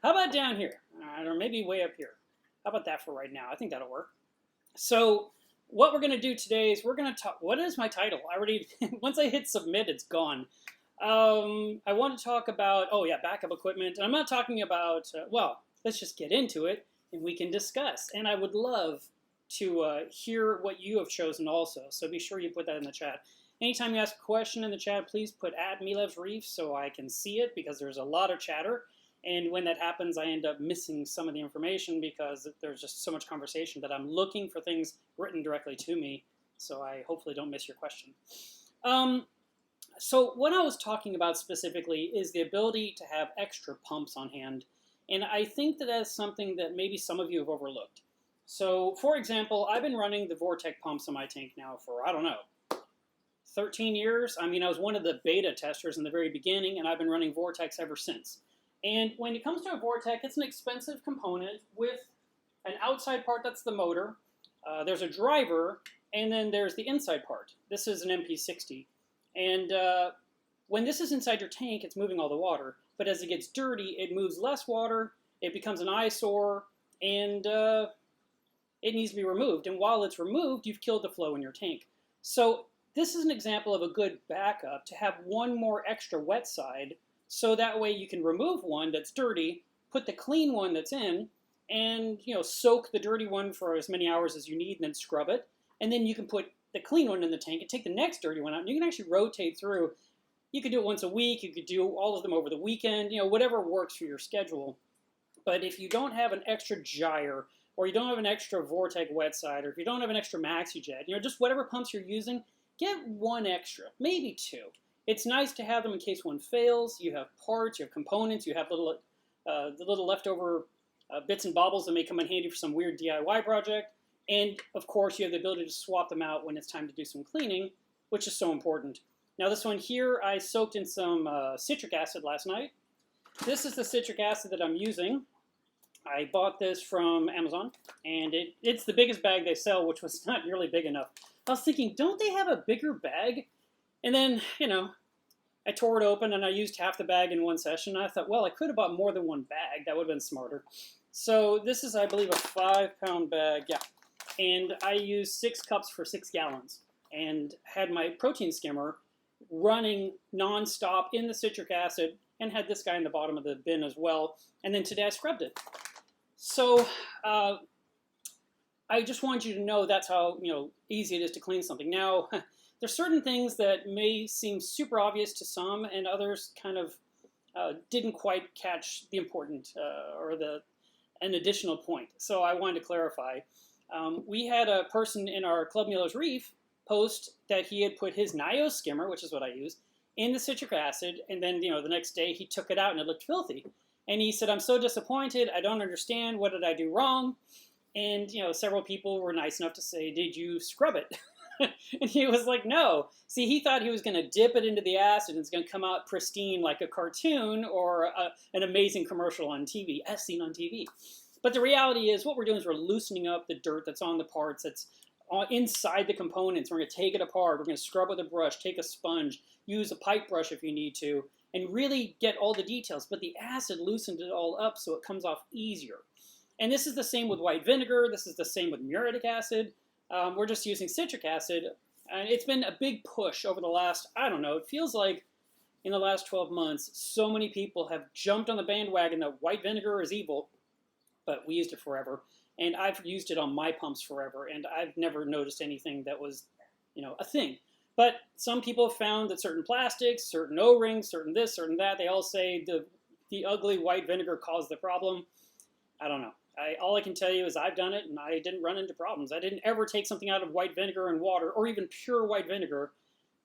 How about down here? Or maybe way up here. How about that for right now? I think that'll work. So what we're going to do today is we're going to talk. What is my title? I already once I hit submit, it's gone. I want to talk about backup equipment. And I'm not talking about well. Let's just get into it and we can discuss. And I would love to hear what you have chosen also. So be sure you put that in the chat. Anytime you ask a question in the chat, please put at @MeLovesReef so I can see it because there's a lot of chatter. And when that happens, I end up missing some of the information because there's just so much conversation that I'm looking for things written directly to me. So I hopefully don't miss your question. So what I was talking about specifically is the ability to have extra pumps on hand. And I think that that's something that maybe some of you have overlooked. So for example, I've been running the Vortec pumps on my tank now for, I don't know, 13 years. I mean, I was one of the beta testers in the very beginning, and I've been running Vortex ever since. And when it comes to a Vortec, it's an expensive component with an outside part that's the motor. There's a driver, and then there's the inside part. This is an MP60. And when this is inside your tank, it's moving all the water. But as it gets dirty, it moves less water, it becomes an eyesore, and it needs to be removed. And while it's removed, you've killed the flow in your tank. So this is an example of a good backup to have one more extra wet side, so that way you can remove one that's dirty, put the clean one that's in, and soak the dirty one for as many hours as you need, and then scrub it. And then you can put the clean one in the tank and take the next dirty one out. And you can actually rotate through. You could do it once a week. You could do all of them over the weekend. Whatever works for your schedule. But if you don't have an extra gyre, or you don't have an extra Vortec wet side, or if you don't have an extra MaxiJet, just whatever pumps you're using, get one extra, maybe two. It's nice to have them in case one fails. You have parts, you have components, you have the little leftover bits and baubles that may come in handy for some weird DIY project. And of course, you have the ability to swap them out when it's time to do some cleaning, which is so important. Now this one here, I soaked in some citric acid last night. This is the citric acid that I'm using. I bought this from Amazon, and it's the biggest bag they sell, which was not nearly big enough. I was thinking, don't they have a bigger bag? And then, I tore it open and I used half the bag in one session. I thought, well, I could have bought more than one bag. That would have been smarter. So this is, I believe, a 5-pound bag. Yeah. And I used 6 cups for 6 gallons and had my protein skimmer running nonstop in the citric acid and had this guy in the bottom of the bin as well. And then today I scrubbed it. So I just want you to know that's how easy it is to clean something. Now, there's certain things that may seem super obvious to some, and others kind of didn't quite catch the important or an additional point. So I wanted to clarify. We had a person in our Club Miller's Reef post that he had put his Nio skimmer, which is what I use, in the citric acid, and then the next day he took it out and it looked filthy. And he said, "I'm so disappointed. I don't understand. What did I do wrong?" And several people were nice enough to say, "Did you scrub it?" And he was like, "No." See, he thought he was going to dip it into the acid and it's going to come out pristine like a cartoon or an amazing commercial on TV, as seen on TV. But the reality is what we're doing is we're loosening up the dirt that's on the parts, that's inside the components. We're going to take it apart. We're going to scrub with a brush, take a sponge, use a pipe brush if you need to, and really get all the details. But the acid loosened it all up so it comes off easier. And this is the same with white vinegar. This is the same with muriatic acid. We're just using citric acid. And it's been a big push over the last, I don't know, it feels like in the last 12 months, so many people have jumped on the bandwagon that white vinegar is evil, but we used it forever. And I've used it on my pumps forever, and I've never noticed anything that was, a thing. But some people have found that certain plastics, certain O-rings, certain this, certain that, they all say the ugly white vinegar caused the problem. I don't know. All I can tell you is I've done it, and I didn't run into problems. I didn't ever take something out of white vinegar and water, or even pure white vinegar,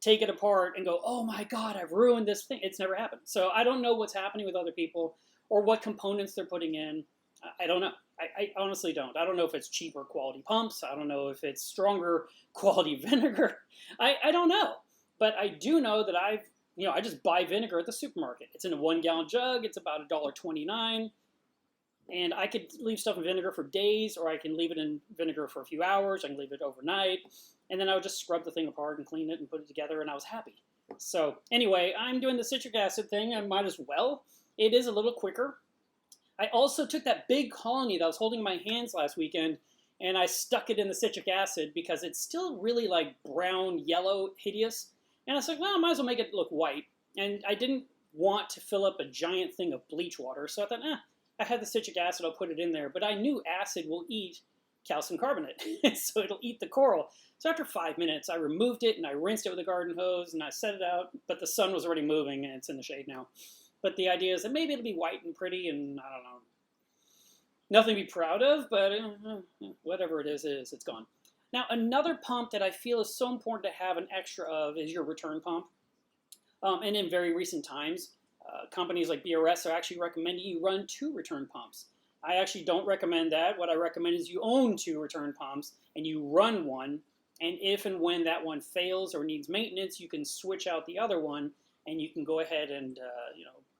take it apart, and go, "Oh my God, I've ruined this thing." It's never happened. So I don't know what's happening with other people, or what components they're putting in. I don't know. I honestly don't. I don't know if it's cheaper quality pumps. I don't know if it's stronger quality vinegar. I don't know. But I do know that I just buy vinegar at the supermarket. It's in a 1-gallon jug. It's about $1.29. And I could leave stuff in vinegar for days, or I can leave it in vinegar for a few hours. I can leave it overnight. And then I would just scrub the thing apart and clean it and put it together, and I was happy. So anyway, I'm doing the citric acid thing. I might as well. It is a little quicker. I also took that big colony that I was holding in my hands last weekend and I stuck it in the citric acid because it's still really like brown, yellow, hideous. And I was like, well, I might as well make it look white. And I didn't want to fill up a giant thing of bleach water, so I thought, I had the citric acid, I'll put it in there. But I knew acid will eat calcium carbonate, so it'll eat the coral. So after 5 minutes, I removed it and I rinsed it with a garden hose and I set it out, but the sun was already moving and it's in the shade now. But the idea is that maybe it'll be white and pretty and I don't know. Nothing to be proud of, but whatever it is, it's gone. Now, another pump that I feel is so important to have an extra of is your return pump. And in very recent times, companies like BRS are actually recommending you run 2 return pumps. I actually don't recommend that. What I recommend is you own 2 return pumps and you run one. And if and when that one fails or needs maintenance, you can switch out the other one and you can go ahead and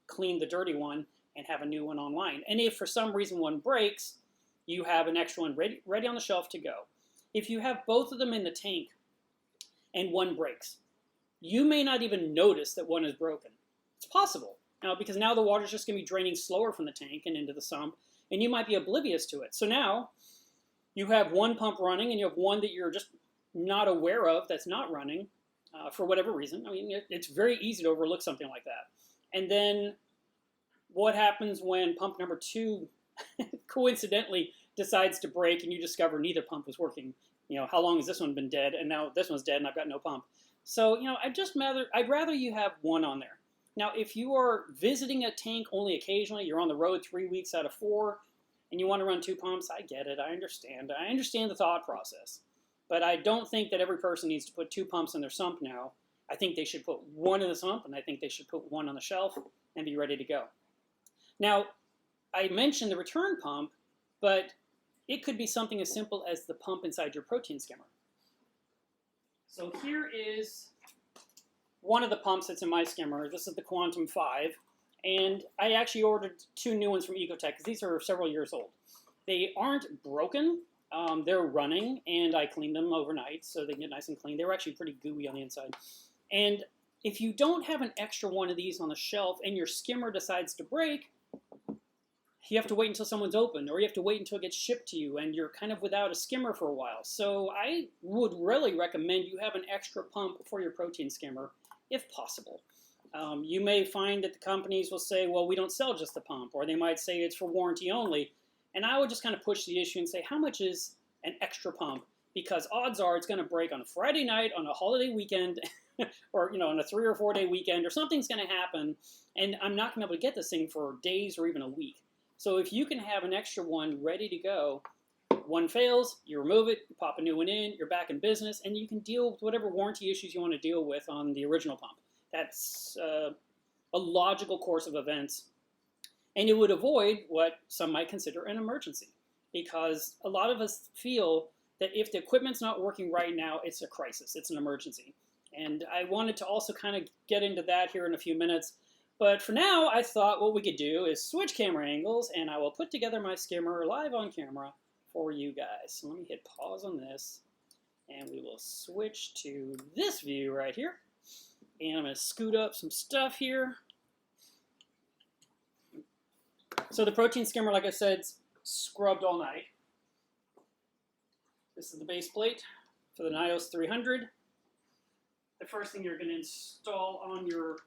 clean the dirty one and have a new one online. And if for some reason one breaks, you have an extra one ready on the shelf to go. If you have both of them in the tank and one breaks, you may not even notice that one is broken. It's possible. Now, because now the water's just going to be draining slower from the tank and into the sump, and you might be oblivious to it. So now you have one pump running and you have one that you're just not aware of that's not running for whatever reason. I mean, it's very easy to overlook something like that. And then what happens when pump number 2 coincidentally decides to break and you discover neither pump was working? How long has this one been dead? And now this one's dead and I've got no pump. So, I'd rather you have one on there. Now, if you are visiting a tank only occasionally, you're on the road 3 weeks out of 4, and you want to run 2 pumps, I get it. I understand the thought process. But I don't think that every person needs to put 2 pumps in their sump now. I think they should put one in the sump, and I think they should put one on the shelf and be ready to go. Now, I mentioned the return pump, but it could be something as simple as the pump inside your protein skimmer. So here is one of the pumps that's in my skimmer. This is the Quantum 5, and I actually ordered 2 new ones from Ecotech because these are several years old. They aren't broken. They're running, and I cleaned them overnight so they get nice and clean. They were actually pretty gooey on the inside. And if you don't have an extra one of these on the shelf and your skimmer decides to break, you have to wait until someone's open, or you have to wait until it gets shipped to you, and you're kind of without a skimmer for a while. So I would really recommend you have an extra pump for your protein skimmer, if possible. You may find that the companies will say, well, we don't sell just the pump, or they might say it's for warranty only. And I would just kind of push the issue and say, how much is an extra pump? Because odds are it's going to break on a Friday night, on a holiday weekend, or on a 3 or 4 day weekend, or something's going to happen, and I'm not going to be able to get this thing for days or even a week. So if you can have an extra one ready to go, one fails, you remove it, you pop a new one in, you're back in business, and you can deal with whatever warranty issues you want to deal with on the original pump. That's a logical course of events. And it would avoid what some might consider an emergency, because a lot of us feel that if the equipment's not working right now, it's a crisis, it's an emergency. And I wanted to also kind of get into that here in a few minutes. But for now, I thought what we could do is switch camera angles, and I will put together my skimmer live on camera for you guys. So let me hit pause on this, and we will switch to this view right here. And I'm going to scoot up some stuff here. So the protein skimmer, like I said, is scrubbed all night. This is the base plate for the Nios 300. The first thing you're going to install on your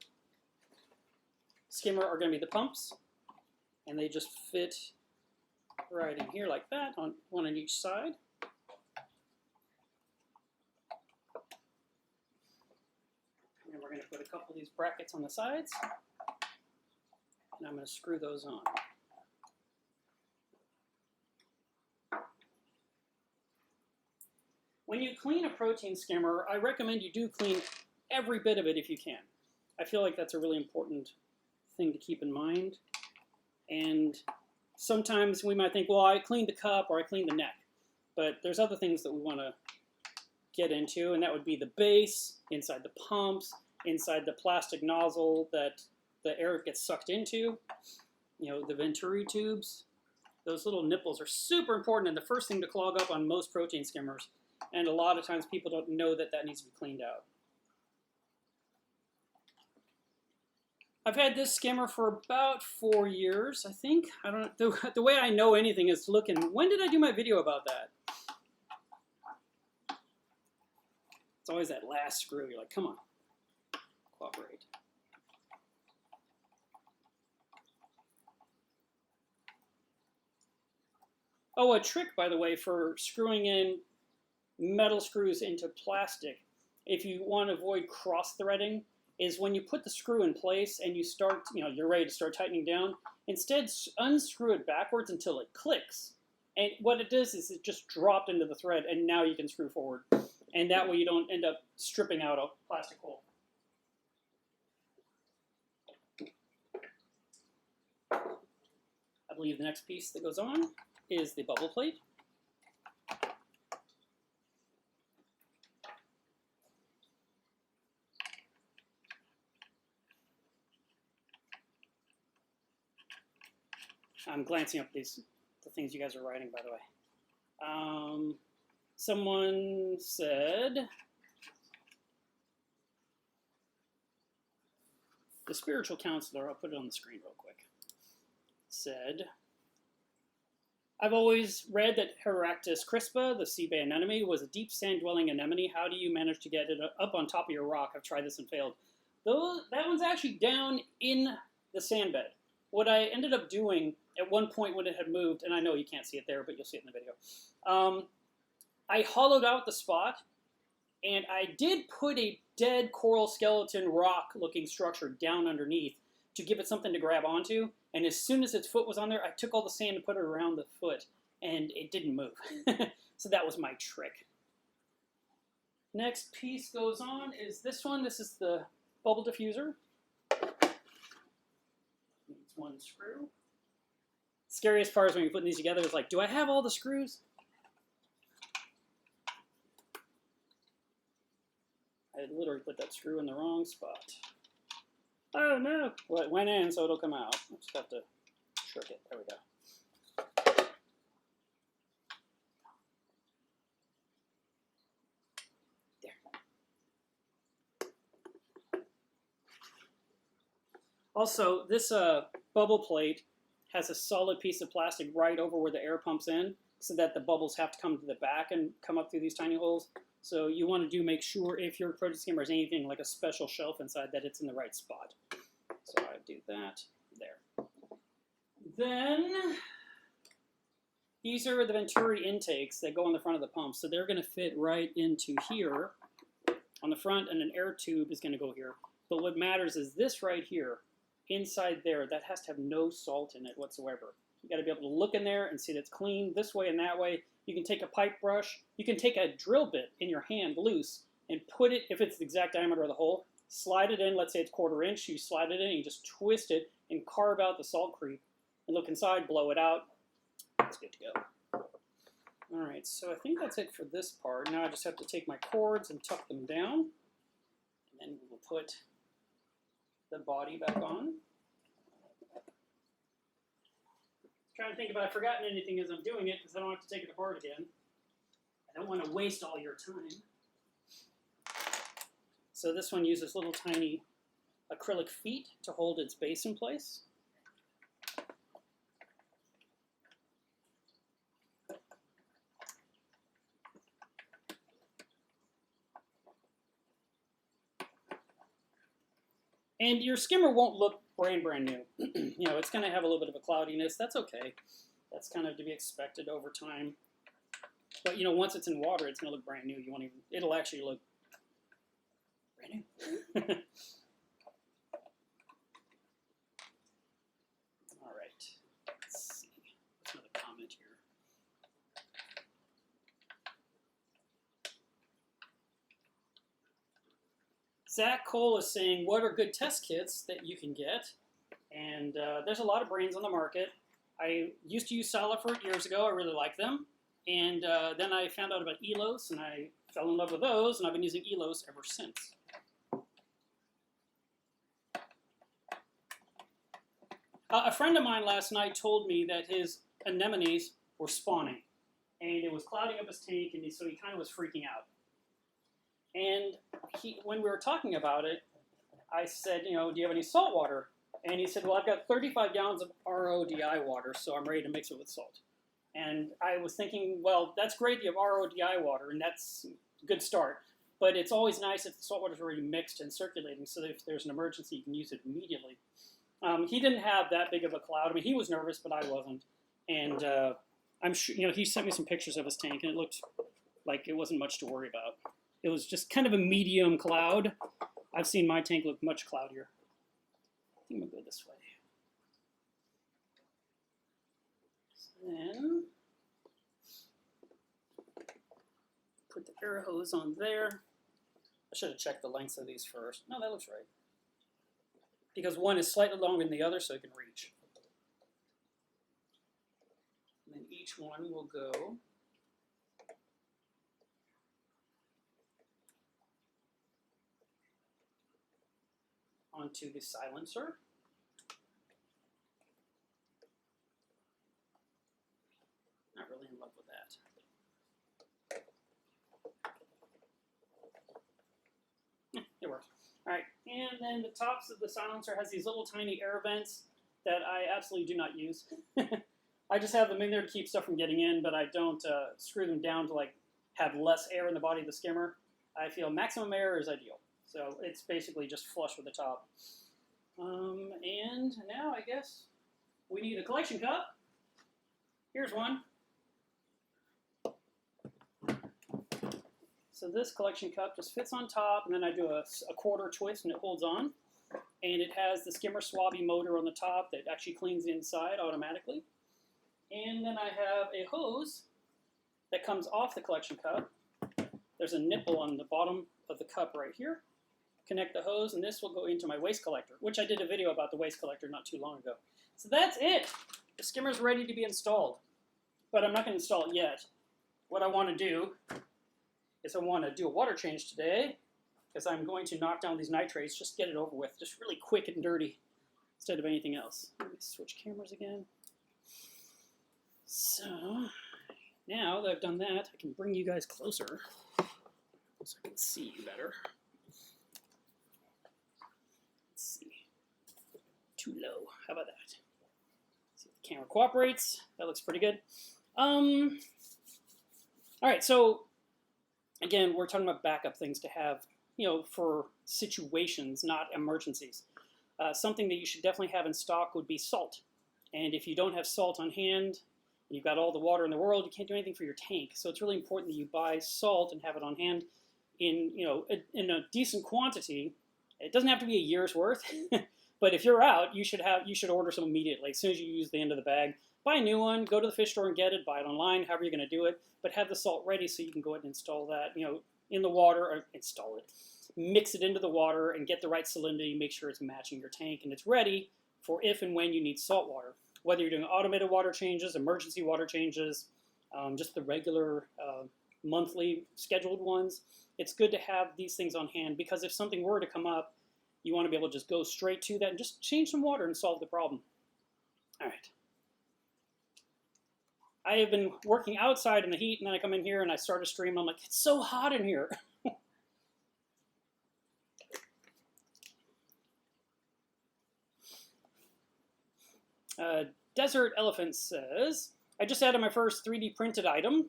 skimmer are going to be the pumps, and they just fit right in here like that, on one on each side. And we're going to put a couple of these brackets on the sides, and I'm going to screw those on. When you clean a protein skimmer, I recommend you do clean every bit of it if you can. I feel like that's a really important thing to keep in mind. And sometimes we might think, well, I cleaned the cup or I cleaned the neck. But there's other things that we want to get into, and that would be the base, inside the pumps, inside the plastic nozzle that the air gets sucked into, the venturi tubes. Those little nipples are super important and the first thing to clog up on most protein skimmers. And a lot of times people don't know that that needs to be cleaned out. I've had this skimmer for about 4 years, I think. I don't know. The way I know anything is looking. When did I do my video about that? It's always that last screw. You're like, come on, cooperate. Oh, a trick, by the way, for screwing in metal screws into plastic, if you want to avoid cross-threading, is when you put the screw in place and you start, you're ready to start tightening down, instead unscrew it backwards until it clicks. And what it does is it just dropped into the thread, and now you can screw forward. And that way you don't end up stripping out a plastic hole. I believe the next piece that goes on is the bubble plate. I'm glancing up the things you guys are writing, by the way. Someone said, the spiritual counselor, I'll put it on the screen real quick, said, I've always read that Heractis crispa, the sea bay anemone, was a deep sand-dwelling anemone. How do you manage to get it up on top of your rock? I've tried this and failed. That one's actually down in the sand bed. What I ended up doing at one point when it had moved, and I know you can't see it there, but you'll see it in the video, I hollowed out the spot, and I did put a dead coral skeleton rock-looking structure down underneath to give it something to grab onto, and as soon as its foot was on there, I took all the sand and put it around the foot, and it didn't move. So that was my trick. Next piece goes on is this one. This is the bubble diffuser. Needs one screw. Scariest part is when you're putting these together, it's like, do I have all the screws? I literally put that screw in the wrong spot. Oh no! Well, it went in, so it'll come out. I just have to shrink it. There we go. There. Also, this bubble plate has a solid piece of plastic right over where the air pumps in, so that the bubbles have to come to the back and come up through these tiny holes. So you want to make sure if your protein skimmer has anything like a special shelf inside that it's in the right spot. So I do that there. Then these are the Venturi intakes that go on the front of the pump. So they're going to fit right into here on the front, and an air tube is going to go here. But what matters is this right here, inside there, that has to have no salt in it whatsoever. You got to be able to look in there and see that it's clean this way and that way. You can take a pipe brush. You can take a drill bit in your hand loose and put it, if it's the exact diameter of the hole, slide it in. Let's say it's 1/4 inch. You slide it in and you just twist it and carve out the salt creep. And look inside, blow it out. It's good to go. All right, so I think that's it for this part. Now I just have to take my cords and tuck them down. And then we'll put the body back on. Trying to think if I've forgotten anything as I'm doing it, because I don't have to take it apart again. I don't want to waste all your time. So this one uses little tiny acrylic feet to hold its base in place. And your skimmer won't look brand new. It's going to have a little bit of a cloudiness. That's okay. That's kind of to be expected over time. But once it's in water, it's going to look brand new. It'll actually look brand new. All right. Let's see. There's another comment here. Zach Cole is saying, what are good test kits that you can get? And there's a lot of brands on the market. I used to use Salifert years ago. I really like them. And then I found out about Elos, and I fell in love with those, and I've been using Elos ever since. A friend of mine last night told me that his anemones were spawning, and it was clouding up his tank, and so he kind of was freaking out. And when we were talking about it, I said, do you have any salt water? And he said, well, I've got 35 gallons of RODI water, so I'm ready to mix it with salt. And I was thinking, well, that's great, you have RODI water, and that's a good start. But it's always nice if the salt water is already mixed and circulating, so that if there's an emergency, you can use it immediately. He didn't have that big of a cloud. I mean, he was nervous, but I wasn't. And I'm sure, he sent me some pictures of his tank, and it looked like it wasn't much to worry about. It was just kind of a medium cloud. I've seen my tank look much cloudier. I think I'm going to go this way. So then, put the air hose on there. I should have checked the lengths of these first. No, that looks right. Because one is slightly longer than the other, so it can reach. And then each one will go onto the silencer. Not really in love with that. It works. All right, and then the tops of the silencer has these little tiny air vents that I absolutely do not use. I just have them in there to keep stuff from getting in, but I don't screw them down to like have less air in the body of the skimmer. I feel maximum air is ideal. So it's basically just flush with the top. And now I guess we need a collection cup. Here's one. So this collection cup just fits on top, and then I do a quarter twist and it holds on. And it has the Skimmer swabby motor on the top that actually cleans the inside automatically. And then I have a hose that comes off the collection cup. There's a nipple on the bottom of the cup right here. Connect the hose, and this will go into my waste collector, which I did a video about the waste collector not too long ago. So that's it. The skimmer's ready to be installed, but I'm not going to install it yet. What I want to do is I want to do a water change today, because I'm going to knock down these nitrates, just get it over with, just really quick and dirty, instead of anything else. Let me switch cameras again. So now that I've done that, I can bring you guys closer so I can see you better. Let's see. Too low. How about that? See if the camera cooperates. That looks pretty good. All right, so again, we're talking about backup things to have, for situations, not emergencies. Something that you should definitely have in stock would be salt. And if you don't have salt on hand, you've got all the water in the world, you can't do anything for your tank. So it's really important that you buy salt and have it on hand in a decent quantity. It doesn't have to be a year's worth, but if you're out, you should order some immediately. As soon as you use the end of the bag, buy a new one, go to the fish store and get it, buy it online, however you're going to do it, but have the salt ready so you can go ahead and install that, in the water, or install it. Mix it into the water and get the right salinity, make sure it's matching your tank, and it's ready for if and when you need salt water. Whether you're doing automated water changes, emergency water changes, just the regular monthly scheduled ones, it's good to have these things on hand, because if something were to come up, you want to be able to just go straight to that and just change some water and solve the problem. All right. I have been working outside in the heat, and then I come in here and I start a stream. I'm like, it's so hot in here. Desert Elephant says, I just added my first 3D printed item,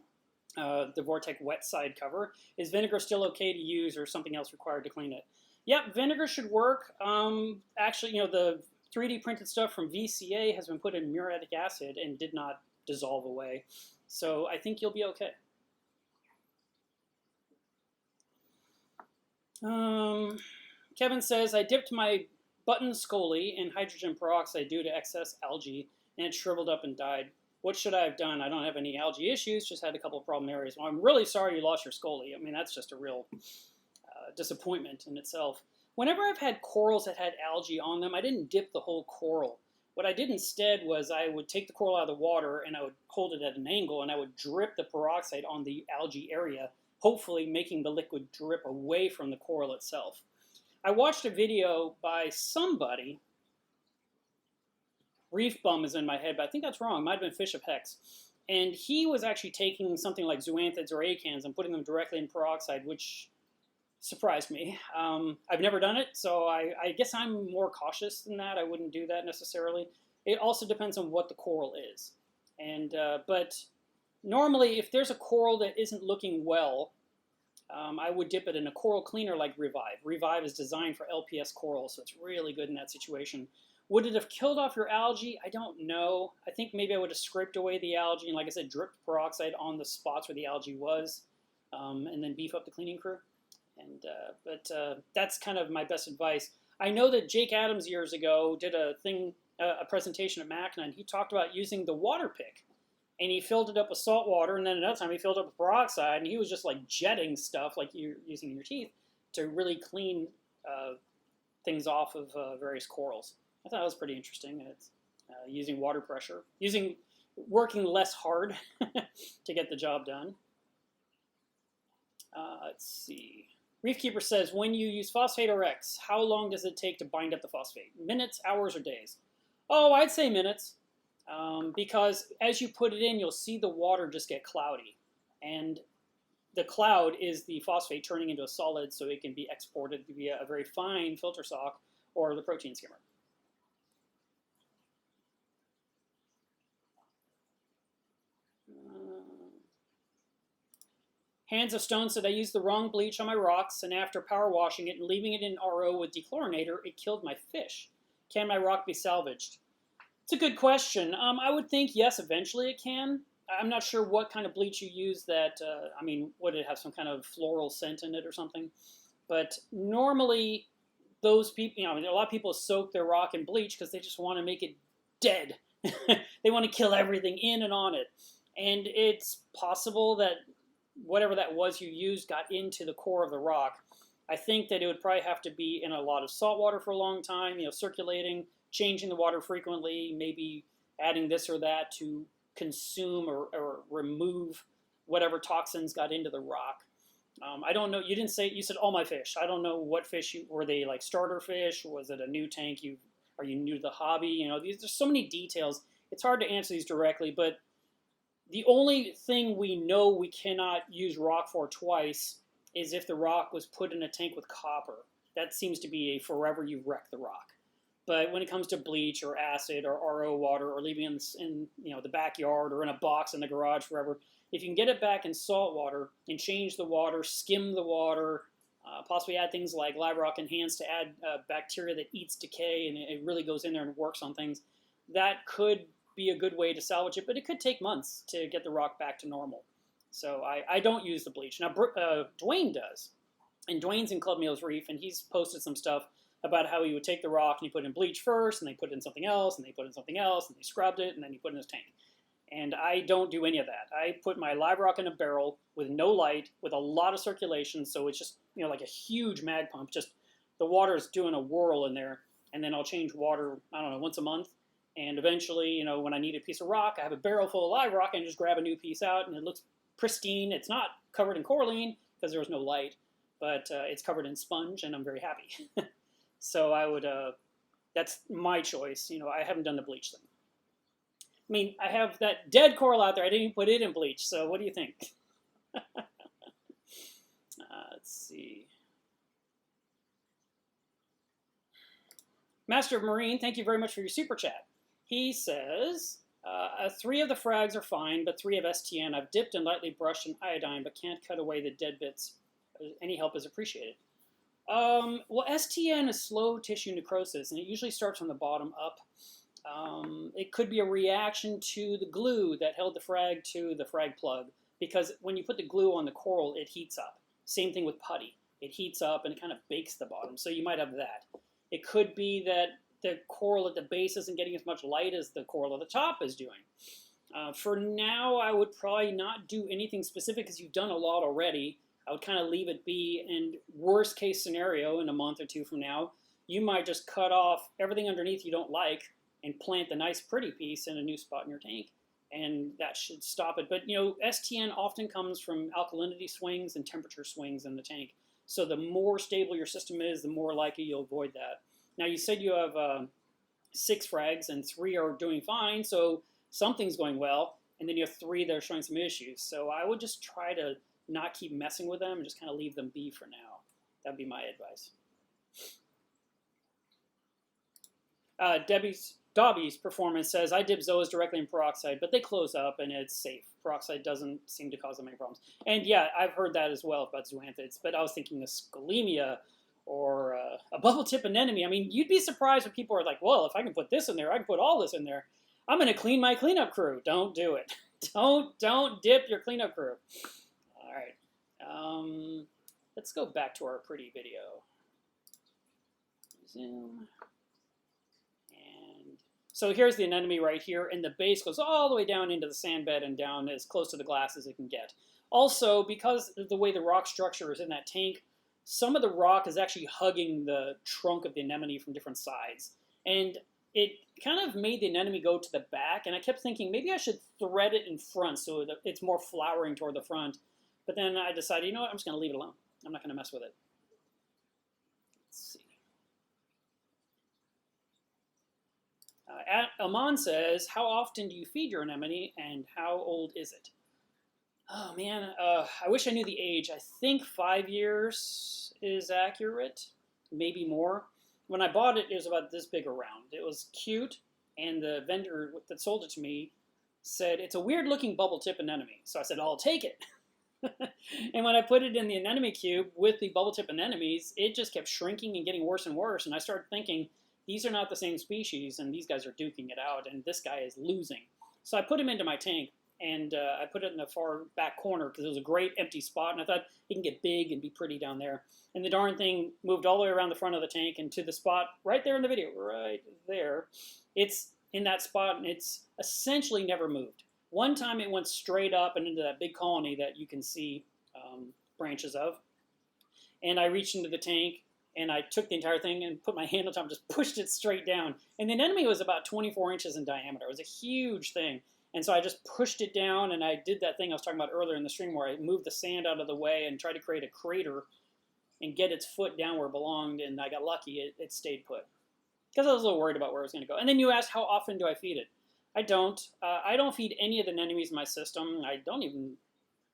the Vortec wet side cover. Is vinegar still okay to use, or something else required to clean it? Yep, vinegar should work. Actually, the 3D printed stuff from VCA has been put in muriatic acid and did not dissolve away. So I think you'll be okay. Kevin says, I dipped my button scolie in hydrogen peroxide due to excess algae, and it shriveled up and died. What should I have done? I don't have any algae issues, just had a couple of problem areas. Well, I'm really sorry you lost your scolie. I mean, that's just a real disappointment in itself. Whenever I've had corals that had algae on them, I didn't dip the whole coral. What I did instead was I would take the coral out of the water and I would hold it at an angle and I would drip the peroxide on the algae area, hopefully making the liquid drip away from the coral itself. I watched a video by somebody, Reef Bum is in my head, but I think that's wrong. It might have been Fish of Hex. And he was actually taking something like zoanthids or acans and putting them directly in peroxide, which surprised me. I've never done it, so I guess I'm more cautious than that. I wouldn't do that necessarily. It also depends on what the coral is, and but normally, if there's a coral that isn't looking well, I would dip it in a coral cleaner like Revive. Revive is designed for LPS coral, so it's really good in that situation. Would it have killed off your algae? I don't know. I think maybe I would have scraped away the algae and, like I said, dripped peroxide on the spots where the algae was, and then beef up the cleaning crew. And but that's kind of my best advice. I know that Jake Adams years ago did a presentation at MACNA, and he talked about using the water pick, and he filled it up with salt water, and then another time he filled it up with peroxide, and he was just like jetting stuff like you're using in your teeth to really clean things off of various corals. I thought it was pretty interesting. It's using water pressure, working less hard to get the job done. Let's see. Reefkeeper says, when you use phosphate or X, how long does it take to bind up the phosphate? Minutes, hours, or days? Oh, I'd say minutes. Because as you put it in, you'll see the water just get cloudy. And the cloud is the phosphate turning into a solid so it can be exported via a very fine filter sock or the protein skimmer. Hands of Stone said, I used the wrong bleach on my rocks, and after power washing it and leaving it in RO with dechlorinator, it killed my fish. Can my rock be salvaged? It's a good question. I would think yes, eventually it can. I'm not sure what kind of bleach you use that, I mean, would it have some kind of floral scent in it or something? But normally those people, a lot of people soak their rock in bleach because they just want to make it dead. They want to kill everything in and on it. And it's possible that whatever that was you used got into the core of the rock. I think that it would probably have to be in a lot of salt water for a long time, circulating, changing the water frequently, maybe adding this or that to consume or remove whatever toxins got into the rock. I don't know. You didn't say, you said all my fish. I don't know what fish were they, like starter fish? Was it a new tank? Are you new to the hobby? There's so many details. It's hard to answer these directly, but the only thing we know we cannot use rock for twice is if the rock was put in a tank with copper. That seems to be a forever you wreck the rock. But when it comes to bleach or acid or RO water or leaving it in the backyard or in a box in the garage forever, if you can get it back in salt water and change the water, skim the water, possibly add things like live rock enhanced to add bacteria that eats decay and it really goes in there and works on things, that could be a good way to salvage it, but it could take months to get the rock back to normal. So I don't use the bleach. Now, Dwayne does, and Dwayne's in Club Meals Reef, and he's posted some stuff about how he would take the rock and he put in bleach first, and they put in something else, and they put in something else, and they scrubbed it, and then he put in his tank. And I don't do any of that. I put my live rock in a barrel with no light, with a lot of circulation, so it's just like a huge mag pump. Just the water is doing a whirl in there, and then I'll change water, I don't know, once a month. And eventually, when I need a piece of rock, I have a barrel full of live rock and just grab a new piece out, and it looks pristine. It's not covered in coralline because there was no light, but it's covered in sponge, and I'm very happy. So I would, that's my choice. I haven't done the bleach thing. I mean, I have that dead coral out there. I didn't even put it in bleach, so what do you think? Let's see. Master of Marine, thank you very much for your super chat. He says, 3 of the frags are fine, but 3 of STN. I've dipped and lightly brushed in iodine, but can't cut away the dead bits. Any help is appreciated. Well, STN is slow tissue necrosis, and it usually starts from the bottom up. It could be a reaction to the glue that held the frag to the frag plug, because when you put the glue on the coral, it heats up. Same thing with putty. It heats up and it kind of bakes the bottom, so you might have that. It could be that the coral at the base isn't getting as much light as the coral at the top is doing. For now, I would probably not do anything specific because you've done a lot already. I would kind of leave it be, and worst case scenario, in a month or 2 from now, you might just cut off everything underneath you don't like and plant the nice pretty piece in a new spot in your tank, and that should stop it. But STN often comes from alkalinity swings and temperature swings in the tank. So the more stable your system is, the more likely you'll avoid that. Now, you said you have 6 frags and 3 are doing fine, so something's going well, and then you have 3 that are showing some issues. So I would just try to not keep messing with them and just kind of leave them be for now. That'd be my advice. Dobby's Performance says, I dip Zoas directly in peroxide, but they close up and it's safe. Peroxide doesn't seem to cause them any problems. And yeah, I've heard that as well about zoanthids, but I was thinking of scalemia or a bubble tip anemone. I mean, you'd be surprised when people are like, well, if I can put this in there, I can put all this in there. I'm going to clean my cleanup crew. Don't do it. Don't dip your cleanup crew. All right. Let's go back to our pretty video. Zoom. And so here's the anemone right here, and the base goes all the way down into the sand bed and down as close to the glass as it can get. Also, because of the way the rock structure is in that tank, some of the rock is actually hugging the trunk of the anemone from different sides. And it kind of made the anemone go to the back, and I kept thinking maybe I should thread it in front so that it's more flowering toward the front. But then I decided, you know what, I'm just going to leave it alone. I'm not going to mess with it. Let's see. Aman says, how often do you feed your anemone, and how old is it? Oh, man, I wish I knew the age. I think 5 years is accurate, maybe more. When I bought it, it was about this big around. It was cute, and the vendor that sold it to me said, it's a weird-looking bubble tip anemone. So I said, I'll take it. And when I put it in the anemone cube with the bubble tip anemones, it just kept shrinking and getting worse and worse. And I started thinking, these are not the same species, and these guys are duking it out, and this guy is losing. So I put him into my tank, and I put it in the far back corner because it was a great empty spot, and I thought he can get big and be pretty down there. And the darn thing moved all the way around the front of the tank and to the spot right there in the video, right there. It's in that spot, and it's essentially never moved. One time it went straight up and into that big colony that you can see branches of. And I reached into the tank, and I took the entire thing and put my hand on top and just pushed it straight down. And the anemone was about 24 inches in diameter. It was a huge thing. And so I just pushed it down, and I did that thing I was talking about earlier in the stream where I moved the sand out of the way and tried to create a crater and get its foot down where it belonged, and I got lucky. It stayed put. Because I was a little worried about where it was going to go. And then you asked, how often do I feed it? I don't. I don't feed any of the anemones in my system. I don't even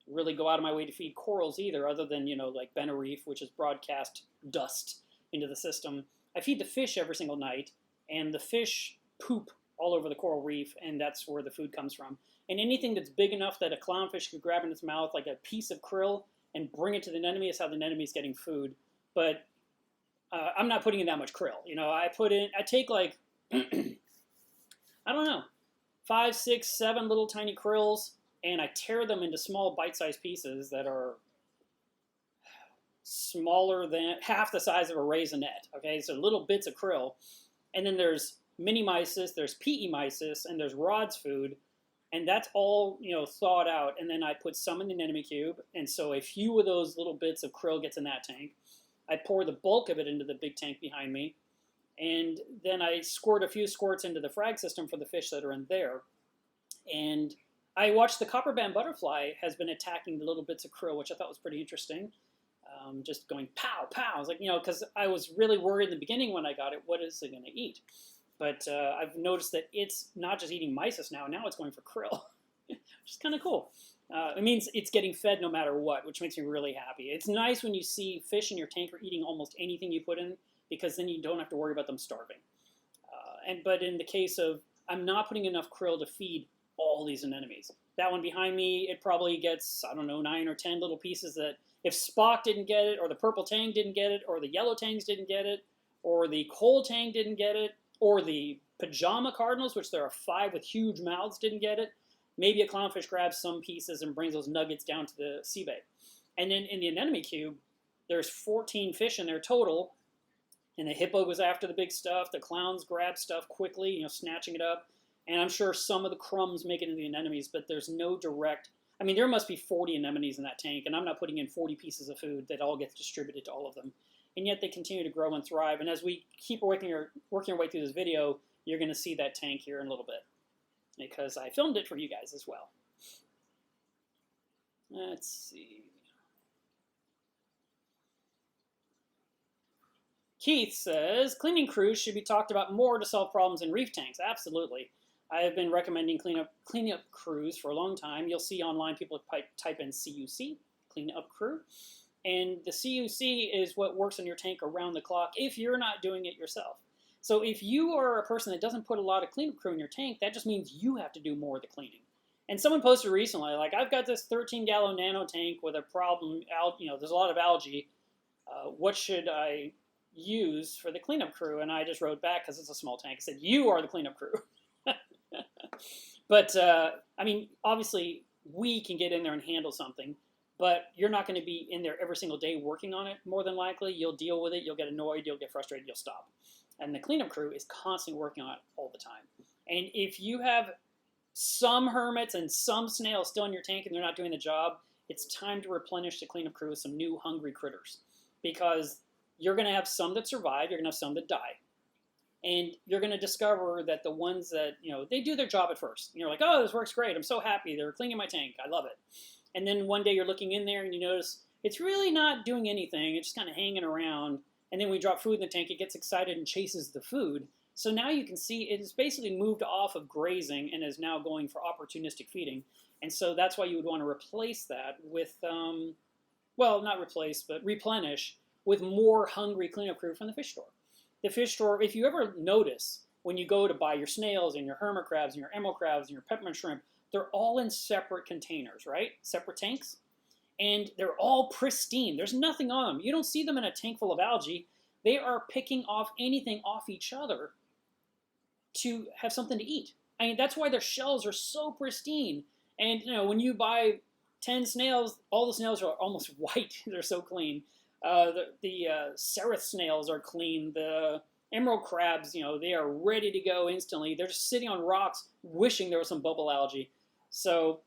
really go out of my way to feed corals either, other than, you know, like Reef, which is broadcast dust into the system. I feed the fish every single night, and the fish poop all over the coral reef, and that's where the food comes from. And anything that's big enough that a clownfish could grab in its mouth, like a piece of krill, and bring it to the anemone, is how the anemone is getting food. But I'm not putting in that much krill. You know, I take like, I don't know, 5, 6, 7 little tiny krills, and I tear them into small bite-sized pieces that are smaller than half the size of a raisinette. Okay, so little bits of krill. And then there's mini mysis, there's PE mysis, and there's Rod's food. And that's all, you know, thawed out. And then I put some in the anemone cube. And so a few of those little bits of krill gets in that tank. I pour the bulk of it into the big tank behind me. And then I squirt a few squirts into the frag system for the fish that are in there. And I watched the copper band butterfly has been attacking the little bits of krill, which I thought was pretty interesting. Just going pow, pow. I was like, you know, because I was really worried in the beginning when I got it, what is it going to eat? But I've noticed that it's not just eating mysis now. Now it's going for krill, which is kind of cool. It means it's getting fed no matter what, which makes me really happy. It's nice when you see fish in your tank are eating almost anything you put in, because then you don't have to worry about them starving. But in the case of, I'm not putting enough krill to feed all these anemones. That one behind me, it probably gets, I don't know, 9 or 10 little pieces that if Spock didn't get it, or the purple tang didn't get it, or the yellow tangs didn't get it, or the coal tang didn't get it, or the pajama cardinals, which there are 5 with huge mouths, didn't get it, maybe a clownfish grabs some pieces and brings those nuggets down to the seabed. And then in the anemone cube, there's 14 fish in there total, and the hippo goes after the big stuff, the clowns grab stuff quickly, you know, snatching it up, and I'm sure some of the crumbs make it into the anemones, but there's no direct, I mean, there must be 40 anemones in that tank, and I'm not putting in 40 pieces of food that all gets distributed to all of them. And yet they continue to grow and thrive. And as we keep working our way through this video, you're going to see that tank here in a little bit, because I filmed it for you guys as well. Let's see. Keith says, cleaning crews should be talked about more to solve problems in reef tanks. Absolutely. I have been recommending cleanup crews for a long time. You'll see online people type in CUC, cleanup crew. And the CUC is what works on your tank around the clock if you're not doing it yourself. So if you are a person that doesn't put a lot of cleanup crew in your tank, that just means you have to do more of the cleaning. And someone posted recently, like, I've got this 13-gallon nano tank with a problem, there's a lot of algae. What should I use for the cleanup crew? And I just wrote back, because it's a small tank, I said, you are the cleanup crew. But, obviously, we can get in there and handle something, but you're not going to be in there every single day working on it, more than likely. You'll deal with it, you'll get annoyed, you'll get frustrated, you'll stop. And the cleanup crew is constantly working on it all the time. And if you have some hermits and some snails still in your tank and they're not doing the job, it's time to replenish the cleanup crew with some new hungry critters. Because you're going to have some that survive, you're going to have some that die. And you're going to discover that the ones that, they do their job at first. And you're like, oh, this works great. I'm so happy. They're cleaning my tank. I love it. And then one day you're looking in there and you notice it's really not doing anything. It's just kind of hanging around. And then we drop food in the tank. It gets excited and chases the food. So now you can see it has basically moved off of grazing and is now going for opportunistic feeding. And so that's why you would want to replace that with, not replace, but replenish with more hungry cleanup crew from the fish store. The fish store, if you ever notice, when you go to buy your snails and your hermit crabs and your emerald crabs and your peppermint shrimp, they're all in separate containers, right? Separate tanks. And they're all pristine. There's nothing on them. You don't see them in a tank full of algae. They are picking off anything off each other to have something to eat. I mean, that's why their shells are so pristine. And, when you buy 10 snails, all the snails are almost white. They're so clean. The seraph snails are clean. The emerald crabs, they are ready to go instantly. They're just sitting on rocks wishing there was some bubble algae. So,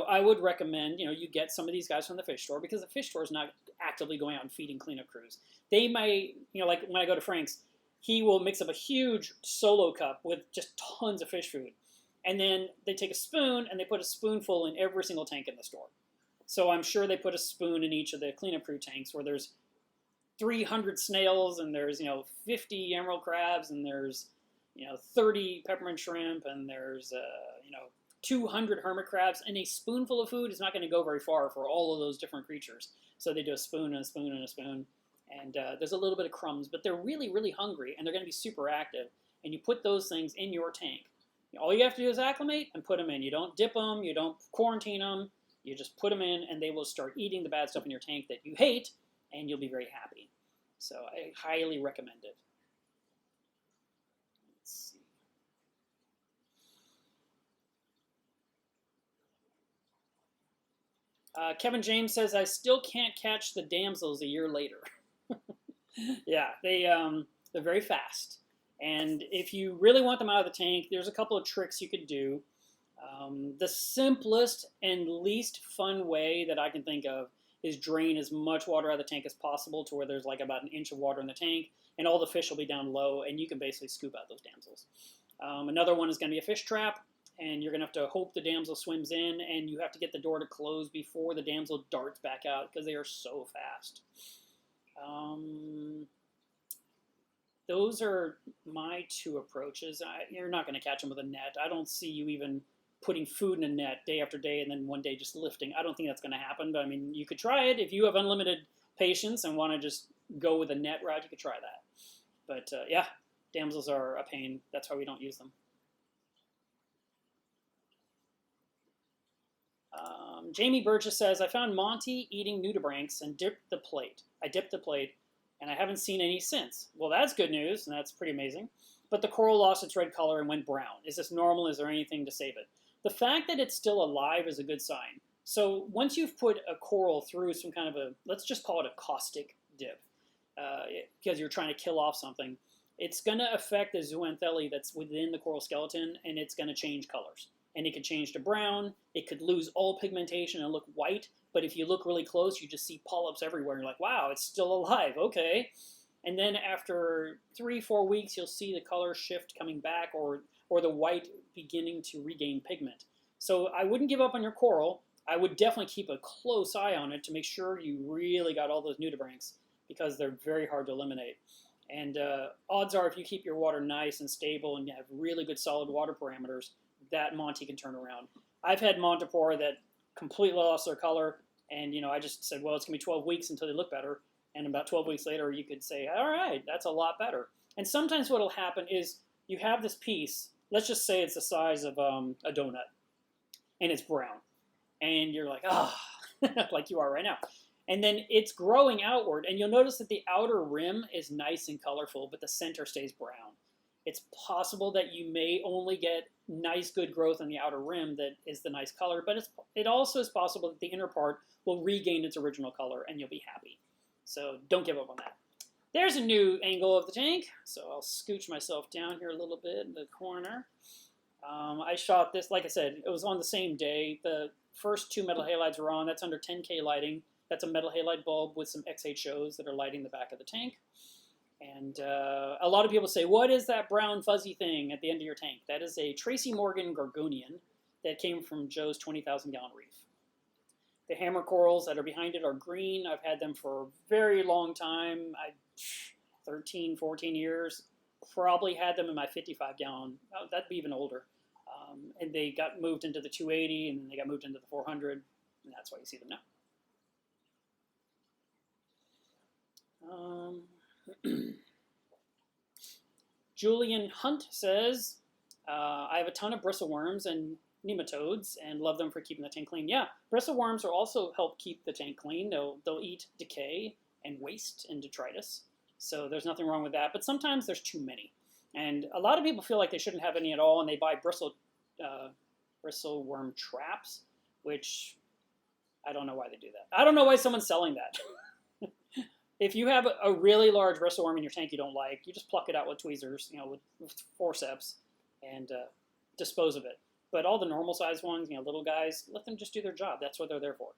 I would recommend, you get some of these guys from the fish store, because the fish store is not actively going out and feeding cleanup crews. They might, like when I go to Frank's, he will mix up a huge solo cup with just tons of fish food. And then they take a spoon and they put a spoonful in every single tank in the store. So I'm sure they put a spoon in each of the cleanup crew tanks where there's 300 snails and there's, 50 emerald crabs and there's, 30 peppermint shrimp and there's, 200 hermit crabs. And a spoonful of food is not going to go very far for all of those different creatures. So they do a spoon and a spoon and a spoon. And there's a little bit of crumbs, but they're really, really hungry and they're going to be super active. And you put those things in your tank. All you have to do is acclimate and put them in. You don't dip them, you don't quarantine them. You just put them in and they will start eating the bad stuff in your tank that you hate, and you'll be very happy. So I highly recommend it. Let's see. Kevin James says, I still can't catch the damsels a year later. Yeah, they're very fast. And if you really want them out of the tank, there's a couple of tricks you could do. The simplest and least fun way that I can think of is drain as much water out of the tank as possible to where there's like about an inch of water in the tank, and all the fish will be down low, and you can basically scoop out those damsels. Another one is going to be a fish trap, and you're going to have to hope the damsel swims in, and you have to get the door to close before the damsel darts back out because they are so fast. Those are my two approaches. You're not going to catch them with a net. I don't see you even putting food in a net day after day and then one day just lifting. I don't think that's going to happen, but I mean, you could try it. If you have unlimited patience and want to just go with a net route, you could try that. But yeah, damsels are a pain. That's why we don't use them. Jamie Burgess says, I found Monty eating nudibranchs and dipped the plate. I dipped the plate, and I haven't seen any since. Well, that's good news, and that's pretty amazing. But the coral lost its red color and went brown. Is this normal? Is there anything to save it? The fact that it's still alive is a good sign. So once you've put a coral through some kind of let's just call it a caustic dip, because you're trying to kill off something, it's going to affect the zooanthely that's within the coral skeleton, and it's going to change colors. And it could change to brown. It could lose all pigmentation and look white. But if you look really close, you just see polyps everywhere. You're like, wow, it's still alive. Okay. And then after 3-4 weeks, you'll see the color shift coming back, or the white beginning to regain pigment. So I wouldn't give up on your coral. I would definitely keep a close eye on it to make sure you really got all those nudibranchs, because they're very hard to eliminate. And odds are, if you keep your water nice and stable and you have really good solid water parameters, that Monty can turn around. I've had Montipora that completely lost their color, And, I just said, well, it's going to be 12 weeks until they look better. And about 12 weeks later, you could say, all right, that's a lot better. And sometimes what will happen is you have this piece, let's just say it's the size of a donut, and it's brown. And you're like, like you are right now. And then it's growing outward, and you'll notice that the outer rim is nice and colorful, but the center stays brown. It's possible that you may only get nice, good growth on the outer rim that is the nice color, but it also is possible that the inner part will regain its original color, and you'll be happy. So don't give up on that. There's a new angle of the tank, so I'll scooch myself down here a little bit in the corner. I shot this, like I said, it was on the same day. The first 2 metal halides were on. That's under 10K lighting. That's a metal halide bulb with some XHOs that are lighting the back of the tank. And a lot of people say, what is that brown fuzzy thing at the end of your tank? That is a Tracy Morgan Gorgonian that came from Joe's 20,000 gallon reef. The hammer corals that are behind it are green. I've had them for a very long time. 13, 14 years. Probably had them in my 55 gallon. Oh, that'd be even older. And they got moved into the 280, and then they got moved into the 400, and that's why you see them now. Julian Hunt says, I have a ton of bristleworms and nematodes and love them for keeping the tank clean. Yeah, bristleworms will also help keep the tank clean. They'll eat decay and waste and detritus. So there's nothing wrong with that. But sometimes there's too many. And a lot of people feel like they shouldn't have any at all, and they buy bristleworm traps, which I don't know why they do that. I don't know why someone's selling that. If you have a really large bristleworm in your tank you don't like, you just pluck it out with tweezers, with forceps, and dispose of it. But all the normal sized ones, little guys, let them just do their job. That's what they're there for.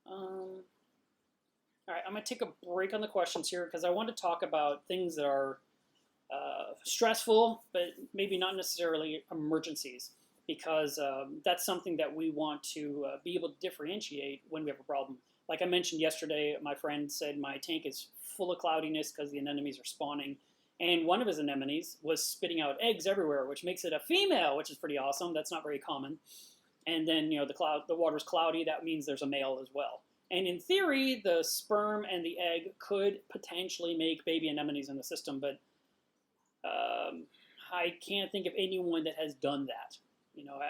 All right, I'm going to take a break on the questions here because I want to talk about things that are stressful, but maybe not necessarily emergencies, because that's something that we want to be able to differentiate when we have a problem. Like I mentioned yesterday, my friend said my tank is full of cloudiness because the anemones are spawning. And one of his anemones was spitting out eggs everywhere, which makes it a female, which is pretty awesome. That's not very common. And then, the water's cloudy. That means there's a male as well. And in theory, the sperm and the egg could potentially make baby anemones in the system, but I can't think of anyone that has done that.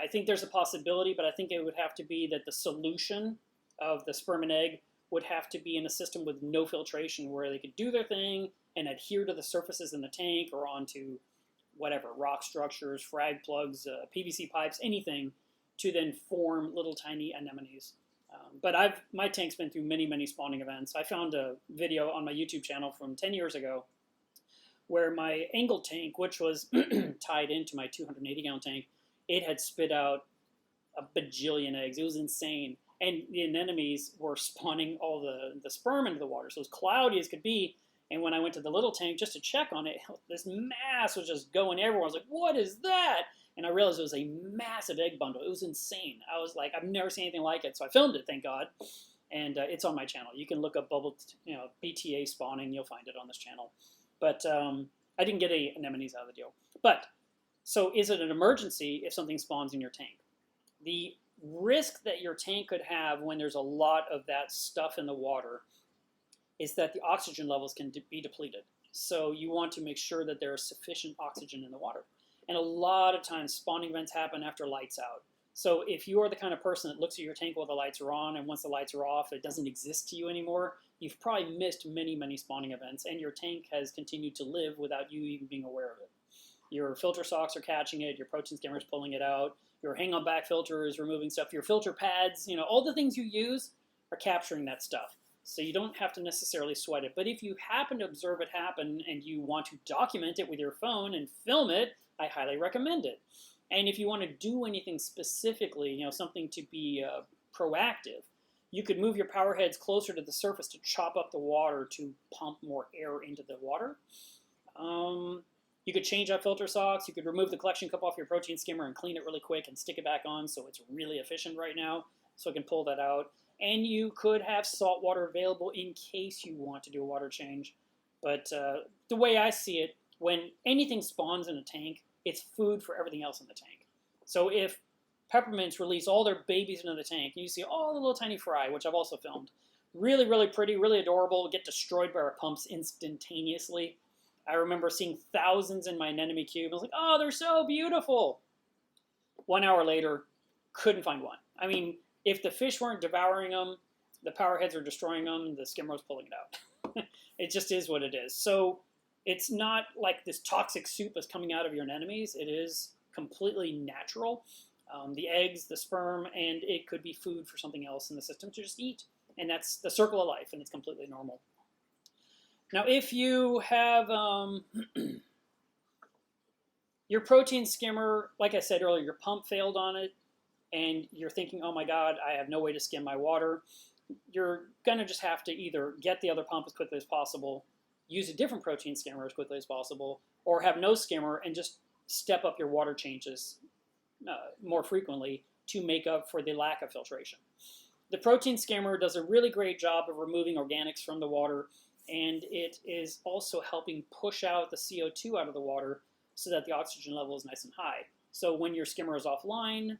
I think there's a possibility, but I think it would have to be that the solution of the sperm and egg would have to be in a system with no filtration where they could do their thing and adhere to the surfaces in the tank or onto whatever, rock structures, frag plugs, PVC pipes, anything to then form little tiny anemones. But my tank's been through many, many spawning events. I found a video on my YouTube channel from 10 years ago where my angled tank, which was tied into my 280 gallon tank, it had spit out a bajillion eggs. It was insane. And the anemones were spawning all the sperm into the water. So it was cloudy as could be. And when I went to the little tank just to check on it, this mass was just going everywhere. I was like, what is that? And I realized it was a massive egg bundle. It was insane. I was like, I've never seen anything like it. So I filmed it, thank God. And it's on my channel. You can look up BTA spawning. You'll find it on this channel. But I didn't get any anemones out of the deal. But, so is it an emergency if something spawns in your tank? The risk that your tank could have when there's a lot of that stuff in the water is that the oxygen levels can be depleted. So you want to make sure that there is sufficient oxygen in the water. And a lot of times spawning events happen after lights out. So if you are the kind of person that looks at your tank while the lights are on, and once the lights are off, it doesn't exist to you anymore, you've probably missed many, many spawning events, and your tank has continued to live without you even being aware of it. Your filter socks are catching it, your protein skimmer is pulling it out, your hang-on back filter is removing stuff, your filter pads, all the things you use are capturing that stuff. So you don't have to necessarily sweat it. But if you happen to observe it happen and you want to document it with your phone and film it, I highly recommend it. And if you want to do anything specifically, something to be proactive, you could move your power heads closer to the surface to chop up the water to pump more air into the water. You could change out filter socks. You could remove the collection cup off your protein skimmer and clean it really quick and stick it back on so it's really efficient right now, so it can pull that out. And you could have salt water available in case you want to do a water change. But the way I see it, when anything spawns in a tank, it's food for everything else in the tank. So if peppermints release all their babies into the tank. And you see all the little tiny fry, which I've also filmed. Really, really pretty, really adorable. Get destroyed by our pumps instantaneously. I remember seeing thousands in my anemone cube. I was like, oh, they're so beautiful. 1 hour later, couldn't find one. I mean, if the fish weren't devouring them, the powerheads are destroying them, the skimmer was pulling it out. It just is what it is. So it's not like this toxic soup is coming out of your anemones. It is completely natural. The eggs, the sperm, and it could be food for something else in the system to just eat. And that's the circle of life, and it's completely normal. Now, if you have your protein skimmer, like I said earlier, your pump failed on it, and you're thinking, oh my God, I have no way to skim my water, you're going to just have to either get the other pump as quickly as possible, use a different protein skimmer as quickly as possible, or have no skimmer and just step up your water changes more frequently to make up for the lack of filtration. The protein skimmer does a really great job of removing organics from the water, and it is also helping push out the CO2 out of the water so that the oxygen level is nice and high. So when your skimmer is offline,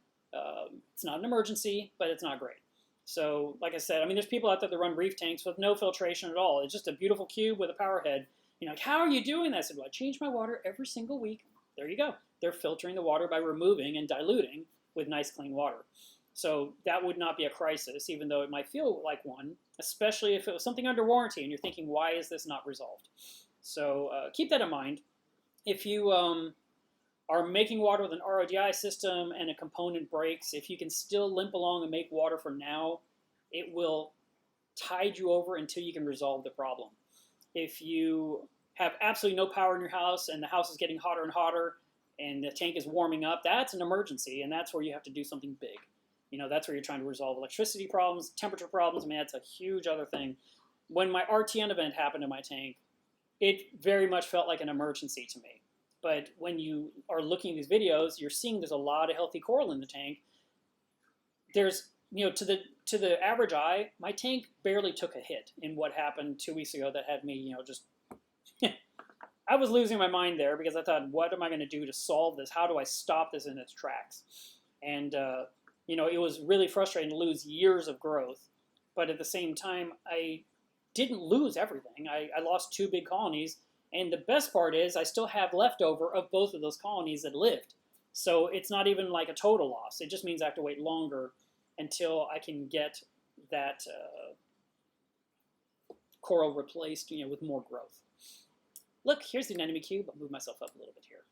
it's not an emergency, but it's not great. So like I said, I mean, there's people out there that run reef tanks with no filtration at all. It's just a beautiful cube with a power head. You're like, how are you doing that? I said, well, I change my water every single week. There you go. They're filtering the water by removing and diluting with nice clean water. So that would not be a crisis, even though it might feel like one, especially if it was something under warranty and you're thinking, why is this not resolved? So keep that in mind. If you are making water with an RODI system and a component breaks, if you can still limp along and make water for now, it will tide you over until you can resolve the problem. If you have absolutely no power in your house and the house is getting hotter and hotter and the tank is warming up, that's an emergency, and that's where you have to do something big. You know, that's where you're trying to resolve electricity problems, temperature problems. I mean, that's a huge other thing. When my RTN event happened in my tank, it very much felt like an emergency to me. But when you are looking at these videos, you're seeing there's a lot of healthy coral in the tank. There's, you know, to the average eye, my tank barely took a hit in what happened 2 weeks ago that had me, you know, just, I was losing my mind there because I thought, what am I going to do to solve this? How do I stop this in its tracks? And, you know, it was really frustrating to lose years of growth. But at the same time, I didn't lose everything. I lost 2 big colonies. And the best part is I still have leftover of both of those colonies that lived. So it's not even like a total loss. It just means I have to wait longer until I can get that coral replaced, you know, with more growth. Look, here's the anemone cube. I'll move myself up a little bit here.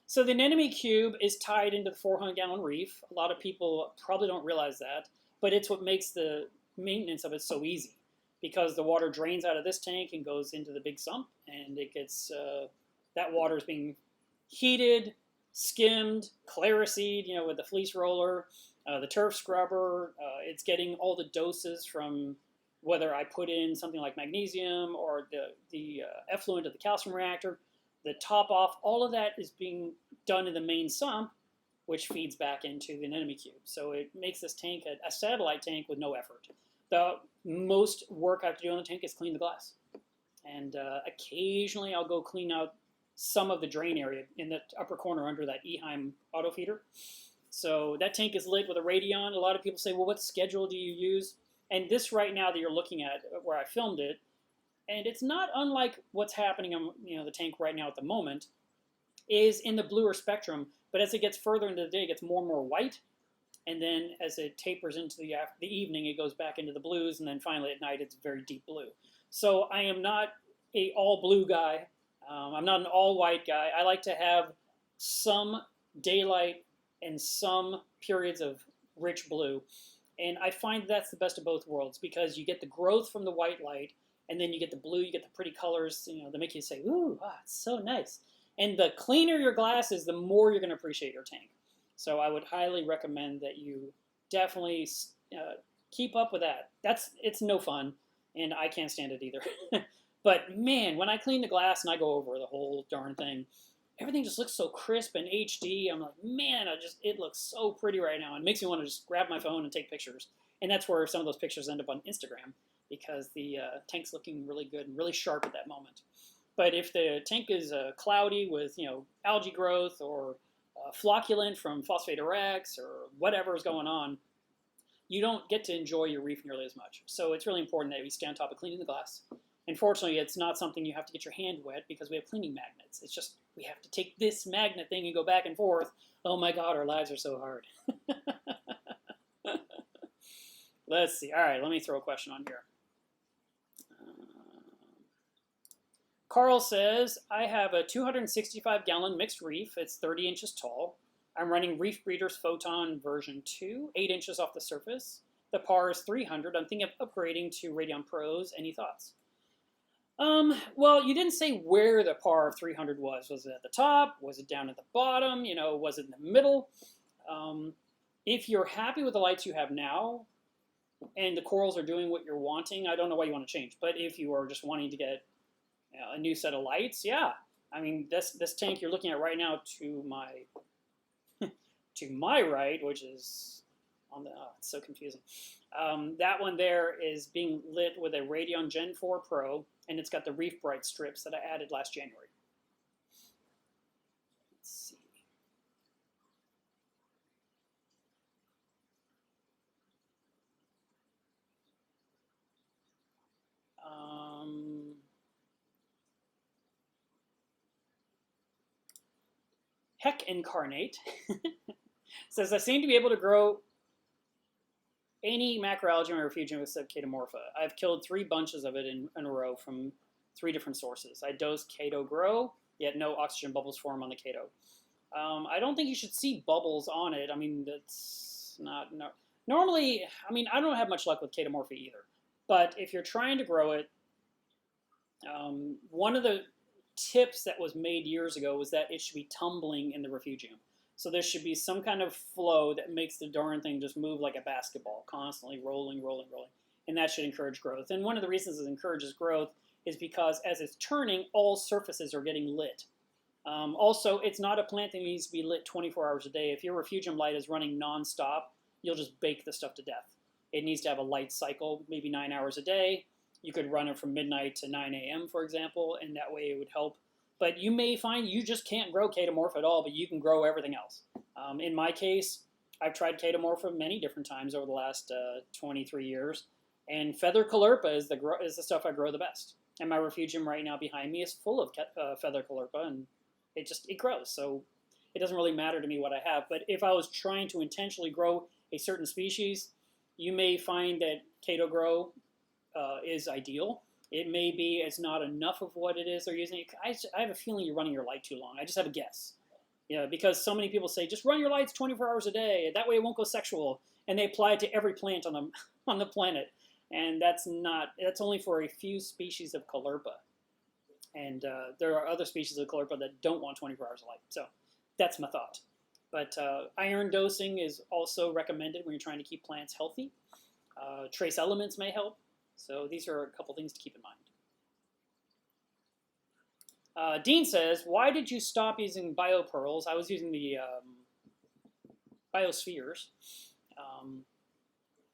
So the anemone cube is tied into the 400-gallon reef. A lot of people probably don't realize that, but it's what makes the maintenance of it so easy, because the water drains out of this tank and goes into the big sump, and it gets, that water is being heated, skimmed, clariseed, you know, with the fleece roller, the turf scrubber. It's getting all the doses from whether I put in something like magnesium or the effluent of the calcium reactor, the top off, all of that is being done in the main sump, which feeds back into the anemone cube. So it makes this tank a satellite tank with no effort. The most work I have to do on the tank is clean the glass. And occasionally I'll go clean out some of the drain area in the upper corner under that Eheim auto feeder. So that tank is lit with a Radion. A lot of people say, well, what schedule do you use? And this right now that you're looking at where I filmed it, and it's not unlike what's happening in, you know, the tank right now at the moment, is in the bluer spectrum. But as it gets further into the day, it gets more and more white. And then as it tapers into the evening, it goes back into the blues. And then finally at night, it's very deep blue. So I am not an all blue guy. I'm not an all white guy. I like to have some daylight and some periods of rich blue. And I find that's the best of both worlds, because you get the growth from the white light, and then you get the blue, you get the pretty colors, you know, that make you say, ooh, ah, it's so nice. And the cleaner your glass is, the more you're going to appreciate your tank. So I would highly recommend that you definitely keep up with that. It's no fun, and I can't stand it either. But man, when I clean the glass and I go over the whole darn thing, everything just looks so crisp and HD. I'm like, man, it looks so pretty right now. It makes me want to just grab my phone and take pictures. And that's where some of those pictures end up on Instagram, because the tank's looking really good and really sharp at that moment. But if the tank is cloudy with, you know, algae growth or flocculant from Phosphator X or whatever is going on, you don't get to enjoy your reef nearly as much. So it's really important that we stay on top of cleaning the glass. Unfortunately, it's not something you have to get your hand wet because we have cleaning magnets. It's just we have to take this magnet thing and go back and forth. Oh my God, our lives are so hard. Let's see. All right, let me throw a question on here. Carl says, I have a 265-gallon mixed reef. It's 30 inches tall. I'm running Reef Breeders Photon version 2, 8 inches off the surface. The par is 300. I'm thinking of upgrading to Radion Pros. Any thoughts? Well, you didn't say where the par of 300 was. Was it at the top? Was it down at the bottom? You know, was it in the middle? If you're happy with the lights you have now, and the corals are doing what you're wanting, I don't know why you want to change. But if you are just wanting to get a new set of lights, yeah. I mean, this tank you're looking at right now to my to my right, which is on the it's so confusing. That one there is being lit with a Radion Gen 4 Pro, and it's got the Reef Bright strips that I added last January. Let's see. Heck Incarnate says, I seem to be able to grow any macroalgae in my refugium except Chaetomorpha. I've killed 3 bunches of it in a row from 3 different sources. I dose Chaeto Grow, yet no oxygen bubbles form on the Chaeto. I don't think you should see bubbles on it. I mean, that's not... No. Normally, I mean, I don't have much luck with Chaetomorpha either. But if you're trying to grow it, one of the tips that was made years ago was that it should be tumbling in the refugium. So there should be some kind of flow that makes the darn thing just move like a basketball, constantly rolling, rolling, rolling. And that should encourage growth. And one of the reasons it encourages growth is because as it's turning, all surfaces are getting lit. Also, it's not a plant that needs to be lit 24 hours a day. If your refugium light is running nonstop, you'll just bake the stuff to death. It needs to have a light cycle, maybe 9 hours a day. You could run it from midnight to 9 a.m., for example, and that way it would help. But you may find you just can't grow Chaetomorpha at all, but you can grow everything else. In my case, I've tried Chaetomorpha many different times over the last 23 years, and Feather Caulerpa is the stuff I grow the best. And my refugium right now behind me is full of Feather Caulerpa, and it grows. So it doesn't really matter to me what I have. But if I was trying to intentionally grow a certain species, you may find that Chaeto Grow is ideal. It may be it's not enough of what it is they're using. I have a feeling you're running your light too long. I just have a guess. Yeah, because so many people say, just run your lights 24 hours a day. That way it won't go sexual. And they apply it to every plant on the planet. And that's only for a few species of Caulerpa. And there are other species of Caulerpa that don't want 24 hours of light. So that's my thought. But iron dosing is also recommended when you're trying to keep plants healthy. Trace elements may help. So these are a couple things to keep in mind. Dean says, why did you stop using biopearls? I was using the biospheres.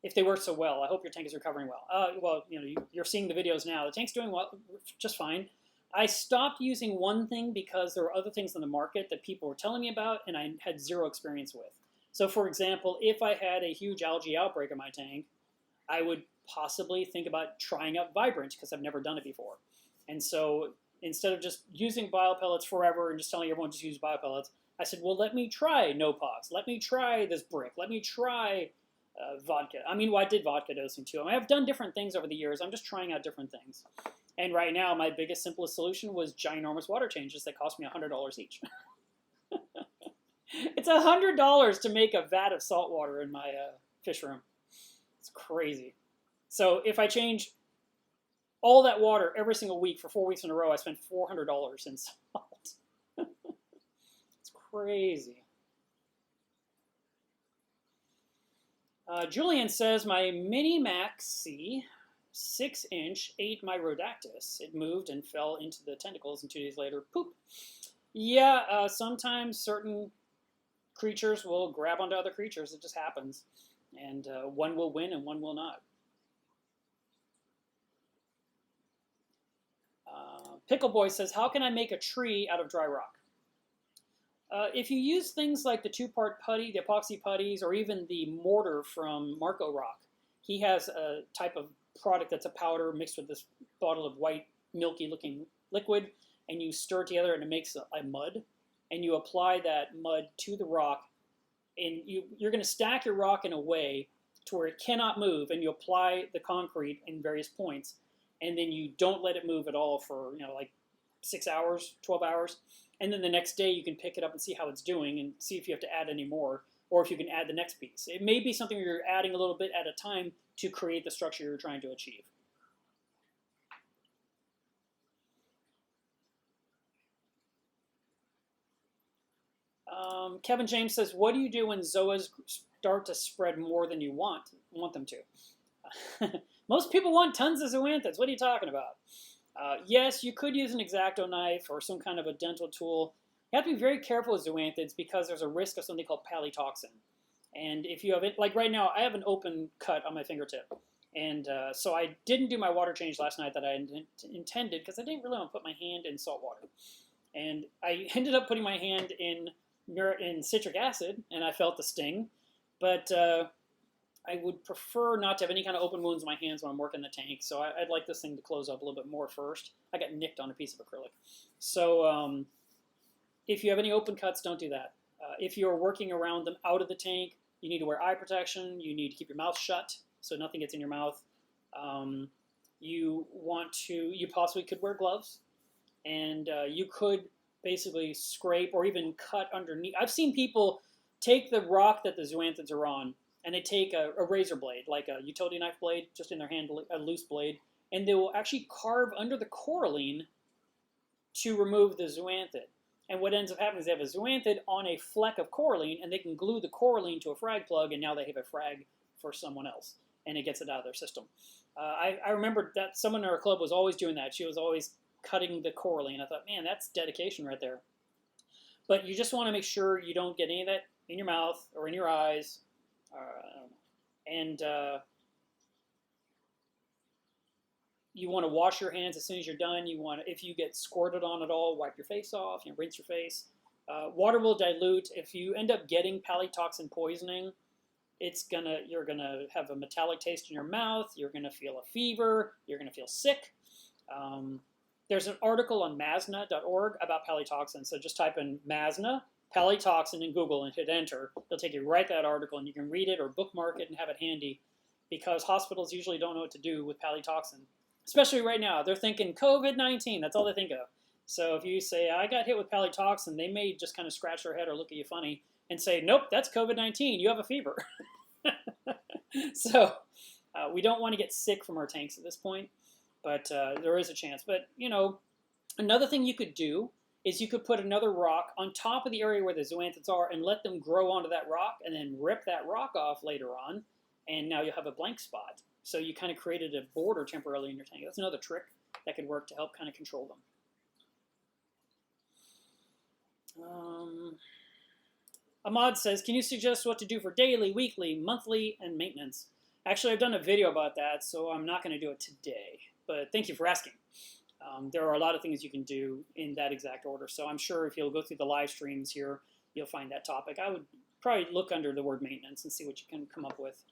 If they work so well, I hope your tank is recovering well. Well, you know, you're seeing the videos now. The tank's doing well, just fine. I stopped using one thing because there were other things on the market that people were telling me about and I had zero experience with. So for example, if I had a huge algae outbreak in my tank, I would possibly think about trying out Vibrant because I've never done it before. And so instead of just using biopellets forever and just telling everyone just use biopellets, I said, well, let me try no-pox. Let me try this brick. Let me try vodka. I mean, well, I did vodka dosing too. I mean, I've done different things over the years. I'm just trying out different things. And right now, my biggest, simplest solution was ginormous water changes that cost me $100 each. It's $100 to make a vat of salt water in my fish room. It's crazy. So if I change all that water every single week for 4 weeks in a row, I spent $400 in salt. It's crazy. Julian says, my Mini Maxi 6-inch ate my Rhodactis. It moved and fell into the tentacles, and 2 days later, poop. Yeah, sometimes certain creatures will grab onto other creatures. It just happens. And one will win and one will not. Pickle Boy says, how can I make a tree out of dry rock? If you use things like the two-part putty, the epoxy putties, or even the mortar from Marco Rock, he has a type of product that's a powder mixed with this bottle of white, milky-looking liquid, and you stir it together and it makes a mud, and you apply that mud to the rock, and you're going to stack your rock in a way to where it cannot move, and you apply the concrete in various points, and then you don't let it move at all for like 6 hours, 12 hours, and then the next day you can pick it up and see how it's doing and see if you have to add any more, or if you can add the next piece. It may be something where you're adding a little bit at a time to create the structure you're trying to achieve. Kevin James says, what do you do when zoas start to spread more than you want them to? Most people want tons of zoanthids. What are you talking about? Yes, you could use an X-Acto knife or some kind of a dental tool. You have to be very careful with zoanthids because there's a risk of something called palytoxin. And if you have it, like right now, I have an open cut on my fingertip. And so I didn't do my water change last night that I intended because I didn't really want to put my hand in salt water. And I ended up putting my hand in citric acid, and I felt the sting. But I would prefer not to have any kind of open wounds in my hands when I'm working the tank, so I'd like this thing to close up a little bit more first. I got nicked on a piece of acrylic. So if you have any open cuts, don't do that. If you're working around them out of the tank, you need to wear eye protection. You need to keep your mouth shut so nothing gets in your mouth. You possibly could wear gloves, and you could basically scrape or even cut underneath. I've seen people take the rock that the zoanthids are on, and they take a razor blade, like a utility knife blade, just in their hand, a loose blade, and they will actually carve under the coralline to remove the zoanthid. And what ends up happening is they have a zoanthid on a fleck of coralline, and they can glue the coralline to a frag plug, and now they have a frag for someone else, and it gets it out of their system. I remember that someone in our club was always doing that. She was always cutting the coralline. I thought, man, that's dedication right there. But you just want to make sure you don't get any of that in your mouth or in your eyes. And you want to wash your hands as soon as you're done. If you get squirted on at all, wipe your face off, rinse your face. Water will dilute. If you end up getting palytoxin poisoning, you're gonna have a metallic taste in your mouth. You're gonna feel a fever. You're gonna feel sick. There's an article on masna.org about palytoxin. So just type in masna, palytoxin in Google and hit enter. They'll take you right to that article, and you can read it or bookmark it and have it handy, because hospitals usually don't know what to do with palytoxin. Especially right now. They're thinking COVID-19. That's all they think of. So if you say, I got hit with palytoxin, they may just kind of scratch their head or look at you funny and say, nope, that's COVID-19. You have a fever. So we don't want to get sick from our tanks at this point. But there is a chance. But, another thing you could do is you could put another rock on top of the area where the zoanthids are and let them grow onto that rock and then rip that rock off later on, and now you'll have a blank spot. So you kind of created a border temporarily in your tank. That's another trick that could work to help kind of control them. Ahmad says, can you suggest what to do for daily, weekly, monthly, and maintenance? Actually, I've done a video about that, so I'm not going to do it today. But thank you for asking. There are a lot of things you can do in that exact order. So I'm sure if you'll go through the live streams here, you'll find that topic. I would probably look under the word maintenance and see what you can come up with.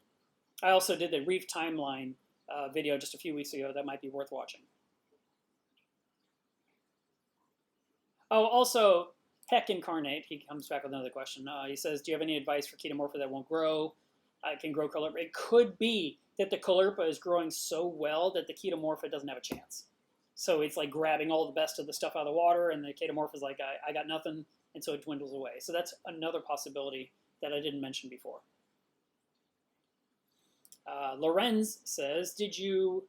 I also did the Reef timeline video just a few weeks ago. That might be worth watching. Oh, also, Heck Incarnate, he comes back with another question. He says, do you have any advice for Chaetomorpha that won't grow? Can grow Caulerpa. It could be that the Caulerpa is growing so well that the Chaetomorpha doesn't have a chance. So it's like grabbing all the best of the stuff out of the water, and the Chaetomorpha is like, I got nothing, and so it dwindles away. So that's another possibility that I didn't mention before. Lorenz says, did you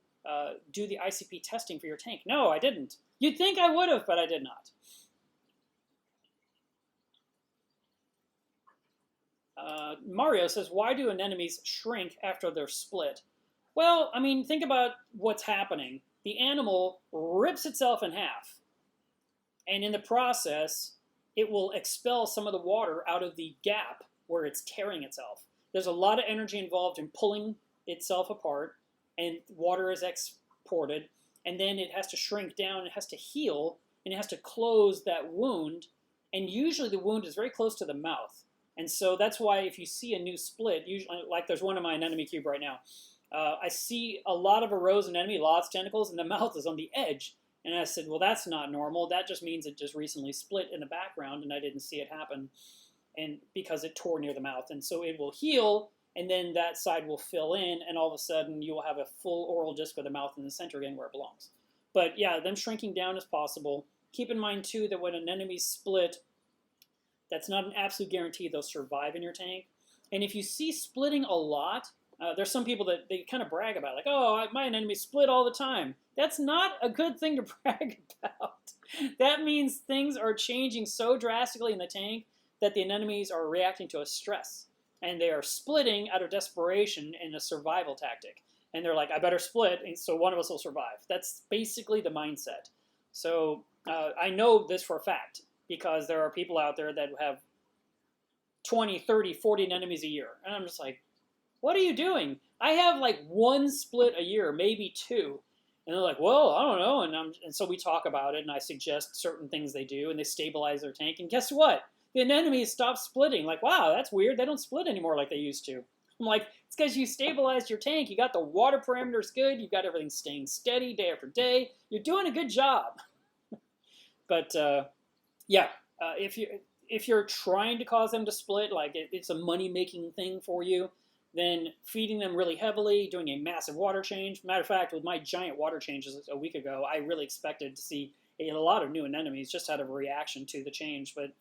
do the ICP testing for your tank? No, I didn't. You'd think I would have, but I did not. Mario says, why do anemones shrink after they're split? Well, I mean, think about what's happening. The animal rips itself in half, and in the process, it will expel some of the water out of the gap where it's tearing itself. There's a lot of energy involved in pulling itself apart, and water is exported, and then it has to shrink down, it has to heal, and it has to close that wound And usually the wound is very close to the mouth. And so that's why if you see a new split, usually, like there's one in my anemone cube right now, I see a lot of a rose anemone, lots of tentacles, and the mouth is on the edge. And I said, well, that's not normal. That just means it just recently split in the background, and I didn't see it happen, and because it tore near the mouth. And so it will heal, and then that side will fill in, and all of a sudden you will have a full oral disc with the mouth in the center again where it belongs. But yeah, them shrinking down is possible. Keep in mind, too, that when anemones split, that's not an absolute guarantee they'll survive in your tank. And if you see splitting a lot, there's some people that they kind of brag about, like, oh, my anemones split all the time. That's not a good thing to brag about. That means things are changing so drastically in the tank that the anemones are reacting to a stress. And they are splitting out of desperation in a survival tactic. And they're like, I better split, so one of us will survive. That's basically the mindset. So I know this for a fact, because there are people out there that have 20, 30, 40 anemones a year. And I'm just like, what are you doing? I have like one split a year, maybe two. And they're like, well, I don't know. And so we talk about it, and I suggest certain things they do, and they stabilize their tank. And guess what? The anemones stop splitting. Like, wow, that's weird. They don't split anymore like they used to. I'm like, it's because you stabilized your tank. You got the water parameters good. You got everything staying steady day after day. You're doing a good job. But yeah, if you're trying to cause them to split, like it's a money-making thing for you, then feeding them really heavily, doing a massive water change. Matter of fact, with my giant water changes a week ago, I really expected to see a lot of new anemones just out of a reaction to the change. But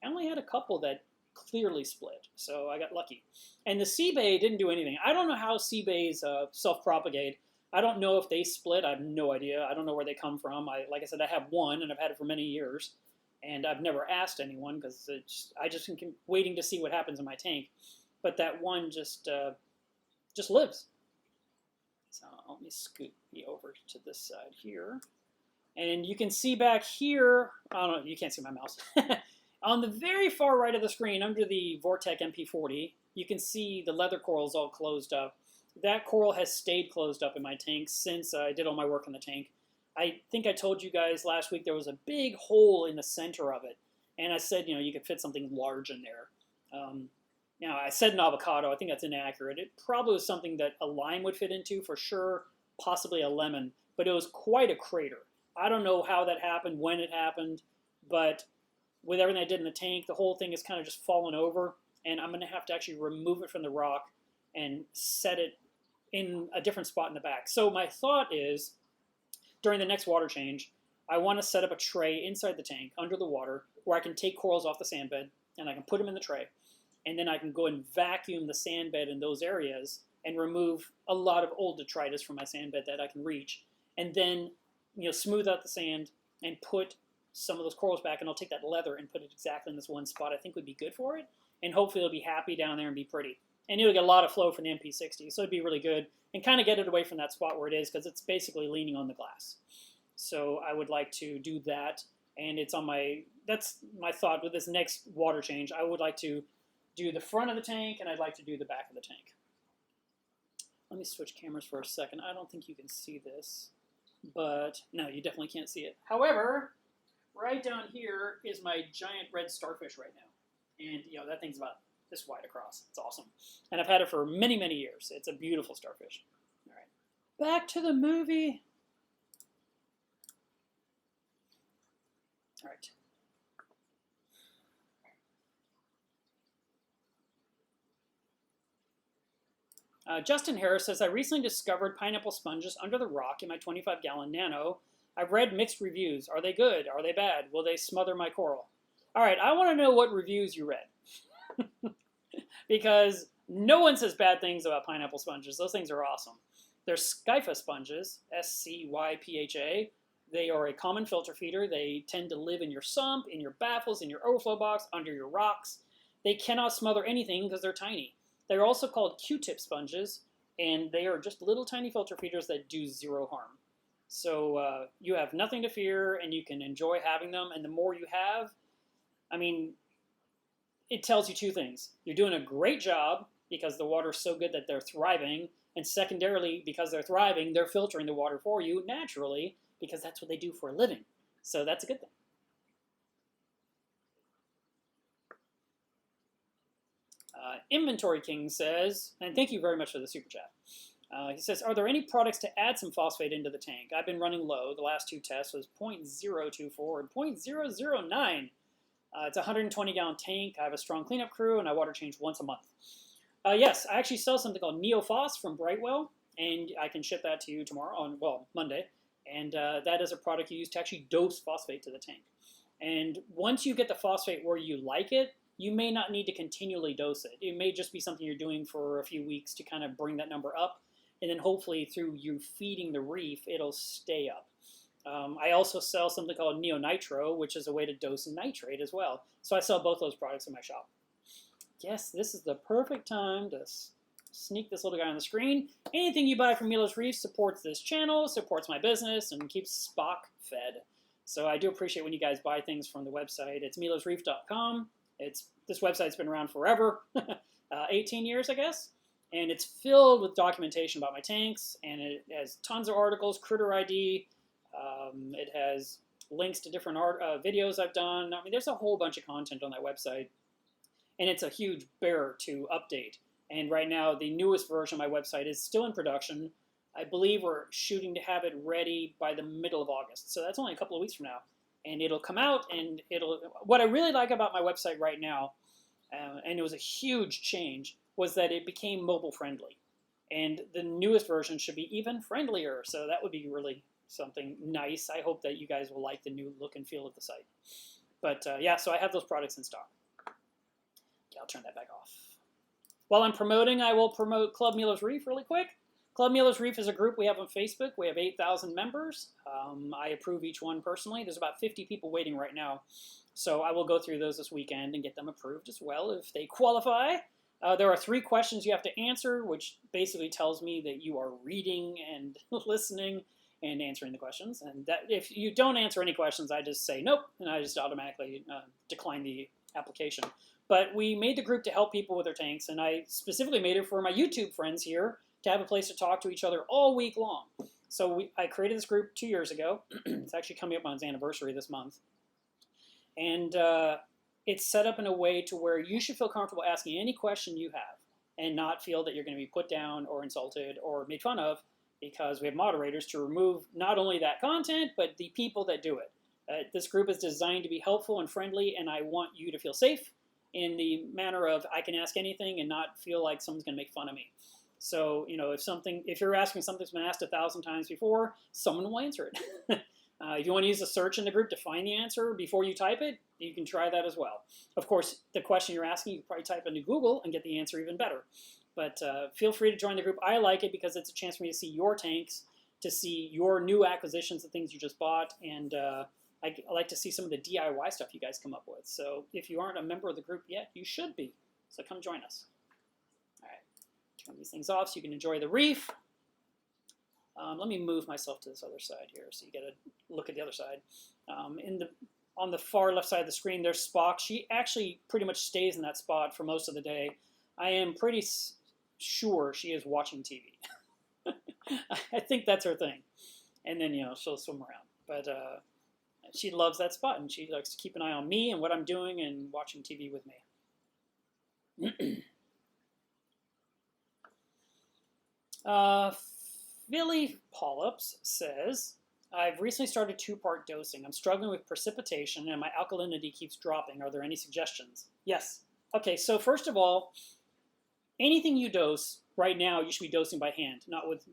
I only had a couple that clearly split, so I got lucky. And the sea bay didn't do anything. I don't know how sea bays self-propagate. I don't know if they split. I have no idea. I don't know where they come from. Like I said, I have one, and I've had it for many years. And I've never asked anyone because I just am waiting to see what happens in my tank. But that one just lives. So let me scoot me over to this side here. And you can see back here, I don't know, you can't see my mouse. On the very far right of the screen, under the Vortec MP40, you can see the leather corals all closed up. That coral has stayed closed up in my tank since I did all my work in the tank. I think I told you guys last week there was a big hole in the center of it. And I said, you know, you could fit something large in there. Now, I said an avocado. I think that's inaccurate. It probably was something that a lime would fit into for sure, possibly a lemon. But it was quite a crater. I don't know how that happened, when it happened, but with everything I did in the tank, the whole thing has kind of just fallen over, and I'm going to have to actually remove it from the rock and set it in a different spot in the back. So my thought is, during the next water change, I want to set up a tray inside the tank, under the water, where I can take corals off the sand bed, and I can put them in the tray, and then I can go and vacuum the sand bed in those areas and remove a lot of old detritus from my sand bed that I can reach, and then smooth out the sand and put some of those corals back, and I'll take that leather and put it exactly in this one spot I think would be good for it, and hopefully it'll be happy down there and be pretty. And it'll get a lot of flow from the MP60, so it'd be really good, and kind of get it away from that spot where it is, because it's basically leaning on the glass. So I would like to do that, and that's my thought with this next water change. I would like to do the front of the tank, and I'd like to do the back of the tank. Let me switch cameras for a second. I don't think you can see this, but no, you definitely can't see it. However, right down here is my giant red starfish right now. And that thing's about this wide across. It's awesome. And I've had it for many, many years. It's a beautiful starfish. All right. Back to the movie. All right. Justin Harris says, I recently discovered pineapple sponges under the rock in my 25-gallon nano. I've read mixed reviews. Are they good? Are they bad? Will they smother my coral? All right, I want to know what reviews you read. Because no one says bad things about pineapple sponges. Those things are awesome. They're Scypha sponges, S-C-Y-P-H-A. They are a common filter feeder. They tend to live in your sump, in your baffles, in your overflow box, under your rocks. They cannot smother anything because they're tiny. They're also called Q-tip sponges, and they are just little tiny filter feeders that do zero harm. So you have nothing to fear, and you can enjoy having them. And the more you have, it tells you two things. You're doing a great job because the water's so good that they're thriving. And secondarily, because they're thriving, they're filtering the water for you naturally because that's what they do for a living. So that's a good thing. Inventory King says, and thank you very much for the super chat. He says, are there any products to add some phosphate into the tank? I've been running low. The last 2 tests was 0.024 and 0.009. It's a 120-gallon tank. I have a strong cleanup crew, and I water change once a month. Yes, I actually sell something called Neophos from Brightwell, and I can ship that to you tomorrow on, well, Monday. And that is a product you use to actually dose phosphate to the tank. And once you get the phosphate where you like it, you may not need to continually dose it. It may just be something you're doing for a few weeks to kind of bring that number up. And then hopefully through you feeding the reef, it'll stay up. I also sell something called Neonitro, which is a way to dose nitrate as well. So I sell both those products in my shop. Yes, this is the perfect time to sneak this little guy on the screen. Anything you buy from Milos Reef supports this channel, supports my business, and keeps Spock fed. So I do appreciate when you guys buy things from the website. It's milosreef.com. This website's been around forever, 18 years, I guess. And it's filled with documentation about my tanks, and it has tons of articles, critter ID. It has links to different videos I've done. I mean, there's a whole bunch of content on that website, and it's a huge bear to update. And right now, the newest version of my website is still in production. I believe we're shooting to have it ready by the middle of August, so that's only a couple of weeks from now. And it'll come out, and what I really like about my website right now, and it was a huge change, was that it became mobile friendly. And the newest version should be even friendlier, so that would be really something nice. I hope that you guys will like the new look and feel of the site. But yeah, so I have those products in stock. Okay, I'll turn that back off. While I'm promoting, I will promote Club Milos Reef really quick. Club Milos Reef is a group we have on Facebook. We have 8,000 members. I approve each one personally. There's about 50 people waiting right now. So I will go through those this weekend and get them approved as well if they qualify. There are 3 questions you have to answer, which basically tells me that you are reading and listening and answering the questions. And that if you don't answer any questions, I just say nope, and I just automatically decline the application. But we made the group to help people with their tanks, and I specifically made it for my YouTube friends here to have a place to talk to each other all week long. So I created this group 2 years ago. It's actually coming up on its anniversary this month. And it's set up in a way to where you should feel comfortable asking any question you have and not feel that you're going to be put down or insulted or made fun of, because we have moderators to remove not only that content, but the people that do it. This group is designed to be helpful and friendly, and I want you to feel safe in the manner of I can ask anything and not feel like someone's going to make fun of me. So, you know, if you're asking something that's been asked 1,000 times before, someone will answer it. If you want to use a search in the group to find the answer before you type it, you can try that as well. Of course, the question you're asking, you can probably type into Google and get the answer even better. But feel free to join the group. I like it because it's a chance for me to see your tanks, to see your new acquisitions, the things you just bought, and I like to see some of the DIY stuff you guys come up with. So if you aren't a member of the group yet, you should be. So come join us. All right, turn these things off so you can enjoy the reef. Let me move myself to this other side here so you get a look at the other side. On the far left side of the screen, there's Spock. She actually pretty much stays in that spot for most of the day. I am pretty sure she is watching TV. I think that's her thing. And then, you know, she'll swim around. But she loves that spot, and she likes to keep an eye on me and what I'm doing and watching TV with me. Philly Polyps says, I've recently started 2-part dosing. I'm struggling with precipitation and my alkalinity keeps dropping. Are there any suggestions? Yes. Okay, so first of all, anything you dose right now, you should be dosing by hand, not with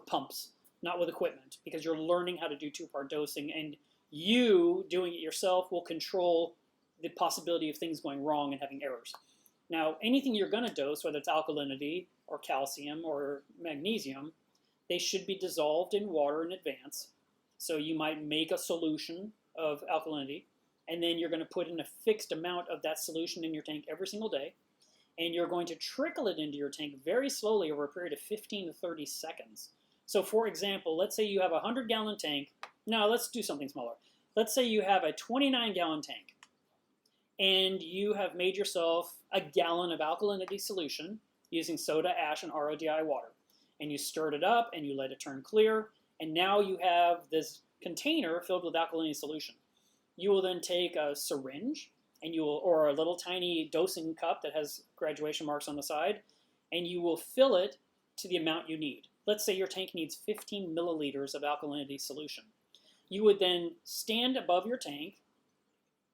pumps, not with equipment, because you're learning how to do 2-part dosing, and you doing it yourself will control the possibility of things going wrong and having errors. Now, anything you're going to dose, whether it's alkalinity or calcium or magnesium, they should be dissolved in water in advance. So you might make a solution of alkalinity, and then you're going to put in a fixed amount of that solution in your tank every single day, and you're going to trickle it into your tank very slowly over a period of 15 to 30 seconds. So for example, let's say you have a 100-gallon tank. No, let's do something smaller. Let's say you have a 29-gallon tank, and you have made yourself a gallon of alkalinity solution using soda ash and RODI water. And you stirred it up, and you let it turn clear, and now you have this container filled with alkalinity solution. You will then take a syringe, and you will, or a little tiny dosing cup that has graduation marks on the side, and you will fill it to the amount you need. Let's say your tank needs 15 milliliters of alkalinity solution. You would then stand above your tank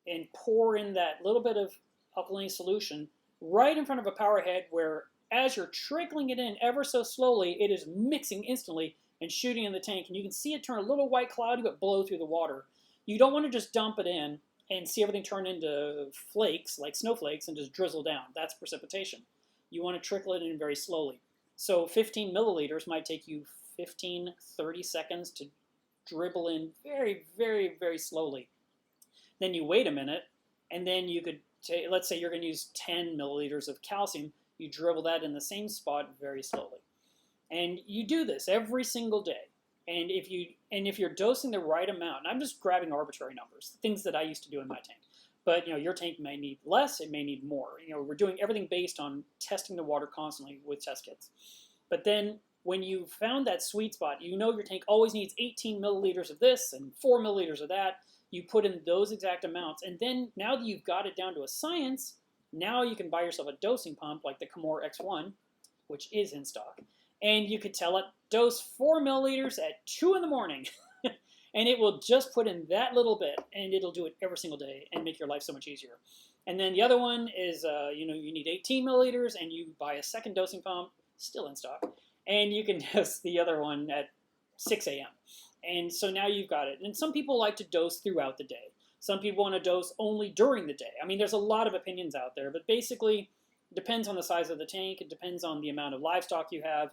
and pour in that little bit of alkalinity solution right in front of a power head where, as you're trickling it in ever so slowly, it is mixing instantly and shooting in the tank. And you can see it turn a little white cloudy but blow through the water. You don't want to just dump it in and see everything turn into flakes, like snowflakes, and just drizzle down. That's precipitation. You want to trickle it in very slowly. So 15 milliliters might take you 15, 30 seconds to dribble in very, very, very slowly. Then you wait a minute, and then you could take, let's say you're going to use 10 milliliters of calcium. You dribble that in the same spot very slowly. And you do this every single day. And if you're dosing the right amount, and I'm just grabbing arbitrary numbers, things that I used to do in my tank. But your tank may need less, it may need more. We're doing everything based on testing the water constantly with test kits. But then when you found that sweet spot, your tank always needs 18 milliliters of this and 4 milliliters of that. You put in those exact amounts, and then now that you've got it down to a science, now you can buy yourself a dosing pump like the Skimmer X1, which is in stock, and you could tell it dose 4 milliliters at 2 in the morning. And it will just put in that little bit, and it'll do it every single day and make your life so much easier. And then the other one is, you need 18 milliliters, and you buy a second dosing pump, still in stock, and you can dose the other one at 6 a.m. And so now you've got it. And some people like to dose throughout the day. Some people want to dose only during the day. I mean, there's a lot of opinions out there, but basically it depends on the size of the tank. It depends on the amount of livestock you have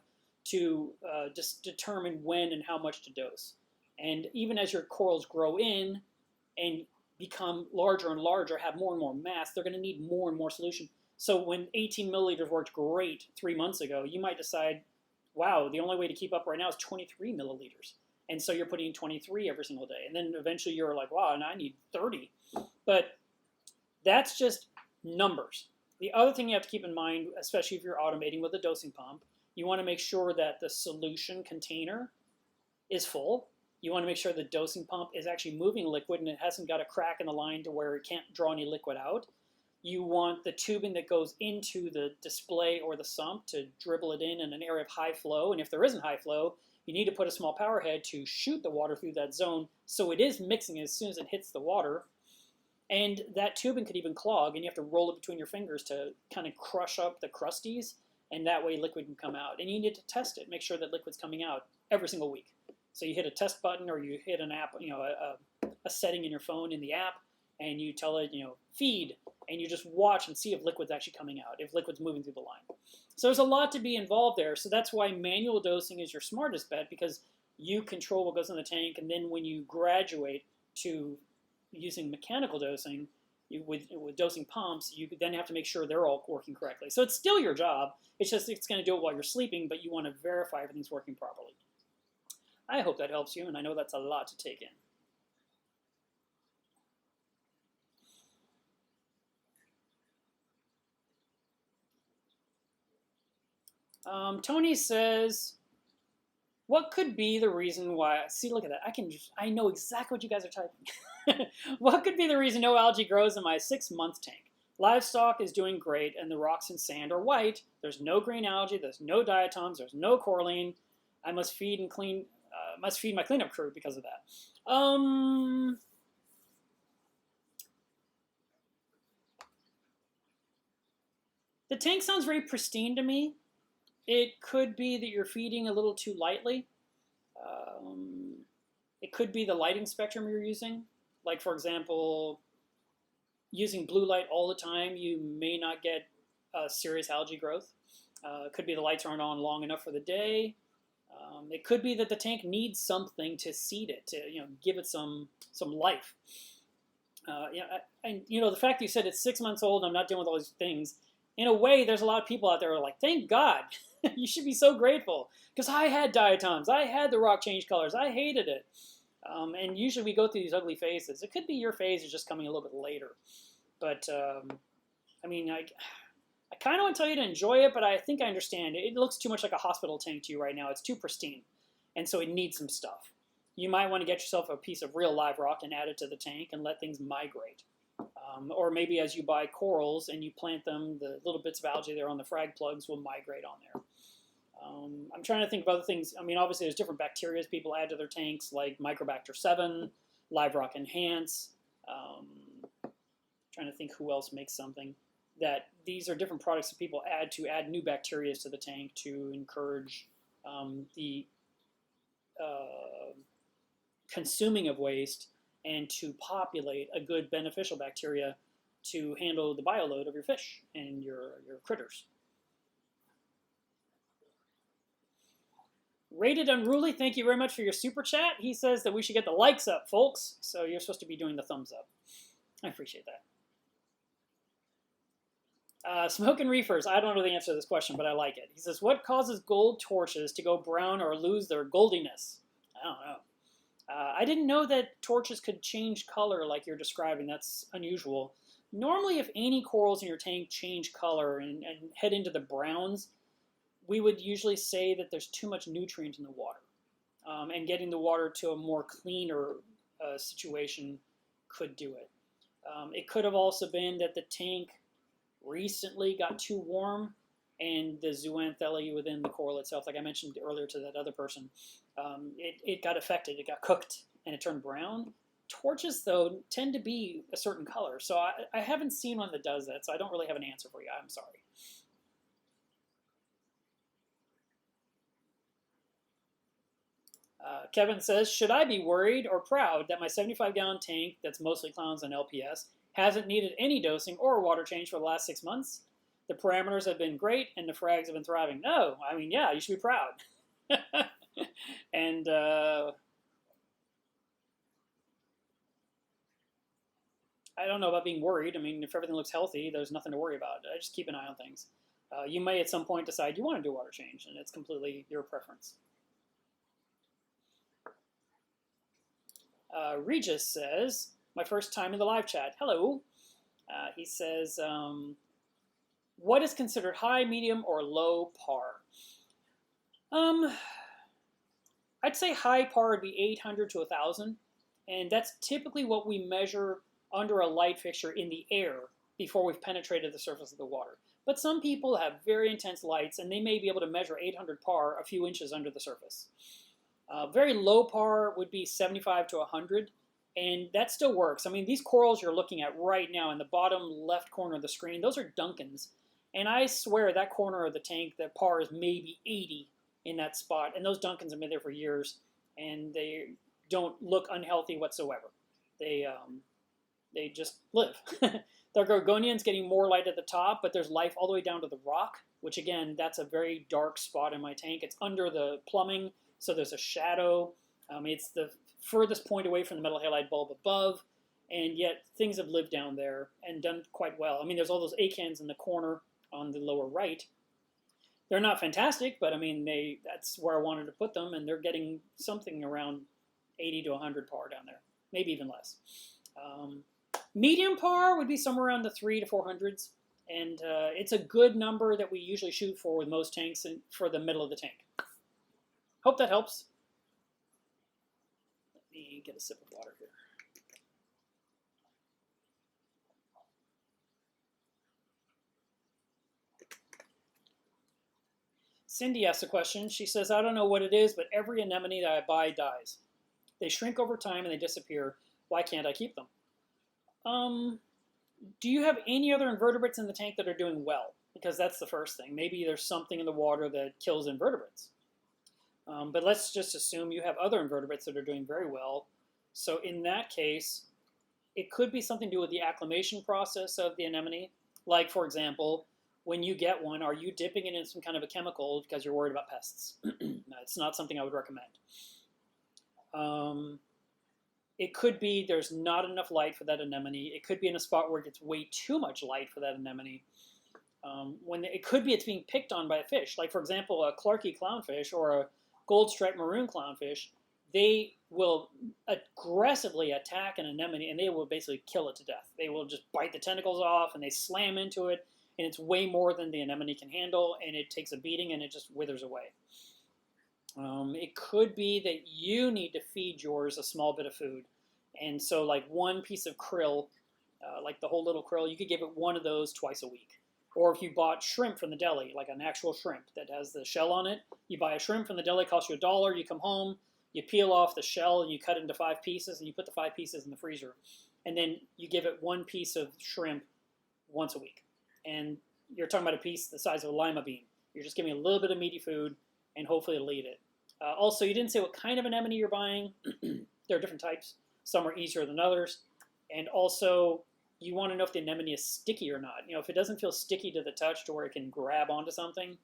to just determine when and how much to dose. And even as your corals grow in and become larger and larger, have more and more mass, they're going to need more and more solution. So when 18 milliliters worked great 3 months ago, you might decide, wow, the only way to keep up right now is 23 milliliters. And so you're putting in 23 every single day. And then eventually you're like, wow, and I need 30. But that's just numbers. The other thing you have to keep in mind, especially if you're automating with a dosing pump, you want to make sure that the solution container is full. You want to make sure the dosing pump is actually moving liquid and it hasn't got a crack in the line to where it can't draw any liquid out. You want the tubing that goes into the display or the sump to dribble it in an area of high flow. And if there isn't high flow, you need to put a small power head to shoot the water through that zone so it is mixing as soon as it hits the water. And that tubing could even clog, and you have to roll it between your fingers to kind of crush up the crusties, and that way liquid can come out. And you need to test it, make sure that liquid's coming out every single week. So you hit a test button, or you hit an app, a setting in your phone in the app, and you tell it, feed, and you just watch and see if liquid's actually coming out, if liquid's moving through the line. So there's a lot to be involved there. So that's why manual dosing is your smartest bet, because you control what goes in the tank, and then when you graduate to using mechanical dosing, with dosing pumps, you then have to make sure they're all working correctly. So it's still your job. It's just it's going to do it while you're sleeping, but you want to verify everything's working properly. I hope that helps you, and I know that's a lot to take in. Tony says, what could be the reason why, see, look at that, I know exactly what you guys are typing. What could be the reason no algae grows in my 6-month tank? Livestock is doing great, and the rocks and sand are white. There's no green algae, there's no diatoms, there's no coralline. I must feed my cleanup crew because of that. The tank sounds very pristine to me. It could be that you're feeding a little too lightly. It could be the lighting spectrum you're using. Like, for example, using blue light all the time, you may not get serious algae growth. It could be the lights aren't on long enough for the day. It could be that the tank needs something to seed it, to give it some life. And the fact that you said it's 6 months old, I'm not dealing with all these things. In a way, there's a lot of people out there who are like, thank God. You should be so grateful, because I had diatoms, I had the rock change colors, I hated it. And usually we go through these ugly phases. It could be your phase is just coming a little bit later. But, I kind of want to tell you to enjoy it, but I think I understand. It looks too much like a hospital tank to you right now. It's too pristine, and so it needs some stuff. You might want to get yourself a piece of real live rock and add it to the tank and let things migrate. Or maybe as you buy corals and you plant them, the little bits of algae there on the frag plugs will migrate on there. I'm trying to think of other things. I mean, obviously there's different bacteria people add to their tanks, like Microbacter 7, Live Rock Enhance. Trying to think who else makes something. That these are different products that people add to add new bacteria to the tank to encourage the consuming of waste and to populate a good beneficial bacteria to handle the bioload of your fish and your critters. Rated Unruly, thank you very much for your super chat. He says that we should get the likes up, folks. So you're supposed to be doing the thumbs up. I appreciate that. Smoke and Reefers, I don't know the answer to this question, but I like it. He says, what causes gold torches to go brown or lose their goldiness? I don't know. I didn't know that torches could change color like you're describing. That's unusual. Normally, if any corals in your tank change color and head into the browns, we would usually say that there's too much nutrient in the water. And getting the water to a more cleaner situation could do it. It could have also been that the tank recently got too warm and the zooxanthellae within the coral itself, like I mentioned earlier to that other person, it got affected, it got cooked, and it turned brown. Torches, though, tend to be a certain color, so I haven't seen one that does that, so I don't really have an answer for you. I'm sorry. Kevin says, should I be worried or proud that my 75-gallon tank that's mostly clowns and LPS hasn't needed any dosing or water change for the last 6 months? The parameters have been great and the frags have been thriving. No, I mean, yeah, you should be proud. And I don't know about being worried. I mean, if everything looks healthy, there's nothing to worry about. I just keep an eye on things. You may at some point decide you want to do water change, and it's completely your preference. Regis says, my first time in the live chat. Hello. He says, what is considered high, medium, or low par? I'd say high par would be 800 to 1,000, and that's typically what we measure under a light fixture in the air before we've penetrated the surface of the water. But some people have very intense lights, and they may be able to measure 800 par a few inches under the surface. Very low par would be 75 to 100, and that still works. I mean, these corals you're looking at right now in the bottom left corner of the screen, those are Duncans. And I swear that corner of the tank, that par is maybe 80 in that spot. And those Duncans have been there for years, and they don't look unhealthy whatsoever. They just live. The Gorgonian's getting more light at the top, but there's life all the way down to the rock, which again, that's a very dark spot in my tank. It's under the plumbing, so there's a shadow. It's the furthest point away from the metal halide bulb above, and yet things have lived down there and done quite well. I mean, there's all those acans in the corner on the lower right. They're not fantastic, but I mean, that's where I wanted to put them, and they're getting something around 80 to 100 par down there, maybe even less. Medium par would be somewhere around the 300 to 400s, and it's a good number that we usually shoot for with most tanks and for the middle of the tank. Hope that helps. Let me get a sip of water here. Cindy asked a question. She says, I don't know what it is, but every anemone that I buy dies. They shrink over time and they disappear. Why can't I keep them? Do you have any other invertebrates in the tank that are doing well? Because that's the first thing. Maybe there's something in the water that kills invertebrates. But let's just assume you have other invertebrates that are doing very well. So in that case, it could be something to do with the acclimation process of the anemone. Like, for example, when you get one, are you dipping it in some kind of a chemical because you're worried about pests? It's not something I would recommend. It could be there's not enough light for that anemone. It could be in a spot where it gets way too much light for that anemone. It could be it's being picked on by a fish. Like, for example, a Clarkey clownfish or a gold striped maroon clownfish, they will aggressively attack an anemone and they will basically kill it to death. They will just bite the tentacles off and they slam into it, and it's way more than the anemone can handle, and it takes a beating and it just withers away. It could be that you need to feed yours a small bit of food. And so like one piece of krill like the whole little krill, you could give it one of those twice a week. Or if you bought shrimp from the deli, like an actual shrimp that has the shell on it, you buy a shrimp from the deli, it costs you $1. You come home, you peel off the shell, and you cut it into 5 pieces, and you put the 5 pieces in the freezer. And then you give it one piece of shrimp once a week. And you're talking about a piece the size of a lima bean. You're just giving a little bit of meaty food, and hopefully it'll eat it. Also, you didn't say what kind of anemone you're buying. There are different types. Some are easier than others. And also, you want to know if the anemone is sticky or not. If it doesn't feel sticky to the touch to where it can grab onto something,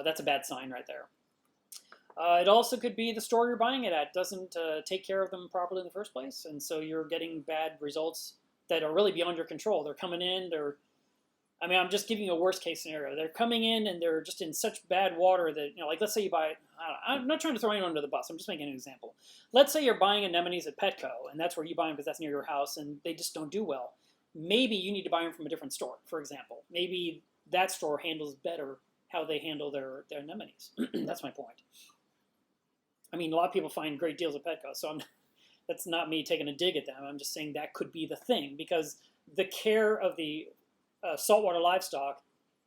that's a bad sign right there. It also could be the store you're buying it at doesn't take care of them properly in the first place, and so you're getting bad results that are really beyond your control. They're coming in, I'm just giving you a worst case scenario. They're coming in and they're just in such bad water that, like let's say you buy, I'm not trying to throw anyone under the bus, I'm just making an example. Let's say you're buying anemones at Petco, and that's where you buy them because that's near your house, and they just don't do well. Maybe you need to buy them from a different store, for example. Maybe that store handles better how they handle their anemones. That's my point. A lot of people find great deals at Petco, so that's not me taking a dig at them. I'm just saying that could be the thing, because the care of the saltwater livestock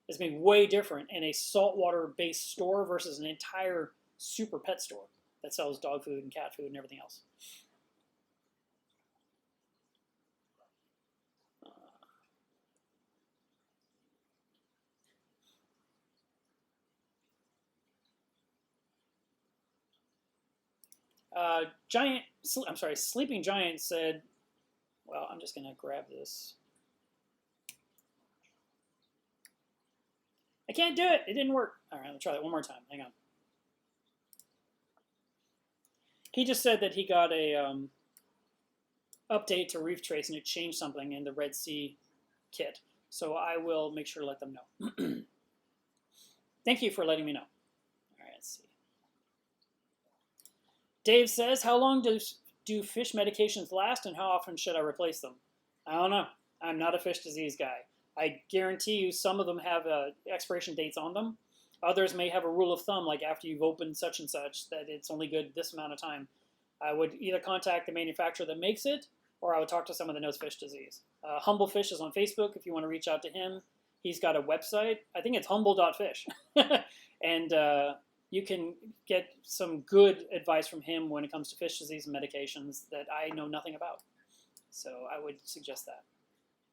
is going to be way different in a saltwater-based store versus an entire super pet store that sells dog food and cat food and everything else. Sleeping Giant said, well, I'm just going to grab this. I can't do it. It didn't work. All right, let's try that one more time. Hang on. He just said that he got a update to Reef Trace and it changed something in the Red Sea kit. So I will make sure to let them know. Thank you for letting me know. All right, let's see. Dave says, how long do fish medications last and how often should I replace them? I don't know. I'm not a fish disease guy. I guarantee you some of them have expiration dates on them. Others may have a rule of thumb, like after you've opened such and such, that it's only good this amount of time. I would either contact the manufacturer that makes it, or I would talk to someone that knows fish disease. Humble Fish is on Facebook if you want to reach out to him. He's got a website. I think it's humble.fish. And you can get some good advice from him when it comes to fish disease and medications that I know nothing about. So I would suggest that.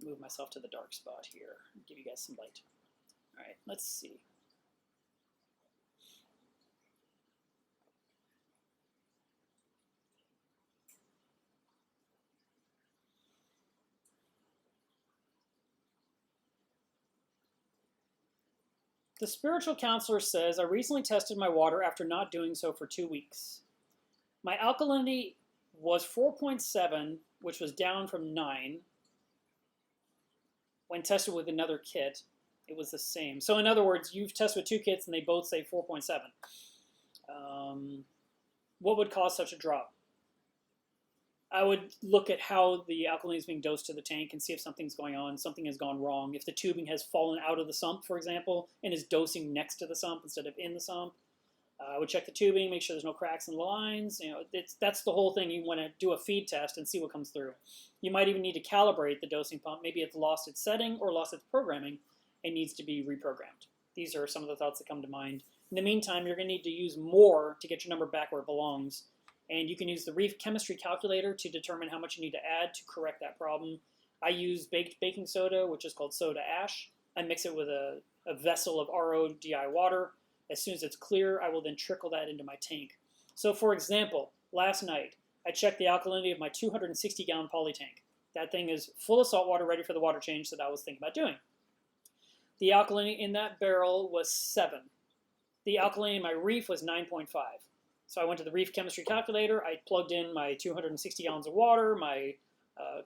Move myself to the dark spot here, give you guys some light. All right, let's see. The spiritual counselor says, I recently tested my water after not doing so for 2 weeks. My alkalinity was 4.7, which was down from 9. When tested with another kit, it was the same. So in other words, you've tested with 2 kits and they both say 4.7. What would cause such a drop? I would look at how the alkalinity is being dosed to the tank and see if something's going on, something has gone wrong. If the tubing has fallen out of the sump, for example, and is dosing next to the sump instead of in the sump, I would check the tubing, make sure there's no cracks in the lines. That's the whole thing. You want to do a feed test and see what comes through. You might even need to calibrate the dosing pump. Maybe it's lost its setting or lost its programming and needs to be reprogrammed. These are some of the thoughts that come to mind. In the meantime, you're going to need to use more to get your number back where it belongs. And you can use the Reef chemistry calculator to determine how much you need to add to correct that problem. I use baked baking soda, which is called soda ash. I mix it with a vessel of RO DI water. As soon as it's clear, I will then trickle that into my tank. So for example, last night, I checked the alkalinity of my 260-gallon poly tank. That thing is full of salt water, ready for the water change that I was thinking about doing. The alkalinity in that barrel was 7. The alkalinity in my Reef was 9.5. So I went to the Reef chemistry calculator. I plugged in my 260 gallons of water, my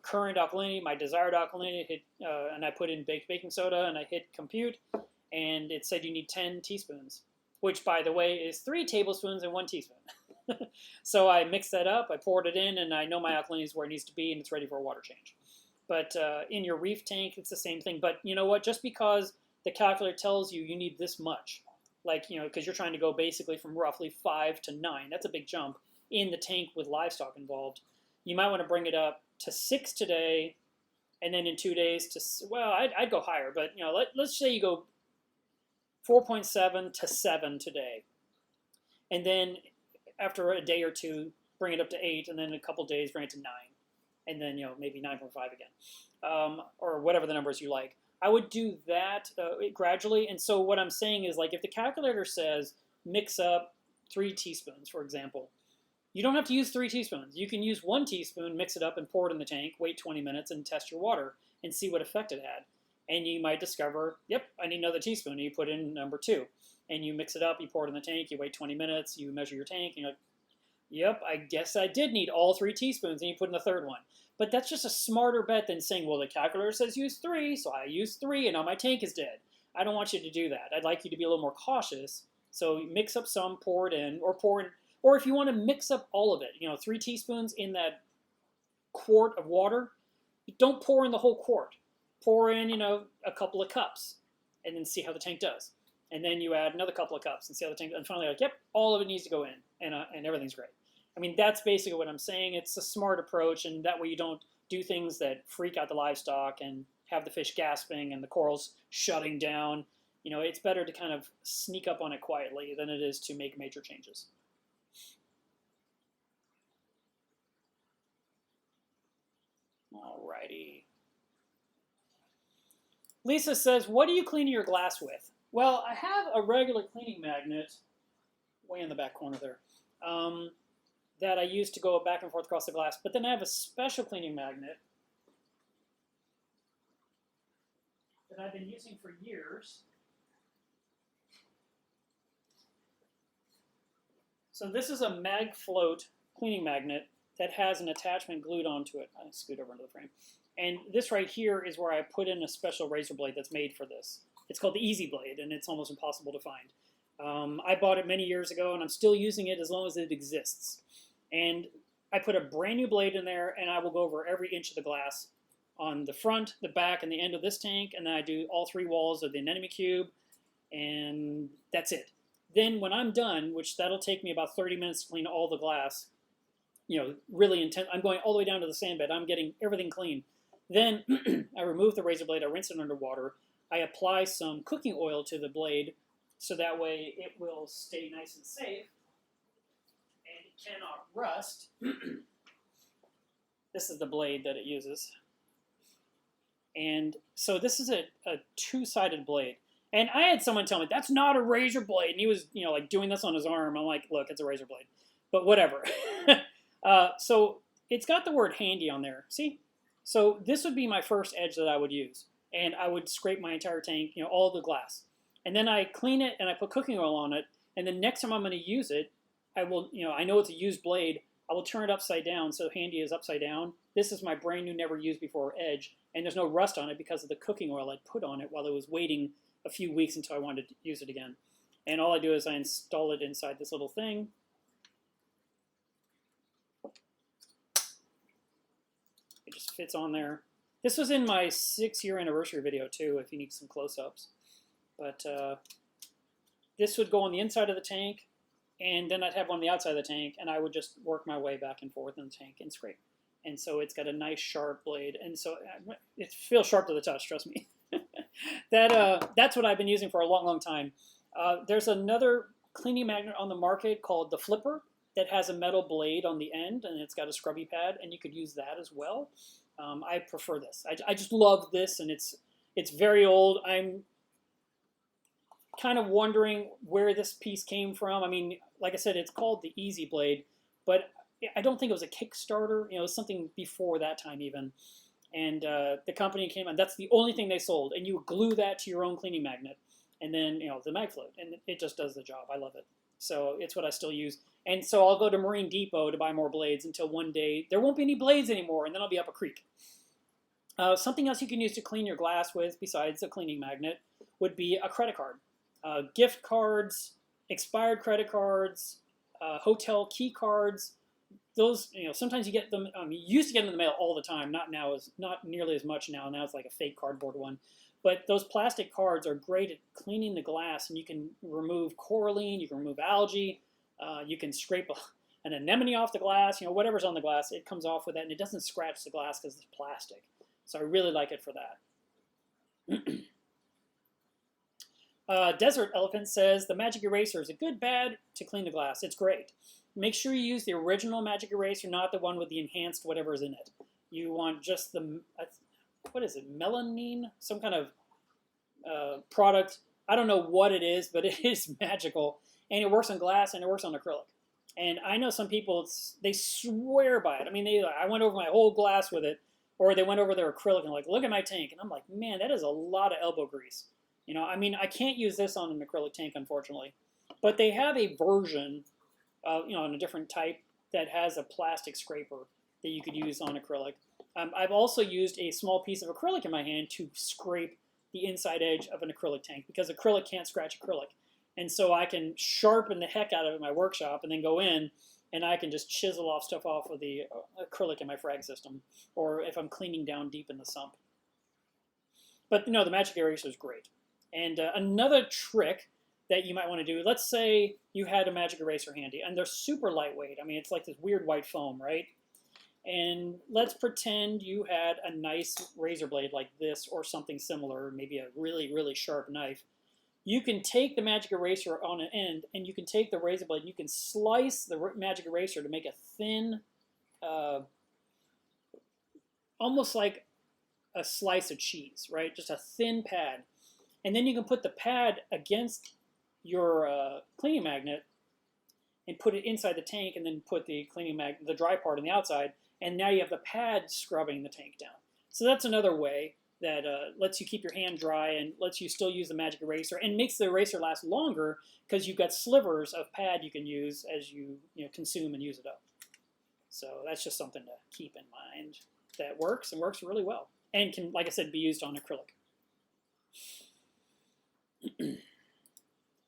current alkalinity, my desired alkalinity, and I put in baked baking soda, and I hit compute, and it said you need 10 teaspoons, which, by the way, is 3 tablespoons and 1 teaspoon. So I mixed that up, I poured it in, and I know my alkalinity is where it needs to be, and it's ready for a water change. But in your Reef tank, it's the same thing. But you know what? Just because the calculator tells you you need this much, because you're trying to go basically from roughly 5 to 9. That's a big jump in the tank with livestock involved. You might want to bring it up to 6 today, and then in 2 days well, I'd go higher, but let's say you go 4.7 to 7 today, and then after a day or two, bring it up to 8, and then in a couple days, bring it to 9, and then maybe 9.5 again, or whatever the numbers you like. I would do that gradually. And so what I'm saying is, like, if the calculator says mix up 3 teaspoons, for example, you don't have to use 3 teaspoons. You can use 1 teaspoon, mix it up, and pour it in the tank, wait 20 minutes, and test your water and see what effect it had. And you might discover, yep, I need another teaspoon. And you put in number 2. And you mix it up, you pour it in the tank, you wait 20 minutes, you measure your tank, and you're like, yep, I guess I did need all 3 teaspoons, and you put in the third one. But that's just a smarter bet than saying, well, the calculator says use 3, so I use 3, and now my tank is dead. I don't want you to do that. I'd like you to be a little more cautious. So mix up some, pour it in, or if you want to mix up all of it, 3 teaspoons in that quart of water, don't pour in the whole quart. Pour in, a couple of cups, and then see how the tank does. And then you add another couple of cups and see how the tank does. And finally, like, yep, all of it needs to go in, and everything's great. I mean, that's basically what I'm saying. It's a smart approach, and that way you don't do things that freak out the livestock and have the fish gasping and the corals shutting down. It's better to kind of sneak up on it quietly than it is to make major changes. Alrighty. Lisa says, what are you cleaning your glass with? Well, I have a regular cleaning magnet way in the back corner there. That I use to go back and forth across the glass. But then I have a special cleaning magnet that I've been using for years. So this is a MagFloat cleaning magnet that has an attachment glued onto it. I'll scoot over into the frame. And this right here is where I put in a special razor blade that's made for this. It's called the Easy Blade, and it's almost impossible to find. I bought it many years ago, and I'm still using it as long as it exists. And I put a brand new blade in there, and I will go over every inch of the glass on the front, the back, and the end of this tank, and then I do all 3 walls of the anemone cube, and that's it. Then when I'm done, which that'll take me about 30 minutes to clean all the glass, really intense. I'm going all the way down to the sand bed. I'm getting everything clean. Then I remove the razor blade, I rinse it under water, I apply some cooking oil to the blade so that way it will stay nice and safe and it cannot rust. This is the blade that it uses. And so this is a 2-sided blade. And I had someone tell me, that's not a razor blade. And he was, like doing this on his arm. I'm like, look, it's a razor blade. But whatever. So it's got the word handy on there. See? So this would be my first edge that I would use. And I would scrape my entire tank, all the glass. And then I clean it and I put cooking oil on it. And the next time I'm going to use it, I will, I know it's a used blade. I will turn it upside down so handy is upside down. This is my brand new, never used before edge. And there's no rust on it because of the cooking oil I put on it while I was waiting a few weeks until I wanted to use it again. And all I do is I install it inside this little thing. It just fits on there. This was in my 6-year anniversary video too, if you need some close-ups. But this would go on the inside of the tank, and then I'd have one on the outside of the tank, and I would just work my way back and forth in the tank and scrape. And so it's got a nice sharp blade, and so it feels sharp to the touch, trust me. That's what I've been using for a long, long time. There's another cleaning magnet on the market called the Flipper that has a metal blade on the end, and it's got a scrubby pad, and you could use that as well. I prefer this. I just love this, and it's very old. I'm kind of wondering where this piece came from. I mean, like I said, it's called the Easy Blade, but I don't think it was a Kickstarter. It was something before that time even. And the company came, and that's the only thing they sold. And you glue that to your own cleaning magnet, and then the MagFloat, and it just does the job. I love it. So it's what I still use. And so I'll go to Marine Depot to buy more blades until one day there won't be any blades anymore, and then I'll be up a creek. Something else you can use to clean your glass with, besides a cleaning magnet, would be a credit card. Gift cards, expired credit cards, hotel key cards. Those, sometimes you get them. You used to get them in the mail all the time. Not now, not nearly as much now. Now it's like a fake cardboard one. But those plastic cards are great at cleaning the glass, and you can remove coralline, you can remove algae, you can scrape an anemone off the glass. Whatever's on the glass, it comes off with that, and it doesn't scratch the glass because it's plastic. So I really like it for that. Desert Elephant says the magic eraser is a good bad to clean the glass. It's great. Make sure you use the original magic eraser, not the one with the enhanced whatever is in it. You want just the, what is it, melamine? Some kind of product. I don't know what it is, but it is magical. And it works on glass and it works on acrylic. And I know some people, they swear by it. I mean, I went over my whole glass with it, or they went over their acrylic and like, look at my tank. And I'm like, man, that is a lot of elbow grease. You know, I mean, I can't use this on an acrylic tank, unfortunately. But they have a version, on a different type that has a plastic scraper that you could use on acrylic. I've also used a small piece of acrylic in my hand to scrape the inside edge of an acrylic tank because acrylic can't scratch acrylic. And so I can sharpen the heck out of it in my workshop and then go in and I can just chisel off stuff off of the acrylic in my frag system, or if I'm cleaning down deep in the sump. But no, the magic eraser is great. And another trick that you might want to do, let's say you had a magic eraser handy and they're super lightweight. I mean, it's like this weird white foam, right? And let's pretend you had a nice razor blade like this or something similar, maybe a really, really sharp knife. You can take the magic eraser on an end and you can take the razor blade and you can slice the magic eraser to make a thin, almost like a slice of cheese, right? Just a thin pad. And then you can put the pad against your cleaning magnet and put it inside the tank and then put the the dry part on the outside. And now you have the pad scrubbing the tank down. So that's another way that lets you keep your hand dry and lets you still use the magic eraser and makes the eraser last longer because you've got slivers of pad you can use as you consume and use it up. So that's just something to keep in mind that works and works really well and can, like I said, be used on acrylic.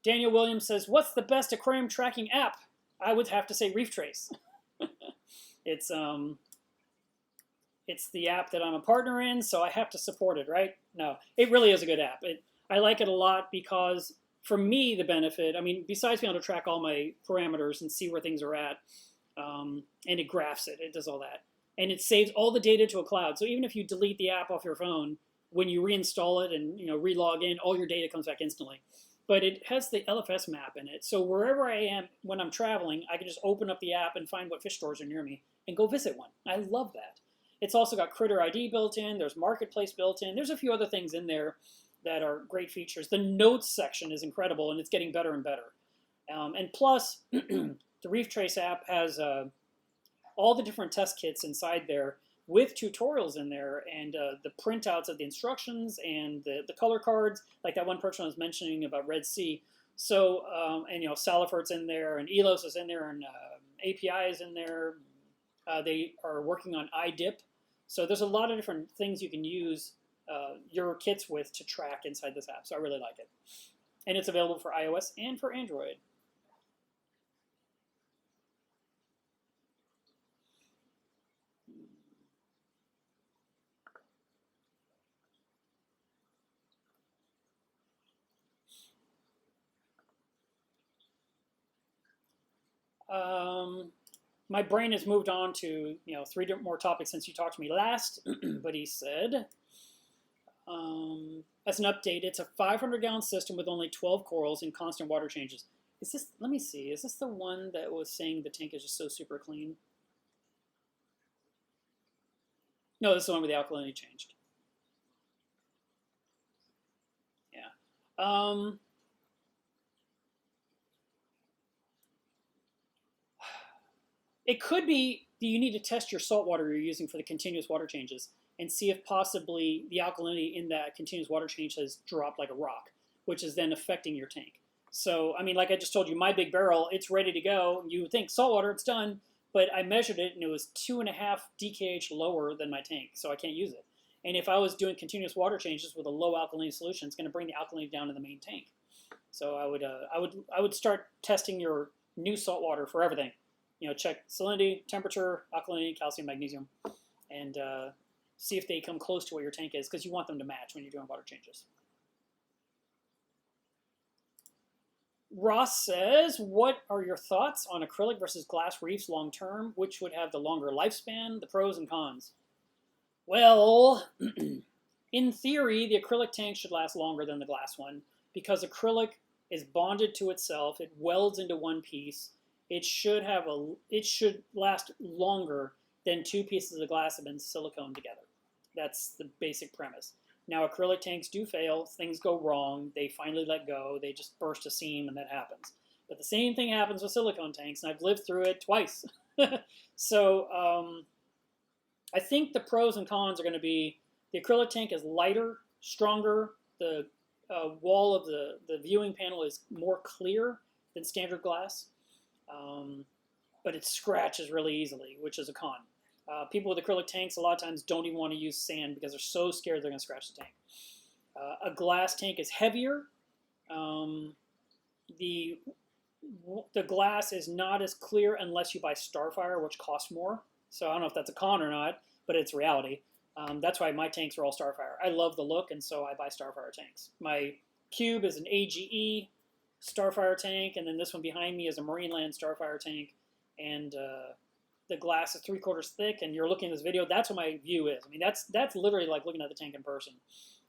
Daniel Williams says, what's the best aquarium tracking app? I would have to say Reef Trace. It's the app that I'm a partner in, so I have to support it, right? No, it really is a good app. I like it a lot because for me, the benefit, I mean, besides being able to track all my parameters and see where things are at, and it graphs it does all that. And it saves all the data to a cloud. So even if you delete the app off your phone, when you reinstall it and re-log in, all your data comes back instantly. But it has the LFS map in it. So wherever I am when I'm traveling, I can just open up the app and find what fish stores are near me and go visit one. I love that. It's also got Critter ID built in. There's Marketplace built in. There's a few other things in there that are great features. The notes section is incredible, and it's getting better and better. And plus, the Reef Trace app has all the different test kits inside there with tutorials in there and the printouts of the instructions and the color cards, like that one person was mentioning about Red Sea. So, and Salafert's in there, and Elos is in there, and API is in there. They are working on iDip. So there's a lot of different things you can use your kits with to track inside this app. So I really like it. And it's available for iOS and for Android. My brain has moved on to 3 more topics since you talked to me last. But he said, as an update, it's a 500-gallon system with only 12 corals and constant water changes. Is this? Let me see. Is this the one that was saying the tank is just so super clean? No, this is the one where the alkalinity changed. Yeah. It could be that you need to test your salt water you're using for the continuous water changes and see if possibly the alkalinity in that continuous water change has dropped like a rock, which is then affecting your tank. So, I mean, like I just told you, my big barrel, it's ready to go. You would think salt water, it's done, but I measured it and it was 2.5 DKH lower than my tank, so I can't use it. And if I was doing continuous water changes with a low alkalinity solution, it's going to bring the alkalinity down to the main tank. So I would start testing your new salt water for everything. Check salinity, temperature, alkalinity, calcium, magnesium, and see if they come close to what your tank is, because you want them to match when you're doing water changes. Ross says, what are your thoughts on acrylic versus glass reefs long term? Which would have the longer lifespan, the pros and cons? Well, in theory, the acrylic tank should last longer than the glass one because acrylic is bonded to itself. It welds into one piece. It should last longer than two pieces of glass have been silicone together. That's the basic premise. Now, acrylic tanks do fail. Things go wrong. They finally let go. They just burst a seam, and that happens. But the same thing happens with silicone tanks, and I've lived through it twice. So I think the pros and cons are going to be the acrylic tank is lighter, stronger. The wall of the viewing panel is more clear than standard glass, but it scratches really easily, which is a con. People with acrylic tanks a lot of times don't even want to use sand because they're so scared they're going to scratch the tank. A glass tank is heavier. The glass is not as clear unless you buy Starfire, which costs more. So I don't know if that's a con or not, but it's reality. That's why my tanks are all Starfire. I love the look, and so I buy Starfire tanks. My cube is an AGE Starfire tank, and then this one behind me is a Marineland Starfire tank. And the glass is 3/4 thick, and you're looking at this video, that's what my view is. I mean, that's literally like looking at the tank in person.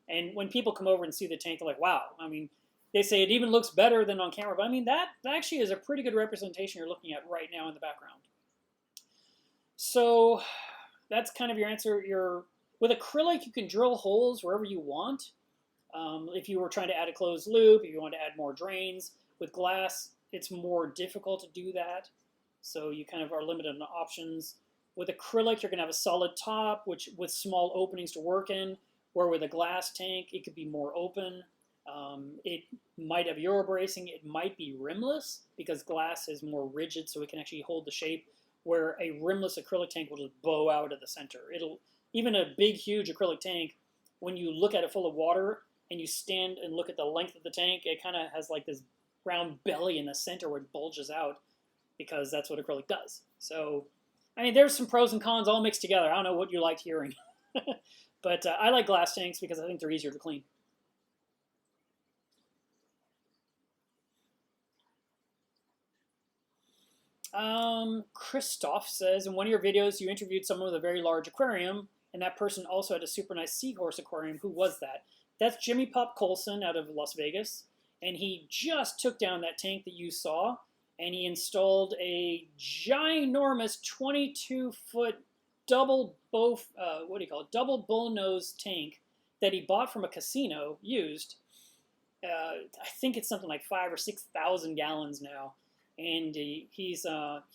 And when people come over and see the tank, they're like, wow. I mean, they say it even looks better than on camera, but I mean, that actually is a pretty good representation you're looking at right now in the background. So that's kind of your answer. With acrylic, you can drill holes wherever you want. If you were trying to add a closed loop, if you want to add more drains. With glass, it's more difficult to do that. So you kind of are limited on options. With acrylic, you're going to have a solid top, which with small openings to work in, where with a glass tank, it could be more open. It might have Euro bracing. It might be rimless because glass is more rigid, so it can actually hold the shape, where a rimless acrylic tank will just bow out of the center. Even a big, huge acrylic tank, when you look at it full of water and you stand and look at the length of the tank, it kind of has like this round belly in the center where it bulges out, because that's what acrylic does. So, I mean, there's some pros and cons all mixed together. I don't know what you liked hearing. But I like glass tanks because I think they're easier to clean. Christoph says, in one of your videos, you interviewed someone with a very large aquarium, and that person also had a super nice seahorse aquarium. Who was that? That's Jimmy Pop Colson out of Las Vegas, and he just took down that tank that you saw, and he installed a ginormous 22-foot double bullnose tank that he bought from a casino used. I think it's something like 5,000 or 6,000 gallons now. And he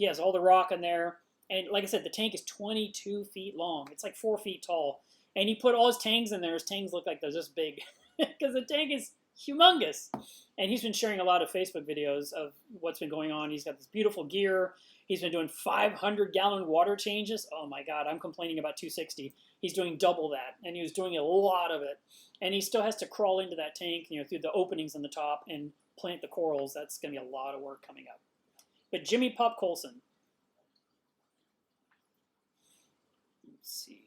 has all the rock in there. And like I said, the tank is 22 feet long. It's like 4 feet tall. And he put all his tanks in there. His tanks look like they're this big because the tank is humongous. And he's been sharing a lot of Facebook videos of what's been going on. He's got this beautiful gear. He's been doing 500-gallon water changes. Oh my God, I'm complaining about 260. He's doing double that, and he was doing a lot of it. And he still has to crawl into that tank, through the openings on the top and plant the corals. That's going to be a lot of work coming up. But Jimmy Pop Colson. Let's see.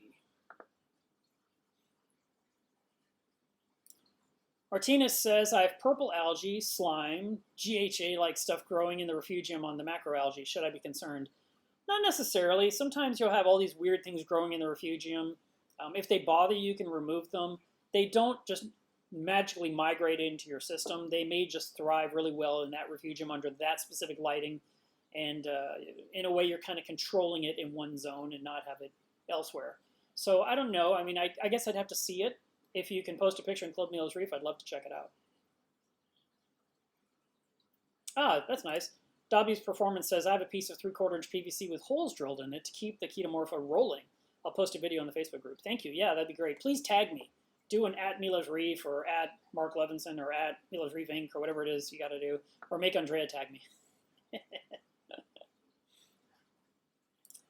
Martinez says, I have purple algae, slime, GHA-like stuff growing in the refugium on the macroalgae. Should I be concerned? Not necessarily. Sometimes you'll have all these weird things growing in the refugium. If they bother you, you can remove them. They don't just magically migrate into your system. They may just thrive really well in that refugium under that specific lighting. And in a way, you're kind of controlling it in one zone and not have it elsewhere. So I don't know. I mean, I guess I'd have to see it. If you can post a picture in Club Meals Reef, I'd love to check it out. Ah, that's nice. Dobby's Performance says, I have a piece of 3/4 inch PVC with holes drilled in it to keep the Ketomorpha rolling. I'll post a video on the Facebook group. Thank you. Yeah, that'd be great. Please tag me. Do an @Milos Reef or @Mark Levinson or @Milos Reef Inc. or whatever it is you got to do. Or make Andrea tag me.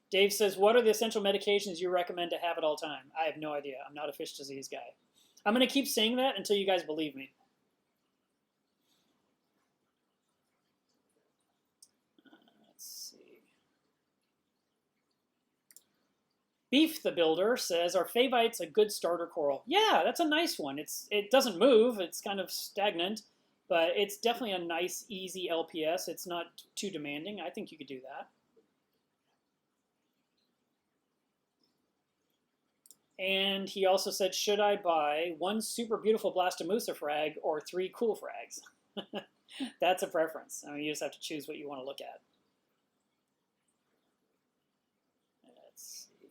Dave says, what are the essential medications you recommend to have at all time? I have no idea. I'm not a fish disease guy. I'm going to keep saying that until you guys believe me. Let's see. Beef the Builder says, are Favites a good starter coral? Yeah, that's a nice one. It doesn't move. It's kind of stagnant, but it's definitely a nice, easy LPS. It's not too demanding. I think you could do that. And he also said, should I buy one super beautiful Blastomusa frag or 3 cool frags? That's a preference. I mean, you just have to choose what you want to look at. Let's see.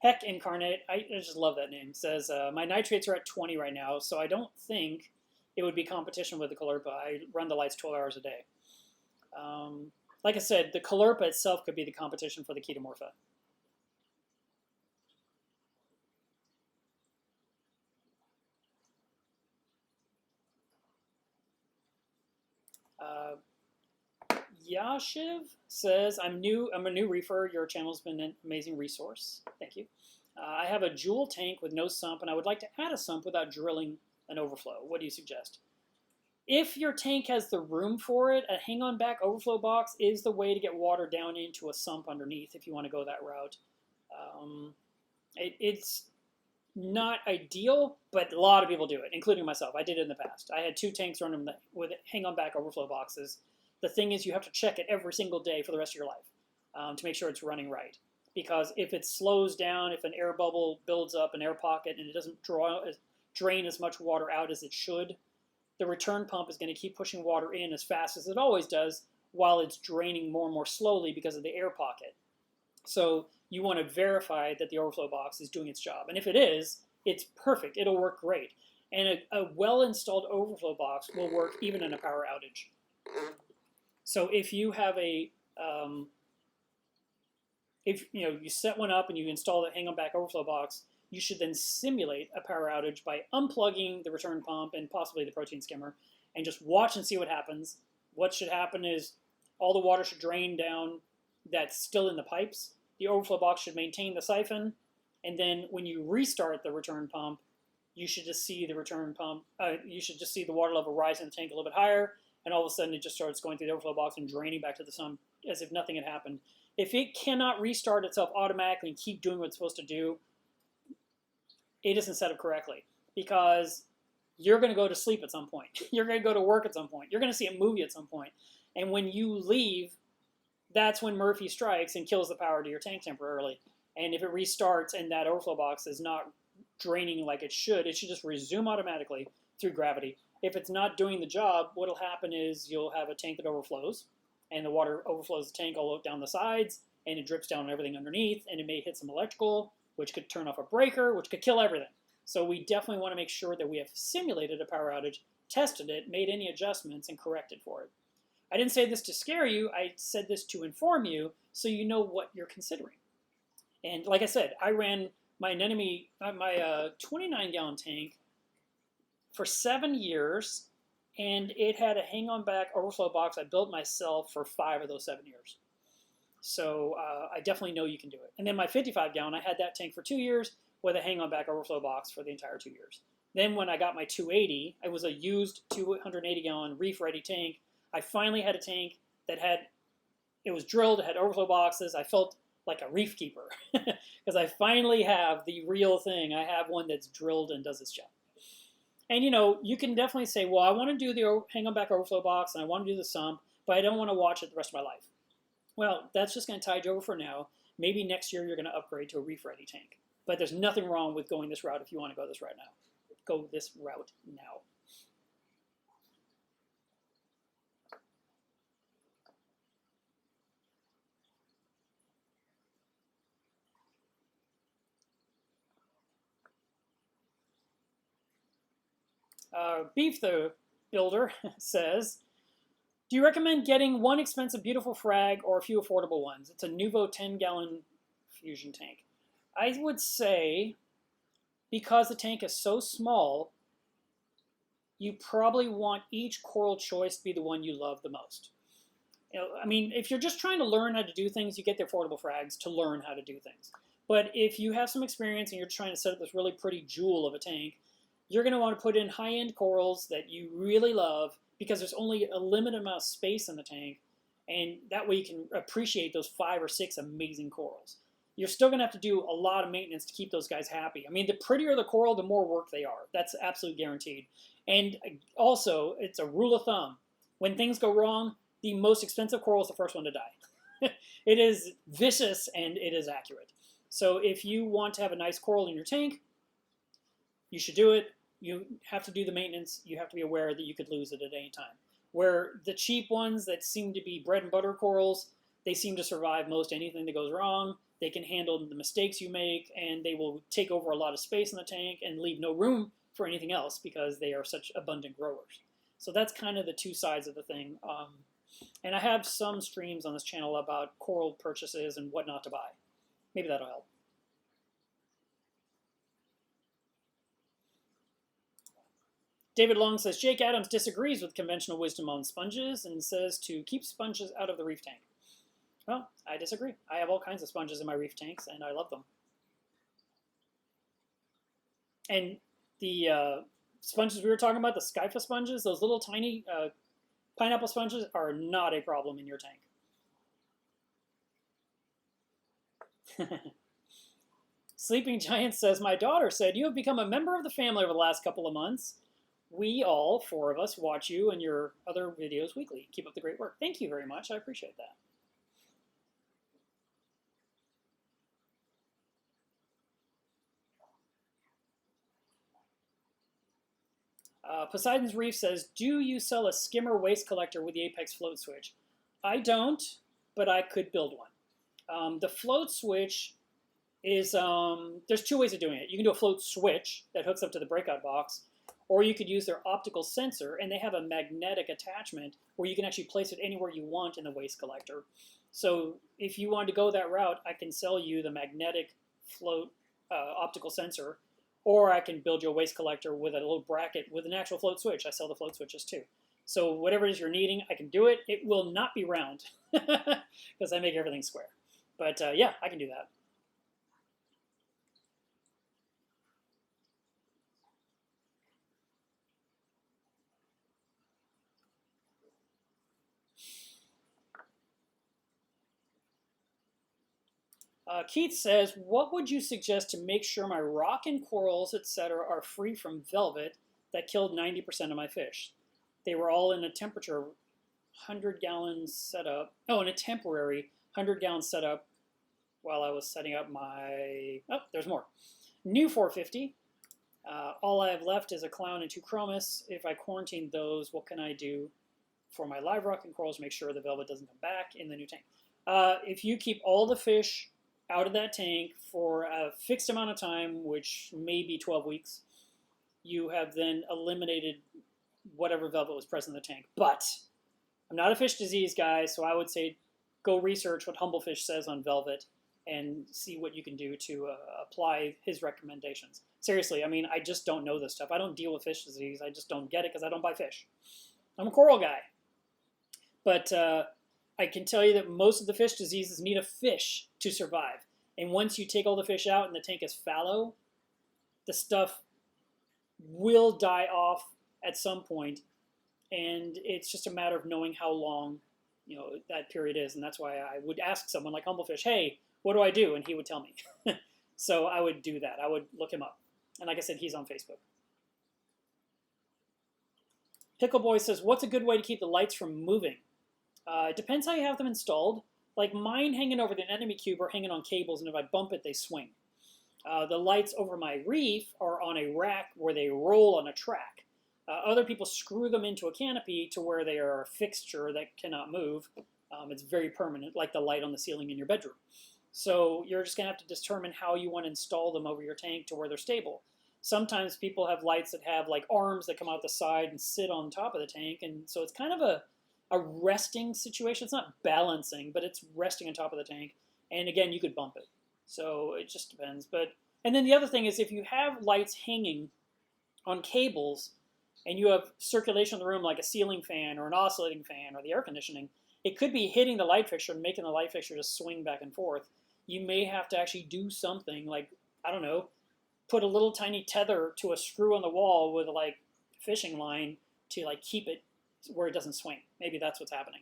Heck Incarnate, I just love that name, says, my nitrates are at 20 right now, so I don't think it would be competition with the Callirpa. I run the lights 12 hours a day. Like I said, the Callirpa itself could be the competition for the Ketomorpha. Yashiv says, I'm a new reefer. Your channel's been an amazing resource. Thank you. I have a jewel tank with no sump, and I would like to add a sump without drilling an overflow. What do you suggest? If your tank has the room for it, a hang-on back overflow box is the way to get water down into a sump underneath if you want to go that route. It's not ideal, but a lot of people do it, including myself. I did it in the past. I had 2 tanks running with hang-on back overflow boxes. The thing is, you have to check it every single day for the rest of your life to make sure it's running right. Because if it slows down, if an air bubble builds up, an air pocket, and it doesn't drain as much water out as it should, the return pump is going to keep pushing water in as fast as it always does while it's draining more and more slowly because of the air pocket. So you want to verify that the overflow box is doing its job. And if it is, it's perfect. It'll work great. And a well-installed overflow box will work even in a power outage. So if you have if you set one up and you install the hang-on-back overflow box, you should then simulate a power outage by unplugging the return pump and possibly the protein skimmer and just watch and see what happens. What should happen is all the water should drain down that's still in the pipes. The overflow box should maintain the siphon, and then when you restart the return pump, you should just see the return pump. You should just see the water level rise in the tank a little bit higher, and all of a sudden it just starts going through the overflow box and draining back to the sump as if nothing had happened. If it cannot restart itself automatically and keep doing what it's supposed to do, it isn't set up correctly, because you're going to go to sleep at some point. You're going to go to work at some point. You're going to see a movie at some point. And when you leave, that's when Murphy strikes and kills the power to your tank temporarily. And if it restarts and that overflow box is not draining like it should just resume automatically through gravity. If it's not doing the job, what will happen is you'll have a tank that overflows, and the water overflows the tank all down the sides, and it drips down on everything underneath, and it may hit some electrical, which could turn off a breaker, which could kill everything. So we definitely want to make sure that we have simulated a power outage, tested it, made any adjustments, and corrected for it. I didn't say this to scare you. I said this to inform you so you know what you're considering. And like I said, I ran my 29-gallon tank for 7 years, and it had a hang-on-back overflow box I built myself for 5 of those 7 years. So I definitely know you can do it. And then my 55-gallon, I had that tank for 2 years with a hang-on-back overflow box for the entire 2 years. Then when I got my 280, it was a used 280-gallon reef-ready tank. I finally had a tank that it was drilled, it had overflow boxes. I felt like a reef keeper because I finally have the real thing. I have one that's drilled and does its job. And you can definitely say, well, I want to do the hang-on-back overflow box and I want to do the sump, but I don't want to watch it the rest of my life. Well, that's just going to tide you over for now. Maybe next year you're going to upgrade to a reef-ready tank. But there's nothing wrong with going this route if you want to go this route now. Go this route now. Beef the Builder says, do you recommend getting one expensive beautiful frag or a few affordable ones? It's a Nuvo 10-gallon fusion tank. I would say, because the tank is so small, you probably want each coral choice to be the one you love the most. I mean, if you're just trying to learn how to do things, you get the affordable frags to learn how to do things. But if you have some experience and you're trying to set up this really pretty jewel of a tank, you're going to want to put in high-end corals that you really love, because there's only a limited amount of space in the tank, and that way you can appreciate those 5 or 6 amazing corals. you're still going to have to do a lot of maintenance to keep those guys happy. I mean, the prettier the coral, the more work they are. That's absolutely guaranteed. And also, it's a rule of thumb. When things go wrong, the most expensive coral is the first one to die. It is vicious and it is accurate. So if you want to have a nice coral in your tank, you should do it. You have to do the maintenance. You have to be aware that you could lose it at any time. Where the cheap ones that seem to be bread and butter corals, they seem to survive most anything that goes wrong. They can handle the mistakes you make, and they will take over a lot of space in the tank and leave no room for anything else because they are such abundant growers. So that's kind of the two sides of the thing. And I have some streams on this channel about coral purchases and what not to buy. Maybe that'll help. David Long says, Jake Adams disagrees with conventional wisdom on sponges and says to keep sponges out of the reef tank. Well, I disagree. I have all kinds of sponges in my reef tanks, and I love them. And the sponges we were talking about, the Skyfa sponges, those little tiny pineapple sponges are not a problem in your tank. Sleeping Giant says, my daughter said, you have become a member of the family over the last couple of months. We all, 4 of us, watch you and your other videos weekly. Keep up the great work. Thank you very much. I appreciate that. Poseidon's Reef says, do you sell a skimmer waste collector with the Apex float switch? I don't, but I could build one. The float switch is, there's 2 ways of doing it. You can do a float switch that hooks up to the breakout box, or you could use their optical sensor, and they have a magnetic attachment where you can actually place it anywhere you want in the waste collector. So if you want to go that route, I can sell you the magnetic float optical sensor, or I can build you a waste collector with a little bracket with an actual float switch. I sell the float switches too. So whatever it is you're needing, I can do it. It will not be round because I make everything square. But yeah, I can do that. Keith says, what would you suggest to make sure my rock and corals, etc., are free from velvet that killed 90% of my fish? They were all in a temperature 100-gallon setup. Oh, in a temporary 100-gallon setup while I was setting up my... Oh, there's more. New 450. All I have left is a clown and 2 chromis. If I quarantine those, what can I do for my live rock and corals to make sure the velvet doesn't come back in the new tank? If you keep all the fish out of that tank for a fixed amount of time, which may be 12 weeks, you have then eliminated whatever velvet was present in the tank. But I'm not a fish disease guy, so I would say go research what Humblefish says on velvet and see what you can do to apply his recommendations. Seriously, I mean, I just don't know this stuff. I don't deal with fish disease. I just don't get it because I don't buy fish. I'm a coral guy. But I can tell you that most of the fish diseases need a fish to survive. And once you take all the fish out and the tank is fallow, the stuff will die off at some point, and it's just a matter of knowing how long, that period is. And that's why I would ask someone like Humblefish, hey, what do I do? And he would tell me. So I would do that. I would look him up. And like I said, he's on Facebook. Pickle Boy says, what's a good way to keep the lights from moving? It depends how you have them installed. Like mine hanging over the enemy cube are hanging on cables, and if I bump it, they swing. The lights over my reef are on a rack where they roll on a track. Other people screw them into a canopy to where they are a fixture that cannot move. It's very permanent, like the light on the ceiling in your bedroom. So you're just going to have to determine how you want to install them over your tank to where they're stable. Sometimes people have lights that have like arms that come out the side and sit on top of the tank, and so it's kind of a resting situation. It's not balancing, but it's resting on top of the tank. And again, you could bump it. So it just depends. And then the other thing is if you have lights hanging on cables and you have circulation in the room like a ceiling fan or an oscillating fan or the air conditioning, it could be hitting the light fixture and making the light fixture just swing back and forth. You may have to actually do something like, I don't know, put a little tiny tether to a screw on the wall with like fishing line to like keep it where it doesn't swing. Maybe that's what's happening.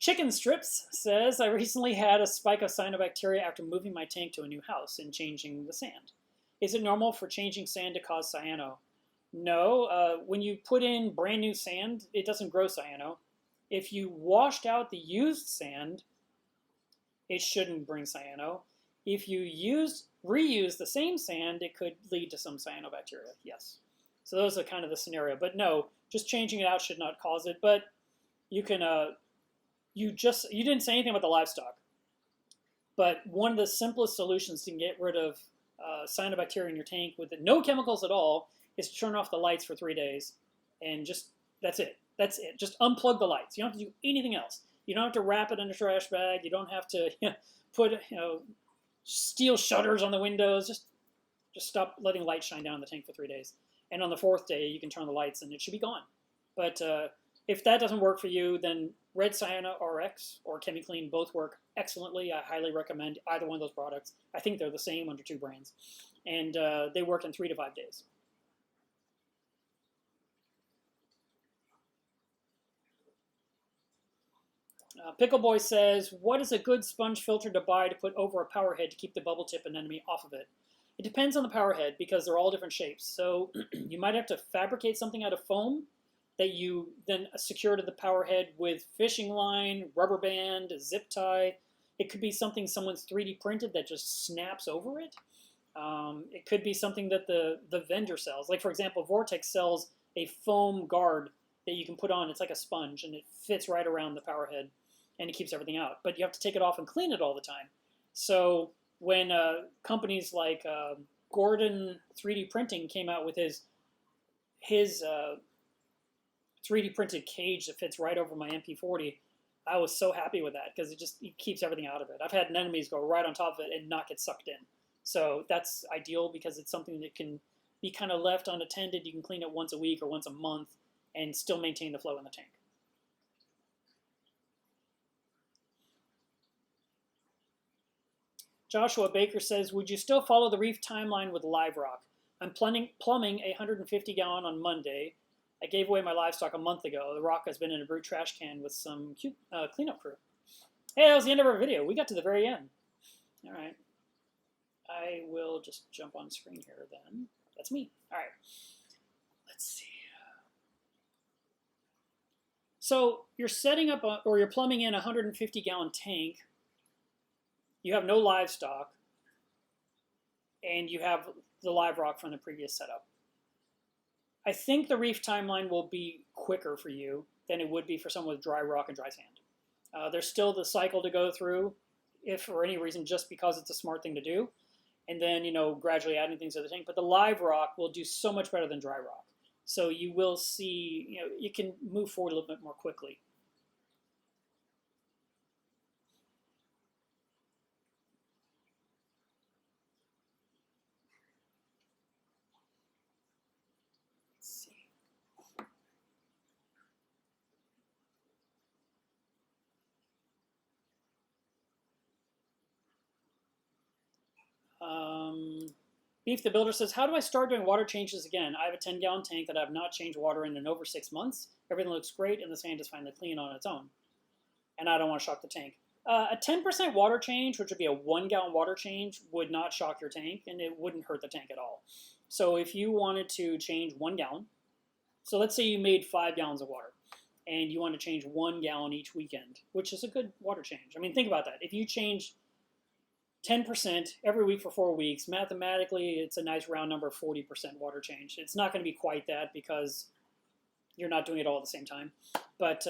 Chicken Strips says, I recently had a spike of cyanobacteria after moving my tank to a new house and changing the sand. Is it normal for changing sand to cause cyano? No. When you put in brand new sand, it doesn't grow cyano. If you washed out the used sand, it shouldn't bring cyano. If you reuse the same sand, it could lead to some cyanobacteria, yes. So those are kind of the scenario. But no, just changing it out should not cause it. But you can, you didn't say anything about the livestock. But one of the simplest solutions to get rid of cyanobacteria in your tank with no chemicals at all is to turn off the lights for 3 days. And just, that's it. That's it. Just unplug the lights. You don't have to do anything else. You don't have to wrap it in a trash bag. You don't have to put steel shutters on the windows. Just stop letting light shine down in the tank for 3 days. And on the 4th day, you can turn the lights and it should be gone. But if that doesn't work for you, then Red Cyano RX or ChemiClean both work excellently. I highly recommend either one of those products. I think they're the same under 2 brands. And they work in 3 to 5 days. Pickle Boy says, what is a good sponge filter to buy to put over a power head to keep the bubble tip anemone off of it? It depends on the power head because they're all different shapes. So you might have to fabricate something out of foam that you then secure to the power head with fishing line, rubber band, zip tie. It could be something someone's 3D printed that just snaps over it. It could be something that the vendor sells. Like, for example, Vortex sells a foam guard that you can put on. It's like a sponge, and it fits right around the power head, and it keeps everything out. But you have to take it off and clean it all the time. So when companies like Gordon 3D Printing came out with his 3D printed cage that fits right over my MP40, I was so happy with that because it keeps everything out of it. I've had anemones go right on top of it and not get sucked in. So that's ideal because it's something that can be kind of left unattended. You can clean it once a week or once a month and still maintain the flow in the tank. Joshua Baker says, would you still follow the Reef timeline with live rock? I'm plumbing a 150-gallon on Monday. I gave away my livestock a month ago. The rock has been in a brute trash can with some cute cleanup crew. Hey, that was the end of our video. We got to the very end. All right. I will just jump on screen here then. That's me. All right. Let's see. So you're setting up, or you're plumbing in a 150-gallon tank. You have no livestock, and you have the live rock from the previous setup. I think the Reef timeline will be quicker for you than it would be for someone with dry rock and dry sand. There's still the cycle to go through, if for any reason, just because it's a smart thing to do, and then gradually adding things to the tank. But the live rock will do so much better than dry rock, so you will see you can move forward a little bit more quickly. Beef the Builder says, how do I start doing water changes again? I have a 10-gallon tank that I have not changed water in over 6 months. Everything looks great, and the sand is finally clean on its own. And I don't want to shock the tank. A 10% water change, which would be a 1-gallon water change, would not shock your tank, and it wouldn't hurt the tank at all. So if you wanted to change 1 gallon, so let's say you made 5 gallons of water, and you want to change 1 gallon each weekend, which is a good water change. I mean, think about that. If you change 10% every week for 4 weeks, mathematically, it's a nice round number, 40% water change. It's not going to be quite that because you're not doing it all at the same time. But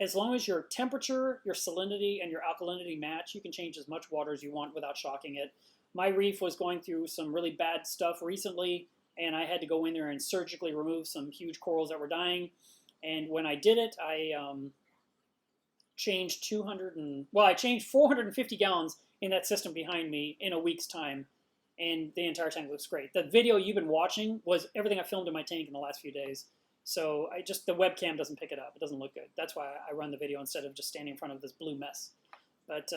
as long as your temperature, your salinity, and your alkalinity match, you can change as much water as you want without shocking it. My Reef was going through some really bad stuff recently, and I had to go in there and surgically remove some huge corals that were dying. And when I did it, I changed 450 gallons in that system behind me in a week's time, and the entire tank looks great. The video you've been watching was everything I filmed in my tank in the last few days. So the webcam doesn't pick it up. It doesn't look good. That's why I run the video instead of just standing in front of this blue mess. But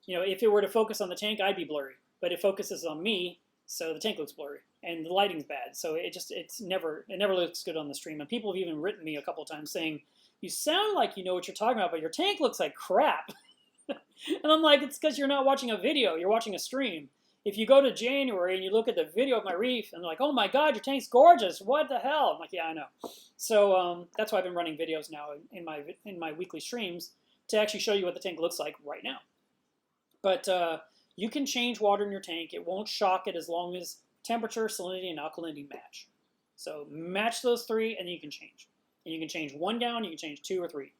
if it were to focus on the tank, I'd be blurry. But it focuses on me, so the tank looks blurry, and the lighting's bad. So it never looks good on the stream. And people have even written me a couple times saying, you sound like you know what you're talking about, but your tank looks like crap. And I'm like, it's because you're not watching a video, you're watching a stream. If you go to January and you look at the video of my reef and they're like, oh my God, your tank's gorgeous. What the hell? I'm like, yeah, I know. So that's why I've been running videos now in my weekly streams to actually show you what the tank looks like right now. But you can change water in your tank. It won't shock it as long as temperature, salinity, and alkalinity match. So match those three and then you can change. And you can change 1 gallon, you can change 2 or 3.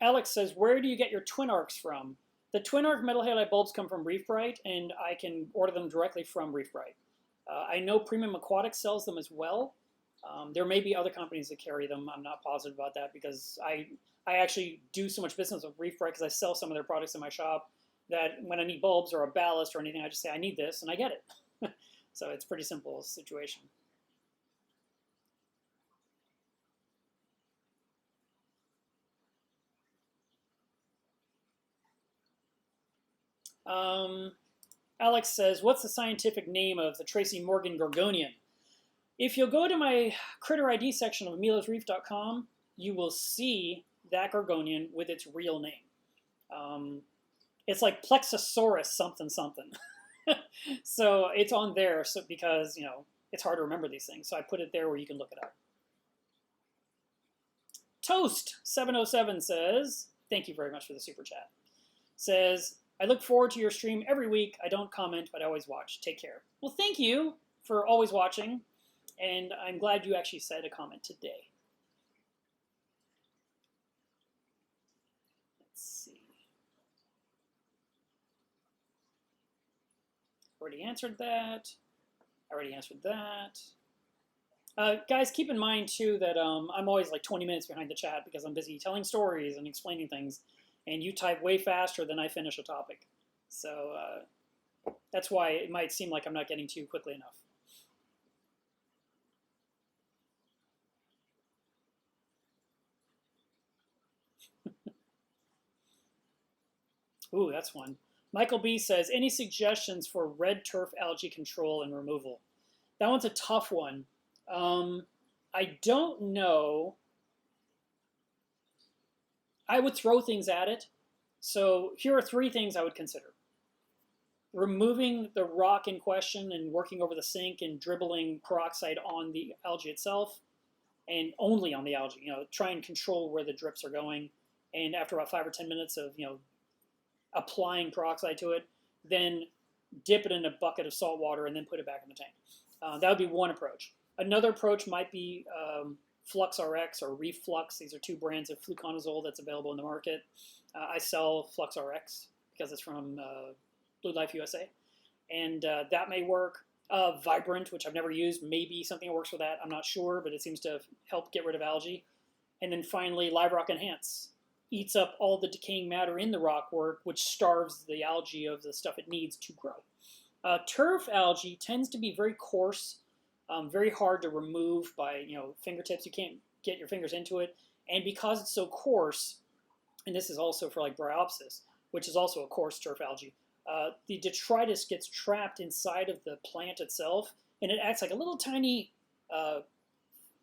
Alex says, where do you get your twin arcs from? The twin arc metal halide bulbs come from Reef Bright, and I can order them directly from Reef Bright. I know Premium Aquatics sells them as well. There may be other companies that carry them. I'm not positive about that because I actually do so much business with Reef Bright because I sell some of their products in my shop that when I need bulbs or a ballast or anything, I just say I need this and I get it. So it's a pretty simple situation. Alex says, what's the scientific name of the Tracy Morgan gorgonian? If you'll go to my critter ID section of amilosreef.com, you will see that gorgonian with its real name. It's like Plexosaurus something something. So it's on there because, you know, it's hard to remember these things. So I put it there where you can look it up. Toast707 says, thank you very much for the super chat. Says, I look forward to your stream every week. I don't comment, but I always watch. Take care. Well, thank you for always watching. And I'm glad you actually said a comment today. Let's see. Already answered that. Already answered that. Guys, keep in mind, too, that I'm always like 20 minutes behind the chat because I'm busy telling stories and explaining things. And you type way faster than I finish a topic. So that's why it might seem like I'm not getting to you quickly enough. Ooh, that's one. Michael B says, any suggestions for red turf algae control and removal? That one's a tough one. I don't know. I would throw things at it. So here are 3 things I would consider. Removing the rock in question and working over the sink and dribbling peroxide on the algae itself and only on the algae. You know, try and control where the drips are going. And after about 5 or 10 minutes of, you know, applying peroxide to it, then dip it in a bucket of salt water and then put it back in the tank. That would be one approach. Another approach might be Flux RX or Reef Flux. These are 2 brands of fluconazole that's available in the market. I sell Flux RX because it's from Blue Life USA. And that may work. Vibrant, which I've never used, maybe something that works for that. I'm not sure, but it seems to help get rid of algae. And then finally, Live Rock Enhance. Eats up all the decaying matter in the rock work, which starves the algae of the stuff it needs to grow. Turf algae tends to be very coarse, very hard to remove by fingertips. You can't get your fingers into it. And because it's so coarse, and this is also for like Bryopsis, which is also a coarse turf algae, the detritus gets trapped inside of the plant itself, and it acts like a little tiny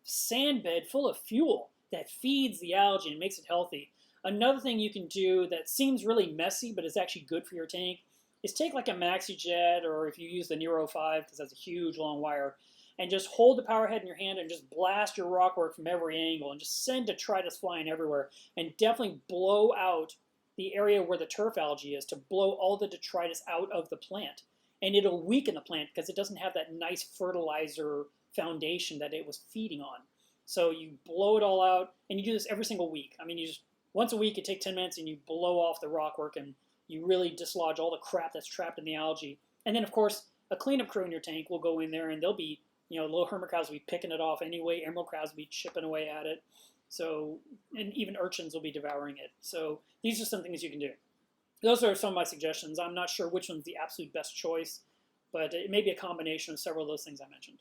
sand bed full of fuel that feeds the algae and makes it healthy. Another thing you can do that seems really messy, but is actually good for your tank, is take like a MaxiJet, or if you use the Nero 5, because that's a huge long wire, and just hold the power head in your hand and just blast your rockwork from every angle and just send detritus flying everywhere, and definitely blow out the area where the turf algae is to blow all the detritus out of the plant. And it'll weaken the plant because it doesn't have that nice fertilizer foundation that it was feeding on. So you blow it all out, and you do this every single week. I mean, you just once a week, you take 10 minutes and you blow off the rockwork, and you really dislodge all the crap that's trapped in the algae. And then, of course, a cleanup crew in your tank will go in there, and they'll be, little hermit crabs will be picking it off anyway. Emerald crabs will be chipping away at it. So, and even urchins will be devouring it. So these are some things you can do. Those are some of my suggestions. I'm not sure which one's the absolute best choice, but it may be a combination of several of those things I mentioned.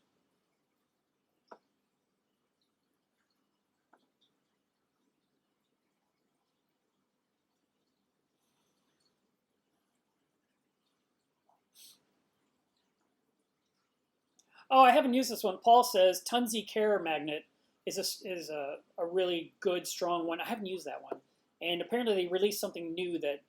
Oh, I haven't used this one. Paul says Tunzi Care magnet is a really good, strong one. I haven't used that one. And apparently they released something new that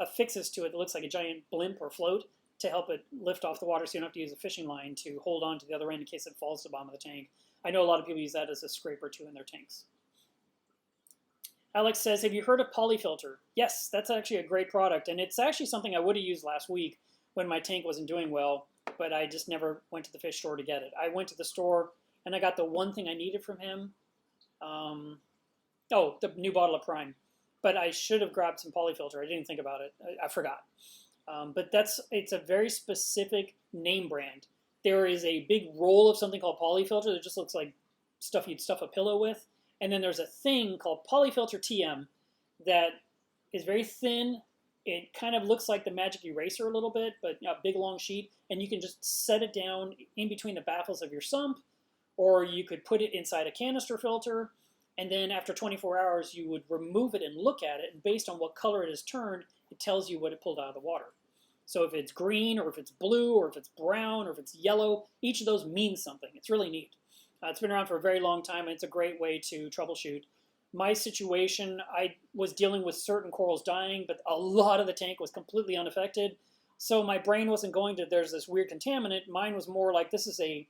affixes to it that looks like a giant blimp or float to help it lift off the water so you don't have to use a fishing line to hold on to the other end in case it falls to the bottom of the tank. I know a lot of people use that as a scraper too in their tanks. Alex says, have you heard of Polyfilter? Yes, that's actually a great product. And it's actually something I would have used last week when my tank wasn't doing well, but I just never went to the fish store to get it. I went to the store and I got the one thing I needed from him. Oh, the new bottle of Prime. But I should have grabbed some Polyfilter. I didn't think about it. I forgot. But it's a very specific name brand. There is a big roll of something called Polyfilter that just looks like stuff you'd stuff a pillow with. And then there's a thing called Polyfilter TM that is very thin. It kind of looks like the Magic Eraser a little bit, but a big long sheet. And you can just set it down in between the baffles of your sump, or you could put it inside a canister filter. And then after 24 hours, you would remove it and look at it. And based on what color it has turned, it tells you what it pulled out of the water. So if it's green, or if it's blue, or if it's brown, or if it's yellow, each of those means something. It's really neat. It's been around for a very long time, and it's a great way to troubleshoot. My situation, I was dealing with certain corals dying, but a lot of the tank was completely unaffected. So my brain wasn't going to, there's this weird contaminant. Mine was more like, this is a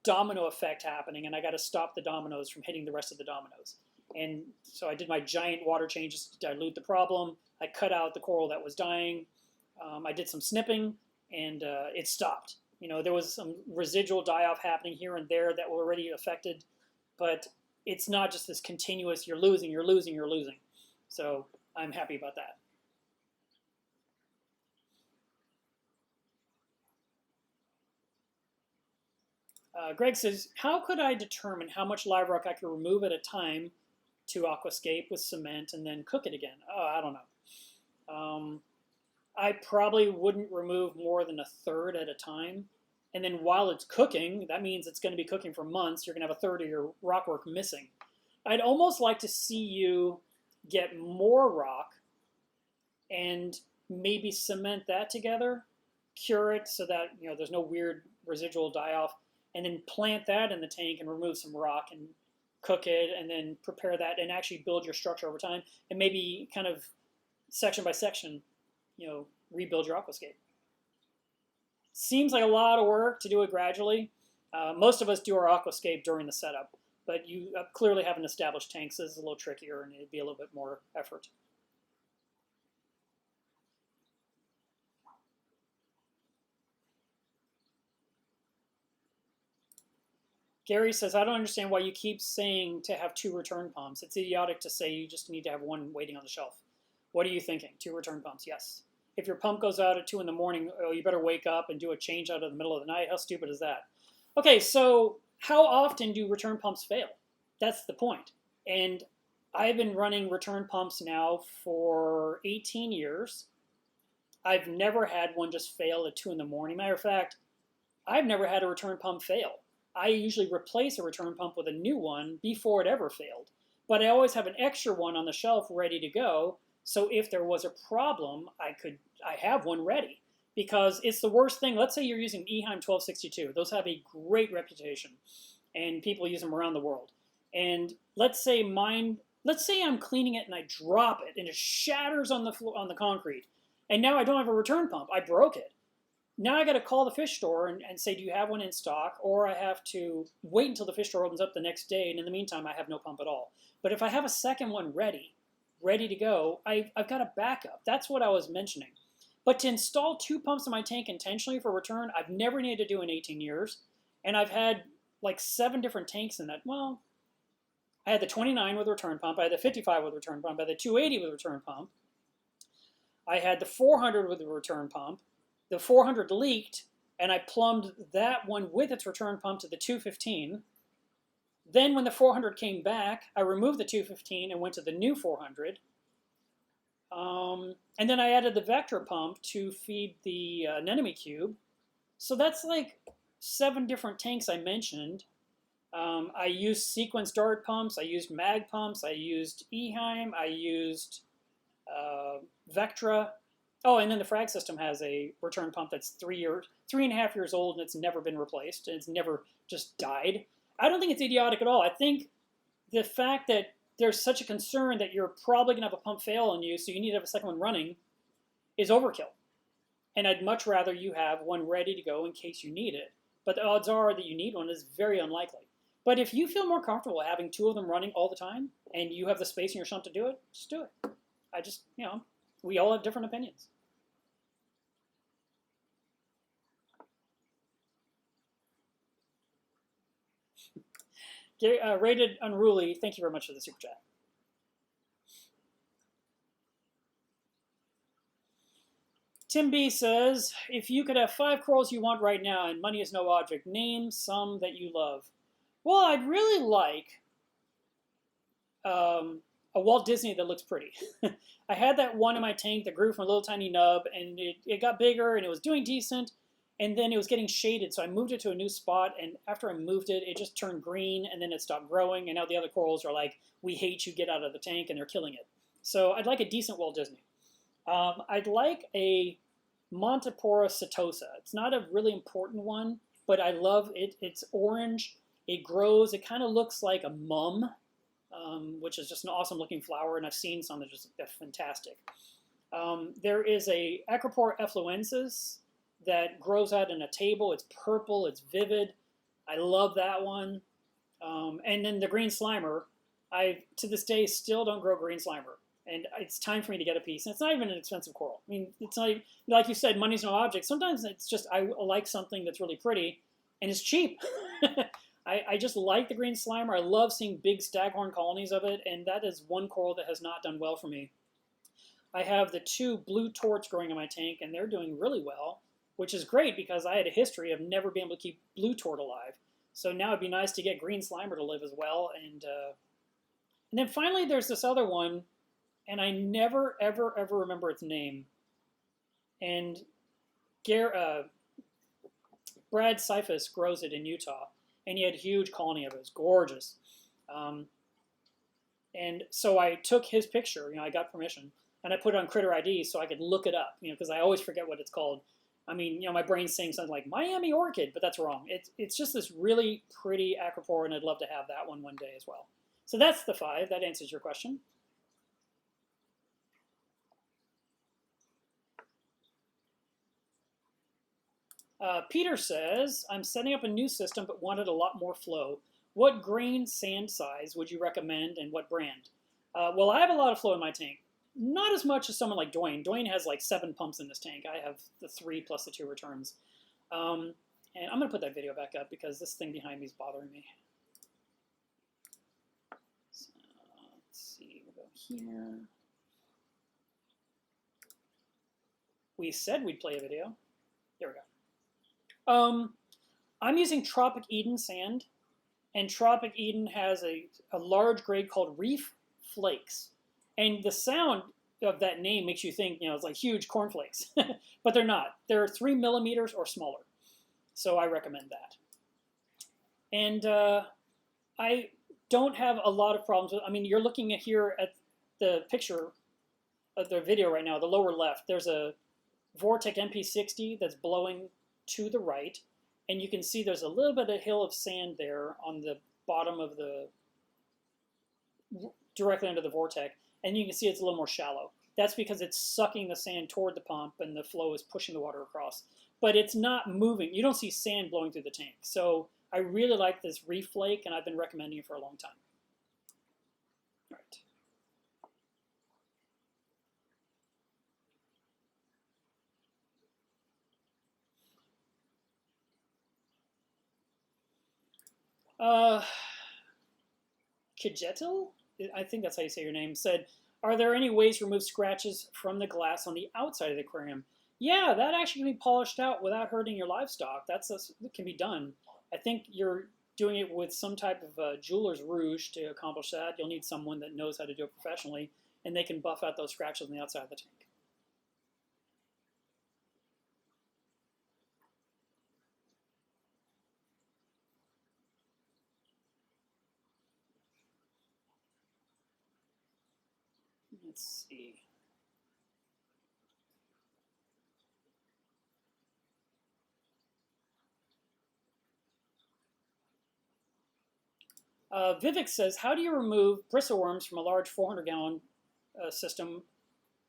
domino effect happening, and I got to stop the dominoes from hitting the rest of the dominoes. And so I did my giant water changes to dilute the problem. I cut out the coral that was dying. I did some snipping, and it stopped. You know, there was some residual die-off happening here and there that were already affected, but it's not just this continuous, you're losing, you're losing, you're losing. So I'm happy about that. Greg says, how could I determine how much live rock I could remove at a time to aquascape with cement and then cook it again? Oh, I don't know. I probably wouldn't remove more than a third at a time. And then while it's cooking, that means it's going to be cooking for months. You're going to have a third of your rock work missing. I'd almost like to see you get more rock and maybe cement that together, cure it so that there's no weird residual die-off, and then plant that in the tank and remove some rock and cook it and then prepare that and actually build your structure over time and maybe kind of section by section, rebuild your aquascape. Seems like a lot of work to do it gradually. Most of us do our aquascape during the setup, but you clearly have an established tank, so this is a little trickier and it'd be a little bit more effort. Gary says, I don't understand why you keep saying to have 2 return pumps. It's idiotic to say you just need to have one waiting on the shelf. What are you thinking? 2 return pumps, yes. If your pump goes out at 2 in the morning, oh, you better wake up and do a change out in the middle of the night. How stupid is that? Okay, so how often do return pumps fail? That's the point. And I've been running return pumps now for 18 years. I've never had one just fail at 2 in the morning. Matter of fact, I've never had a return pump fail. I usually replace a return pump with a new one before it ever failed. But I always have an extra one on the shelf ready to go. So if there was a problem, I have one ready. Because it's the worst thing. Let's say you're using Eheim 1262. Those have a great reputation. And people use them around the world. And let's say I'm cleaning it and I drop it and it shatters on the floor, on the concrete. And now I don't have a return pump. I broke it. Now I got to call the fish store and say, do you have one in stock? Or I have to wait until the fish store opens up the next day. And in the meantime, I have no pump at all. But if I have a second one ready to go, I've got a backup. That's what I was mentioning. But to install 2 pumps in my tank intentionally for return, I've never needed to do in 18 years. And I've had like 7 different tanks in that. Well, I had the 29 with a return pump. I had the 55 with a return pump. I had the 280 with a return pump. I had the 400 with a return pump. The 400 leaked, and I plumbed that one with its return pump to the 215. Then when the 400 came back, I removed the 215 and went to the new 400. And then I added the vector pump to feed the anemone cube. So that's like 7 different tanks I mentioned. I used sequence dart pumps. I used mag pumps. I used Eheim. I used Vectra. Oh, and then the frag system has a return pump that's 3.5 years old, and it's never been replaced. And it's never just died. I don't think it's idiotic at all. I think the fact that there's such a concern that you're probably gonna have a pump fail on you, so you need to have a second one running, is overkill. And I'd much rather you have one ready to go in case you need it. But the odds are that you need one is very unlikely. But if you feel more comfortable having two of them running all the time and you have the space in your sump to do it, just do it. We all have different opinions. Rated Unruly, thank you very much for the super chat. Tim B says, if you could have 5 corals you want right now and money is no object, name some that you love. Well, I'd really like a Walt Disney that looks pretty. I had that one in my tank that grew from a little tiny nub, and it got bigger, and it was doing decent, and then it was getting shaded, so I moved it to a new spot, and after I moved it, it just turned green, and then it stopped growing, and now the other corals are like, we hate you, get out of the tank, and they're killing it. So I'd like a decent Walt Disney. I'd like a Montipora setosa. It's not a really important one, but I love it. It's orange. It grows. It kind of looks like a mum, which is just an awesome looking flower, and I've seen some that are just fantastic. There is a Acropora effluensis that grows out in a table. It's purple. It's vivid. I love that one. And then the green slimer. I, to this day, still don't grow green slimer. And it's time for me to get a piece. And it's not even an expensive coral. I mean, it's not even, like you said, money's no object. Sometimes it's just, I like something that's really pretty, and it's cheap. I just like the green slimer. I love seeing big staghorn colonies of it, and that is one coral that has not done well for me. I have the 2 blue torts growing in my tank, and they're doing really well, which is great because I had a history of never being able to keep blue tort alive. So now it'd be nice to get green slimer to live as well. And then finally, there's this other one, and I never, ever, ever remember its name. And Brad Cephas grows it in Utah, and he had a huge colony of it. It was gorgeous. And so I took his picture, I got permission, and I put it on Critter ID so I could look it up, because I always forget what it's called. I mean, my brain's saying something like Miami orchid, but that's wrong. It's just this really pretty acropora, and I'd love to have that one day as well. So that's the 5. That answers your question. Peter says, I'm setting up a new system but wanted a lot more flow. What grain sand size would you recommend and what brand? Well, I have a lot of flow in my tank. Not as much as someone like Dwayne. Dwayne has like 7 pumps in this tank. I have the 3 plus the 2 returns. And I'm going to put that video back up because this thing behind me is bothering me. So, let's see, we'll go here. We said we'd play a video. There we go. I'm using Tropic Eden sand, and Tropic Eden has a large grade called Reef Flakes. And the sound of that name makes you think, it's like huge cornflakes. But they're not. They're 3 millimeters or smaller. So I recommend that. And I don't have a lot of problems with, you're looking at here at the picture of the video right now, the lower left. There's a Vortec MP60 that's blowing to the right, and you can see there's a little bit of hill of sand there on the bottom of the, directly under the Vortec, and you can see it's a little more shallow. That's because it's sucking the sand toward the pump and the flow is pushing the water across. But it's not moving. You don't see sand blowing through the tank. So I really like this Reef Flake, and I've been recommending it for a long time. All right. Kijetil, I think that's how you say your name, said, are there any ways to remove scratches from the glass on the outside of the aquarium? Yeah, that actually can be polished out without hurting your livestock. That can be done. I think you're doing it with some type of jeweler's rouge to accomplish that. You'll need someone that knows how to do it professionally, and they can buff out those scratches on the outside of the tank. Let's see. Vivek says, how do you remove bristleworms from a large 400-gallon system?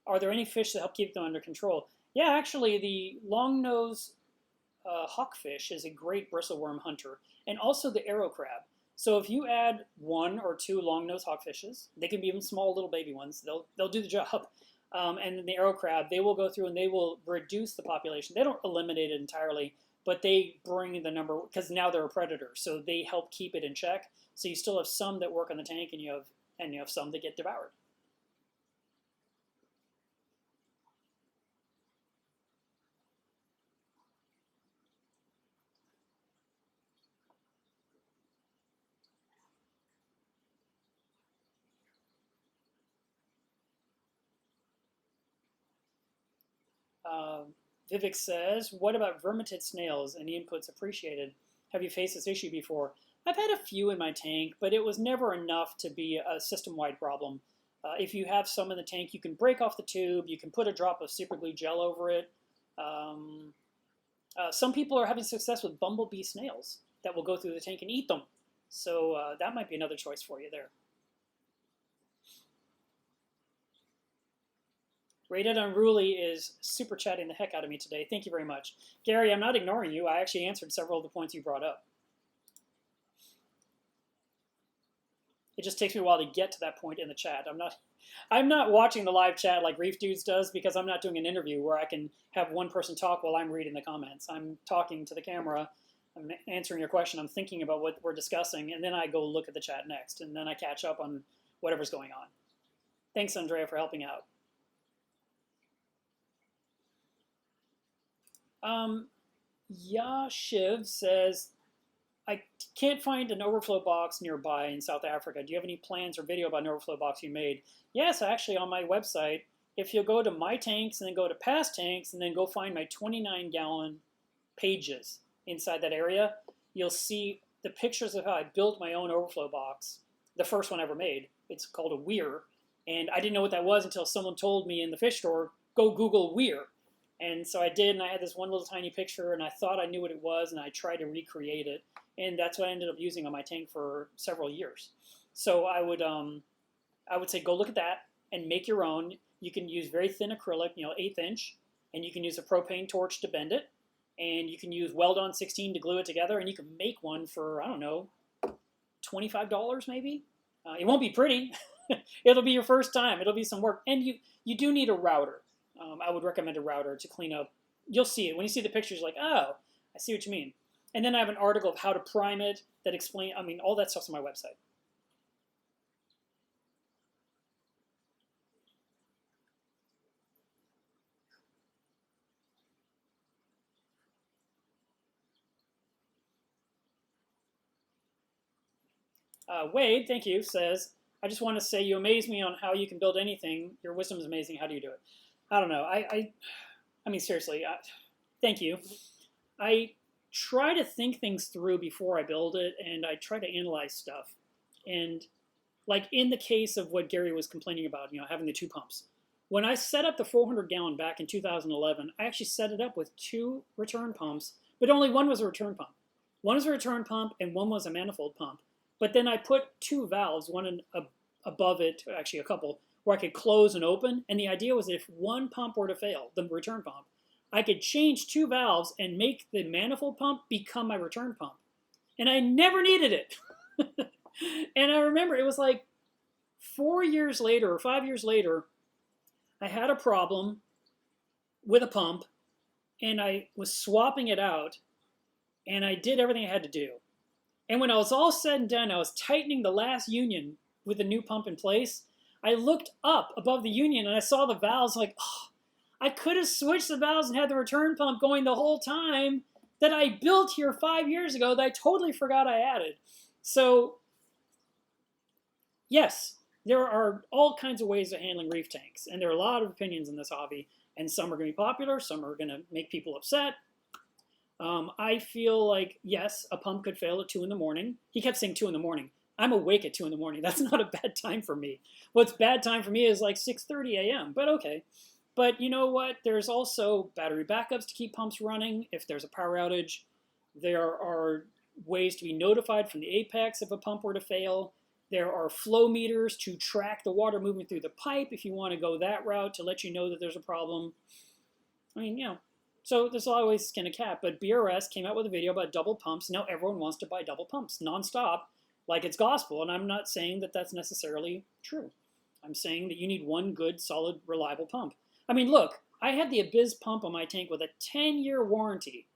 Are there any fish that help keep them under control? Yeah, actually, the long-nose hawkfish is a great bristleworm hunter, and also the arrow crab. So if you add 1 or 2 long-nose hawkfishes, they can be even small little baby ones, they'll do the job. And then the arrow crab, they will go through and they will reduce the population. They don't eliminate it entirely, but they bring the number, because now they're a predator, so they help keep it in check. So you still have some that work on the tank, and you have some that get devoured. Vivek says, what about vermitid snails? Any inputs appreciated? Have you faced this issue before? I've had a few in my tank, but it was never enough to be a system-wide problem. If you have some in the tank, you can break off the tube, you can put a drop of super glue gel over it. Some people are having success with bumblebee snails that will go through the tank and eat them. So that might be another choice for you there. Rated Unruly is super chatting the heck out of me today. Thank you very much. Gary, I'm not ignoring you. I actually answered several of the points you brought up. It just takes me a while to get to that point in the chat. I'm not watching the live chat like Reef Dudes does, because I'm not doing an interview where I can have one person talk while I'm reading the comments. I'm talking to the camera, I'm answering your question, I'm thinking about what we're discussing, and then I go look at the chat next, and then I catch up on whatever's going on. Thanks, Andrea, for helping out. Yashiv says, I can't find an overflow box nearby in South Africa. Do you have any plans or video about an overflow box you made? Yes, actually on my website, if you'll go to my tanks and then go to past tanks and then go find my 29-gallon pages inside that area, you'll see the pictures of how I built my own overflow box, the first one I ever made. It's called a weir, and I didn't know what that was until someone told me in the fish store, go Google weir. And so I did, and I had this one little tiny picture, and I thought I knew what it was, and I tried to recreate it. And that's what I ended up using on my tank for several years. So I would say go look at that and make your own. You can use very thin acrylic, 1/8 inch, and you can use a propane torch to bend it, and you can use Weld-On 16 to glue it together, and you can make one for, I don't know, $25 maybe. It won't be pretty. It'll be your first time. It'll be some work, and you do need a router. I would recommend a router to clean up. You'll see it when you see the pictures. Like, oh, I see what you mean. And then I have an article of how to prime it that explain. All that stuff's on my website. Wade, thank you, says, I just want to say you amaze me on how you can build anything. Your wisdom is amazing. How do you do it? I don't know. I mean, seriously, thank you. I try to think things through before I build it, and I try to analyze stuff. And like in the case of what Gary was complaining about, having the 2 pumps. When I set up the 400-gallon back in 2011, I actually set it up with 2 return pumps, but only one was a return pump. One was a return pump, and one was a manifold pump. But then I put 2 valves, one above it, actually a couple, where I could close and open. And the idea was if one pump were to fail, the return pump, I could change 2 valves and make the manifold pump become my return pump. And I never needed it. And I remember it was like 4 years later or 5 years later, I had a problem with a pump, and I was swapping it out, and I did everything I had to do. And when I was all said and done, I was tightening the last union with the new pump in place. I looked up above the union and I saw the valves, like, oh, I could have switched the valves and had the return pump going the whole time that I built here 5 years ago that I totally forgot I added. So, yes, there are all kinds of ways of handling reef tanks, and there are a lot of opinions in this hobby, and some are going to be popular, some are going to make people upset. I feel like, yes, a pump could fail at 2 in the morning. He kept saying 2 in the morning. I'm awake at 2 in the morning. That's not a bad time for me. What's bad time for me is like 6:30 a.m., but okay. But you know what? There's also battery backups to keep pumps running if there's a power outage. There are ways to be notified from the apex if a pump were to fail. There are flow meters to track the water moving through the pipe if you want to go that route to let you know that there's a problem. I mean, so there's always skin a cat, but BRS came out with a video about double pumps. Now everyone wants to buy double pumps nonstop like it's gospel, and I'm not saying that that's necessarily true. I'm saying that you need one good, solid, reliable pump. I mean, look, I had the Abyss pump on my tank with a 10-year warranty,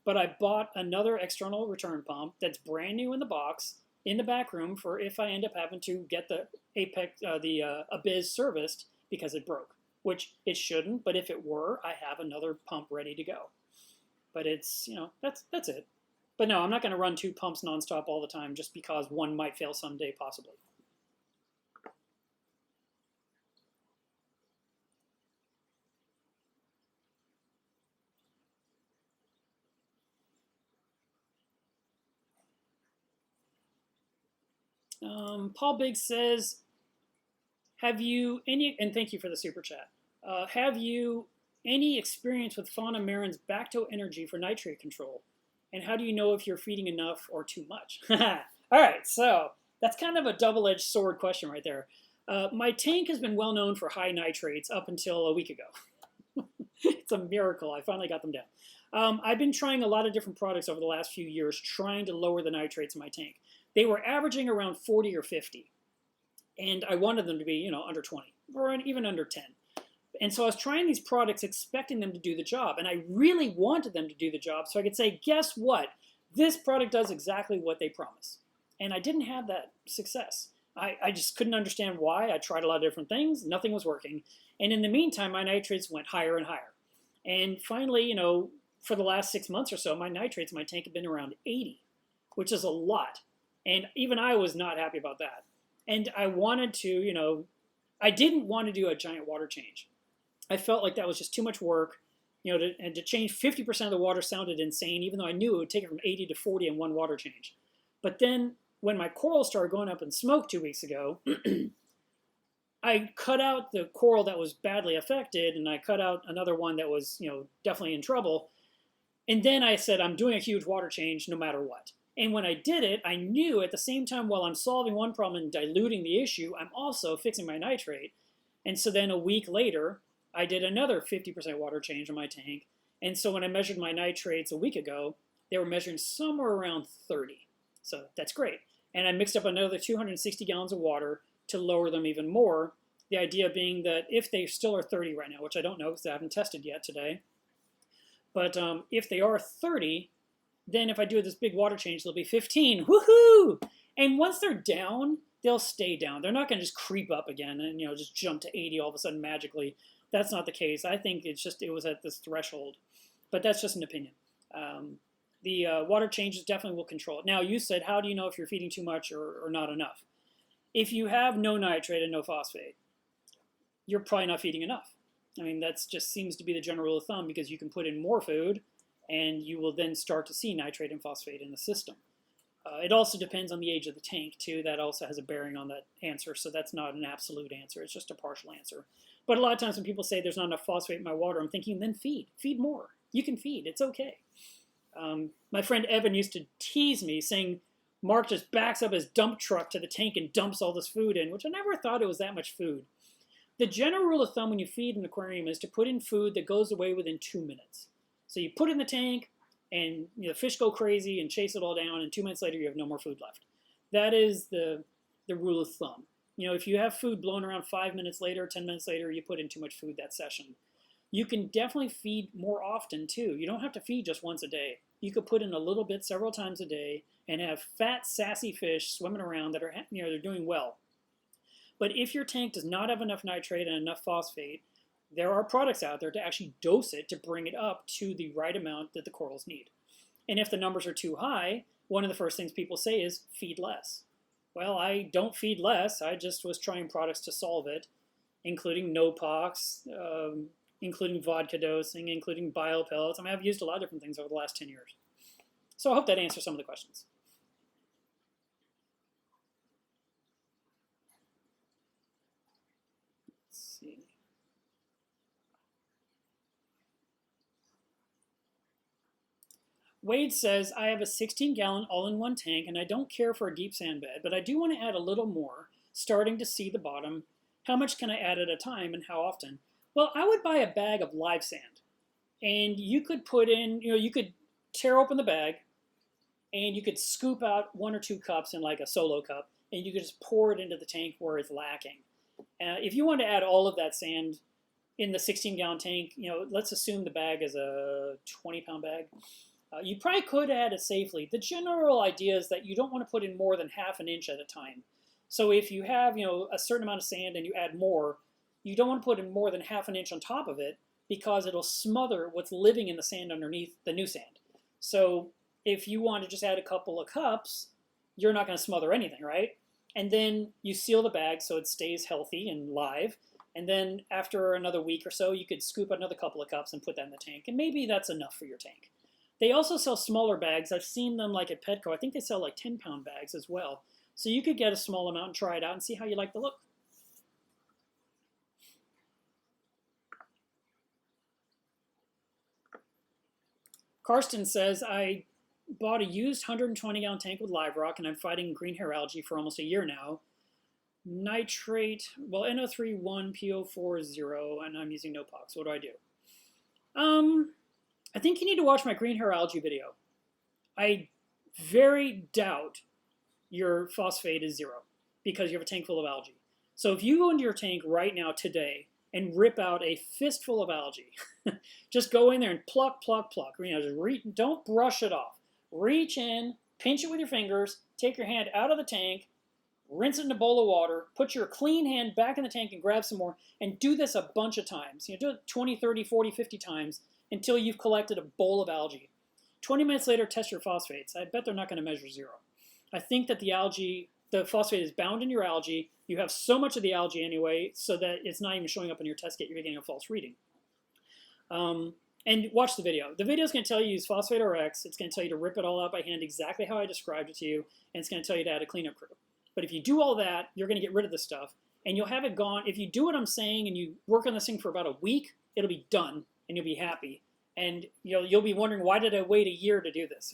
but I bought another external return pump that's brand new in the box in the back room for if I end up having to get the Abyss serviced because it broke, which it shouldn't, but if it were, I have another pump ready to go. But it's, that's it. But no, I'm not going to run 2 pumps nonstop all the time just because one might fail someday, possibly. Paul Biggs says, have you any, and thank you for the super chat, have you any experience with Fauna Marin's Bacto Energy for nitrate control? And how do you know if you're feeding enough or too much? All right, so that's kind of a double-edged sword question right there. My tank has been well known for high nitrates up until a week ago. It's a miracle. I finally got them down. I've been trying a lot of different products over the last few years trying to lower the nitrates in my tank. They were averaging around 40 or 50, and I wanted them to be, under 20 or even under 10. And so I was trying these products expecting them to do the job, and I really wanted them to do the job so I could say, guess what? This product does exactly what they promise. And I didn't have that success. I just couldn't understand why. I tried a lot of different things. Nothing was working. And in the meantime, my nitrates went higher and higher. And finally, for the last 6 months or so, my nitrates in my tank have been around 80, which is a lot. And even I was not happy about that. And I wanted to, I didn't want to do a giant water change. I felt like that was just too much work, and to change 50% of the water sounded insane, even though I knew it would take it from 80 to 40 in one water change. But then when my coral started going up in smoke 2 weeks ago, I cut out the coral that was badly affected, and I cut out another one that was, definitely in trouble. And then I said, I'm doing a huge water change no matter what. And when I did it, I knew at the same time while I'm solving one problem and diluting the issue, I'm also fixing my nitrate. And so then a week later, I did another 50% water change on my tank. And so when I measured my nitrates a week ago, they were measuring somewhere around 30. So that's great. And I mixed up another 260 gallons of water to lower them even more. The idea being that if they still are 30 right now, which I don't know because I haven't tested yet today, but if they are 30, then if I do this big water change, they'll be 15. Woohoo! And once they're down, they'll stay down. They're not going to just creep up again and just jump to 80 all of a sudden magically. That's not the case. I think it was at this threshold, but that's just an opinion. The water changes definitely will control it. Now, you said, how do you know if you're feeding too much or not enough? If you have no nitrate and no phosphate, you're probably not feeding enough. I mean, that just seems to be the general rule of thumb because you can put in more food and you will then start to see nitrate and phosphate in the system. It also depends on the age of the tank, too. That also has a bearing on that answer, so that's not an absolute answer. It's just a partial answer. But a lot of times when people say there's not enough phosphate in my water, I'm thinking, then feed. Feed more. You can feed. It's okay. My friend Evan used to tease me, saying Mark just backs up his dump truck to the tank and dumps all this food in, which I never thought it was that much food. The general rule of thumb when you feed an aquarium is to put in food that goes away within 2 minutes. So you put it in the tank, and the fish go crazy and chase it all down, and 2 minutes later you have no more food left. That is the rule of thumb. If you have food blown around 5 minutes later, 10 minutes later, you put in too much food that session. You can definitely feed more often too. You don't have to feed just once a day. You could put in a little bit several times a day and have fat, sassy fish swimming around that are, they're doing well. But if your tank does not have enough nitrate and enough phosphate, there are products out there to actually dose it to bring it up to the right amount that the corals need. And if the numbers are too high, one of the first things people say is feed less. Well, I don't feed less. I just was trying products to solve it, including no-pox, including vodka dosing, including biopellets. I mean, I've used a lot of different things over the last 10 years. So I hope that answers some of the questions. Let's see. Wade says, I have a 16-gallon all-in-one tank and I don't care for a deep sand bed, but I do want to add a little more, starting to see the bottom. How much can I add at a time and how often? Well, I would buy a bag of live sand. And you could put in, you could tear open the bag and you could scoop out 1 or 2 cups in like a solo cup and you could just pour it into the tank where it's lacking. If you want to add all of that sand in the 16-gallon tank, let's assume the bag is a 20-pound bag. You probably could add it safely. The general idea is that you don't want to put in more than half an inch at a time. So if you have, a certain amount of sand and you add more, you don't want to put in more than half an inch on top of it because it'll smother what's living in the sand underneath the new sand. So if you want to just add a couple of cups, you're not going to smother anything, right? And then you seal the bag so it stays healthy and live. And then after another week or so, you could scoop another couple of cups and put that in the tank. And maybe that's enough for your tank. They also sell smaller bags. I've seen them like at Petco. I think they sell like 10-pound bags as well. So you could get a small amount and try it out and see how you like the look. Karsten says, I bought a used 120-gallon tank with live rock, and I'm fighting green hair algae for almost a year now. Nitrate, well, NO31PO40, and I'm using no pox. What do I do? I think you need to watch my green hair algae video. I very doubt your phosphate is 0 because you have a tank full of algae. So if you go into your tank right now today and rip out a fistful of algae, just go in there and pluck, pluck, pluck. Just don't brush it off. Reach in, pinch it with your fingers, take your hand out of the tank, rinse it in a bowl of water, put your clean hand back in the tank and grab some more, and do this a bunch of times. Do it 20, 30, 40, 50 times until you've collected a bowl of algae. 20 minutes later, test your phosphates. I bet they're not going to measure 0. I think that the phosphate is bound in your algae. You have so much of the algae anyway, so that it's not even showing up in your test kit. You're getting a false reading. And watch the video. The video is going to tell you to use phosphate RX. It's going to tell you to rip it all out by hand exactly how I described it to you, and it's going to tell you to add a cleanup crew. But if you do all that, you're going to get rid of the stuff, and you'll have it gone. If you do what I'm saying and you work on this thing for about a week, it'll be done, and you'll be happy. And you'll be wondering, why did I wait a year to do this?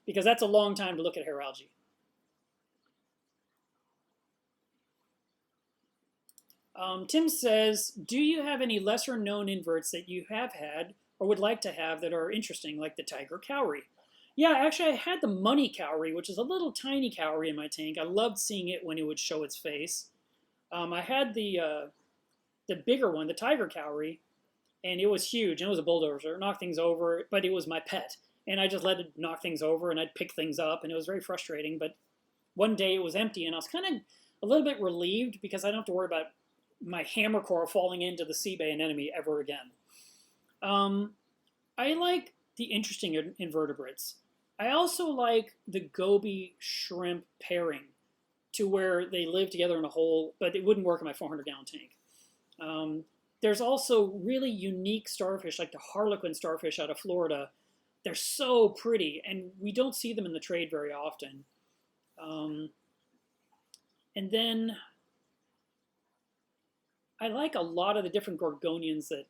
Because that's a long time to look at hair algae. Tim says, do you have any lesser known inverts that you have had or would like to have that are interesting, like the tiger cowrie? Yeah, actually I had the money cowrie, which is a little tiny cowrie in my tank. I loved seeing it when it would show its face. I had the bigger one, the tiger cowrie, and it was huge, and it was a bulldozer. It knocked things over, but it was my pet. And I just let it knock things over, and I'd pick things up, and it was very frustrating. But one day it was empty, and I was kind of a little bit relieved because I don't have to worry about my hammer core falling into the sea bay anemone ever again. I like the interesting invertebrates. I also like the goby shrimp pairing to where they live together in a hole, but it wouldn't work in my 400-gallon tank. There's also really unique starfish, like the harlequin starfish out of Florida. They're so pretty, and we don't see them in the trade very often. And then I like a lot of the different gorgonians that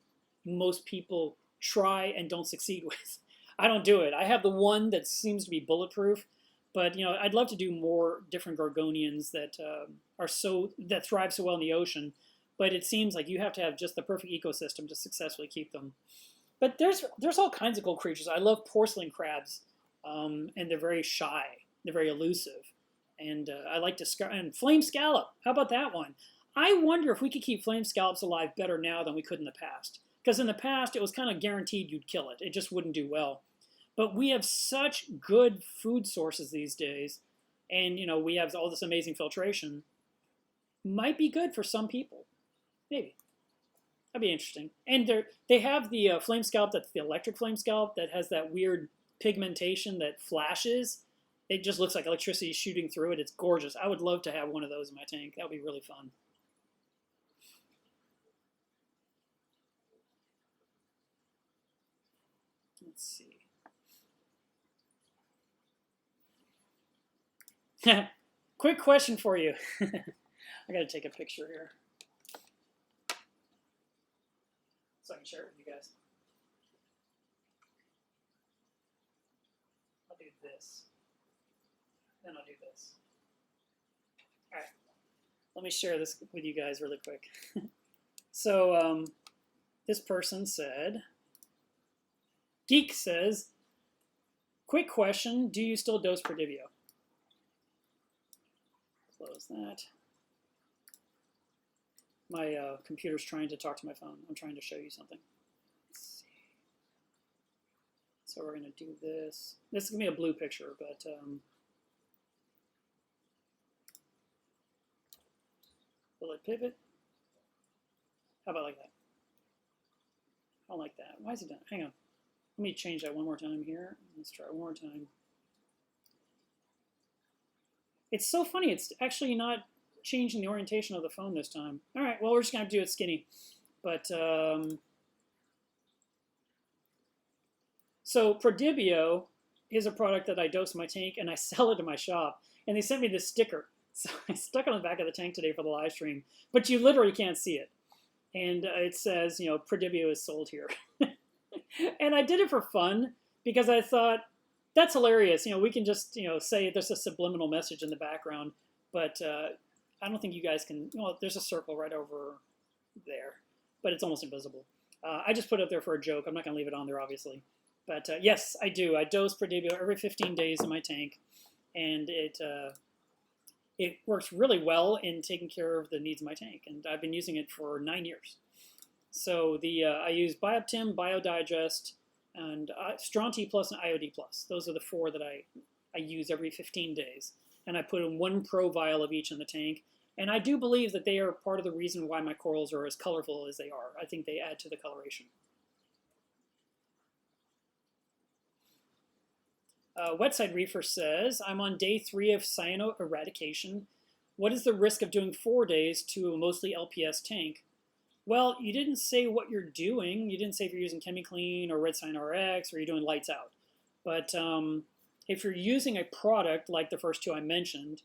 most people try and don't succeed with. I don't do it. I have the one that seems to be bulletproof, but I'd love to do more different gorgonians that that thrive so well in the ocean. But it seems like you have to have just the perfect ecosystem to successfully keep them. But there's all kinds of cool creatures. I love porcelain crabs, and they're very shy. They're very elusive, and I like to and flame scallop. How about that one? I wonder if we could keep flame scallops alive better now than we could in the past. Because in the past, it was kind of guaranteed you'd kill it. It just wouldn't do well. But we have such good food sources these days, and we have all this amazing filtration. Might be good for some people. Maybe. That'd be interesting. And they have the flame scallop, that's the electric flame scallop, that has that weird pigmentation that flashes. It just looks like electricity shooting through it. It's gorgeous. I would love to have one of those in my tank. That would be really fun. Let's see. Quick question for you. I got to take a picture here so I can share it with you guys. this. Then I'll do this. All right. Let me share this with you guys really quick. So this person said, Geek says, quick question, do you still dose Prodibio? Close that. My computer's trying to talk to my phone. I'm trying to show you something. Let's see. So we're going to do this. This is going to be a blue picture, but will it pivot? How about like that? I don't like that. Why is it done? Hang on. Let me change that one more time here. Let's try one more time. It's so funny. It's actually not changing the orientation of the phone this time. All right, well, we're just going to do it skinny. But, so Prodibio is a product that I dose my tank, and I sell it in my shop. And they sent me this sticker. So I stuck it on the back of the tank today for the live stream. But you literally can't see it. And it says, you know, Prodibio is sold here. And I did it for fun because I thought, that's hilarious. You know, we can just, you know, say there's a subliminal message in the background. But I don't think you guys can, well, there's a circle right over there. But it's almost invisible. I just put it up there for a joke. I'm not going to leave it on there, obviously. But yes, I do. I dose Prodibio every 15 days in my tank. And it works really well in taking care of the needs of my tank, and I've been using it for 9 years. So I use Bioptim, Biodigest, and Stronti Plus and IOD Plus. Those are the 4 that I use every 15 days. And I put in 1 pro vial of each in the tank. And I do believe that they are part of the reason why my corals are as colorful as they are. I think they add to the coloration. Wetside Reefer says, I'm on day 3 of cyano eradication. What is the risk of doing 4 days to a mostly LPS tank? Well, you didn't say what you're doing. You didn't say if you're using ChemiClean or Red Cyan RX or you're doing lights out. But if you're using a product like the first 2 I mentioned,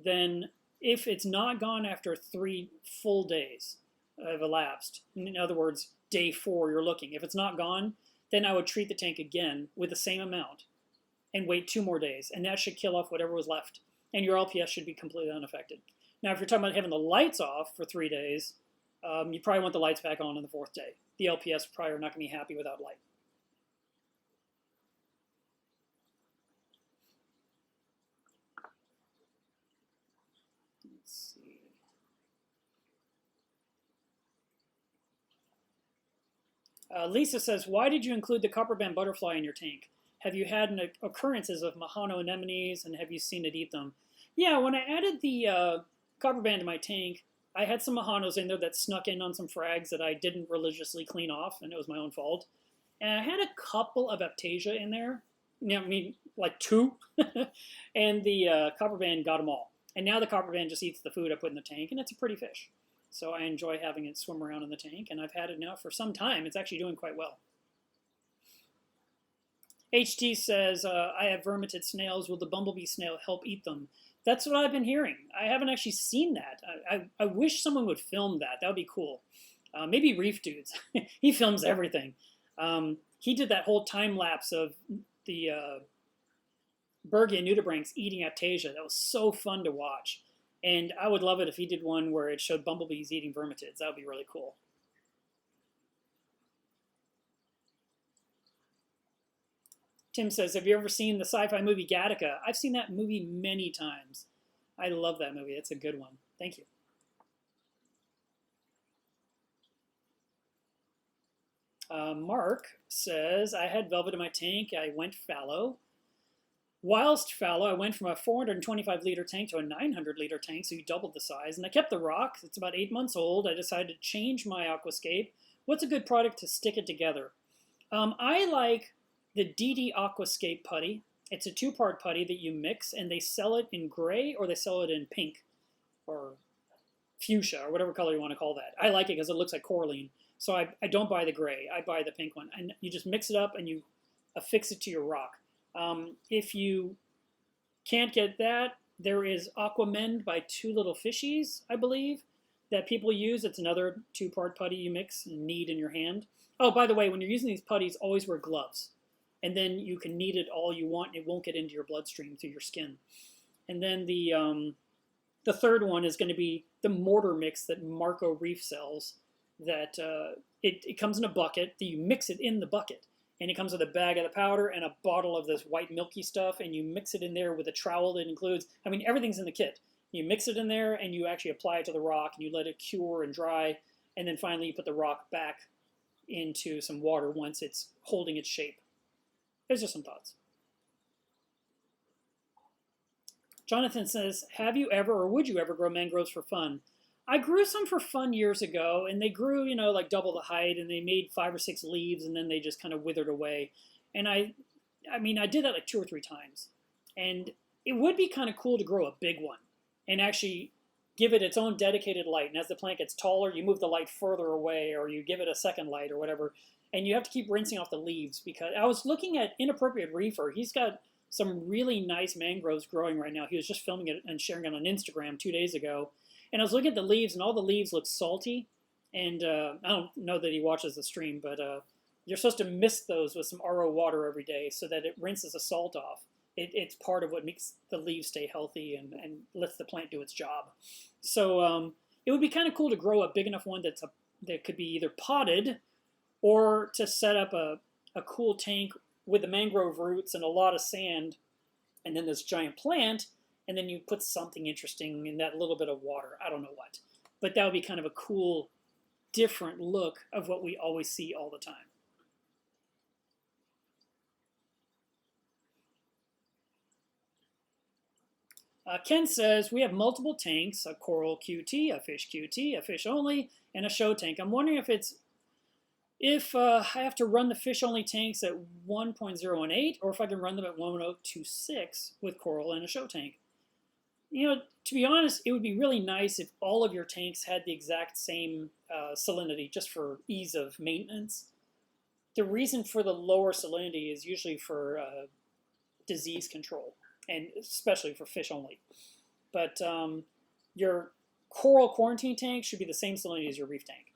then if it's not gone after 3 full days have elapsed, in other words, day 4 you're looking, if it's not gone, then I would treat the tank again with the same amount and wait 2 more days, and that should kill off whatever was left, and your LPS should be completely unaffected. Now, if you're talking about having the lights off for 3 days, you probably want the lights back on the 4th day. The LPS probably are not going to be happy without light. Let's see. Lisa says, why did you include the copper band butterfly in your tank? Have you had occurrences of Mahano anemones, and have you seen it eat them? Yeah, when I added the copper band to my tank, I had some Mahanos in there that snuck in on some frags that I didn't religiously clean off, and it was my own fault. And I had a couple of Aptasia in there. You know, I mean, like 2. And the copper band got them all. And now the copper band just eats the food I put in the tank, and it's a pretty fish. So I enjoy having it swim around in the tank, and I've had it now for some time. It's actually doing quite well. HT says, I have vermitid snails. Will the bumblebee snail help eat them? That's what I've been hearing. I haven't actually seen that. I wish someone would film that. That would be cool. Maybe Reef Dudes. He films everything. He did that whole time lapse of the Bergia nudibranchs eating Aptasia. That was so fun to watch. And I would love it if he did one where it showed bumblebees eating vermitids. That would be really cool. Tim says, have you ever seen the sci-fi movie Gattaca? I've seen that movie many times. I love that movie. It's a good one. Thank you. Mark says, I had velvet in my tank. I went fallow. Whilst fallow, I went from a 425-liter tank to a 900-liter tank, so you doubled the size. And I kept the rock. It's about 8 months old. I decided to change my aquascape. What's a good product to stick it together? I like the DD Aquascape putty. It's a 2-part putty that you mix, and they sell it in gray or they sell it in pink or fuchsia or whatever color you want to call that. I like it because it looks like coralline. So I don't buy the gray. I buy the pink one. And you just mix it up and you affix it to your rock. If you can't get that, there is Aquamend by Two Little Fishies, I believe, that people use. It's another 2-part putty you mix and knead in your hand. Oh, by the way, when you're using these putties, always wear gloves. and then you can knead it all you want, and it won't get into your bloodstream through your skin. And then the third one is going to be the mortar mix that Marco Reef sells. That it comes in a bucket. That you mix it in the bucket, and it comes with a bag of the powder and a bottle of this white milky stuff, and you mix it in there with a trowel that includes. I mean, everything's in the kit. You mix it in there, and you actually apply it to the rock, and you let it cure and dry, and then finally you put the rock back into some water once it's holding its shape. Those are some thoughts. Jonathan says, have you ever or would you ever grow mangroves for fun? I grew some for fun years ago, and they grew, like double the height, and they made 5 or 6 leaves, and then they just kind of withered away. And I did that like 2 or 3 times. And it would be kind of cool to grow a big one and actually give it its own dedicated light. And as the plant gets taller, you move the light further away, or you give it a second light or whatever. And you have to keep rinsing off the leaves, because I was looking at Inappropriate Reefer. He's got some really nice mangroves growing right now. He was just filming it and sharing it on Instagram 2 days ago. And I was looking at the leaves, and all the leaves look salty. And I don't know that he watches the stream, but you're supposed to mist those with some RO water every day so that it rinses the salt off. It's part of what makes the leaves stay healthy and lets the plant do its job. So it would be kind of cool to grow a big enough one that could be either potted or to set up a cool tank with the mangrove roots and a lot of sand, and then this giant plant, and then you put something interesting in that little bit of water. I don't know what. But that would be kind of a cool, different look of what we always see all the time. Ken says, we have multiple tanks, a coral QT, a fish QT, a fish only, and a show tank. I'm wondering if I have to run the fish only tanks at 1.018 or if I can run them at 1.026 with coral and a show tank. To be honest, it would be really nice if all of your tanks had the exact same salinity, just for ease of maintenance. The reason for the lower salinity is usually for disease control, and especially for fish only. But your coral quarantine tank should be the same salinity as your reef tank.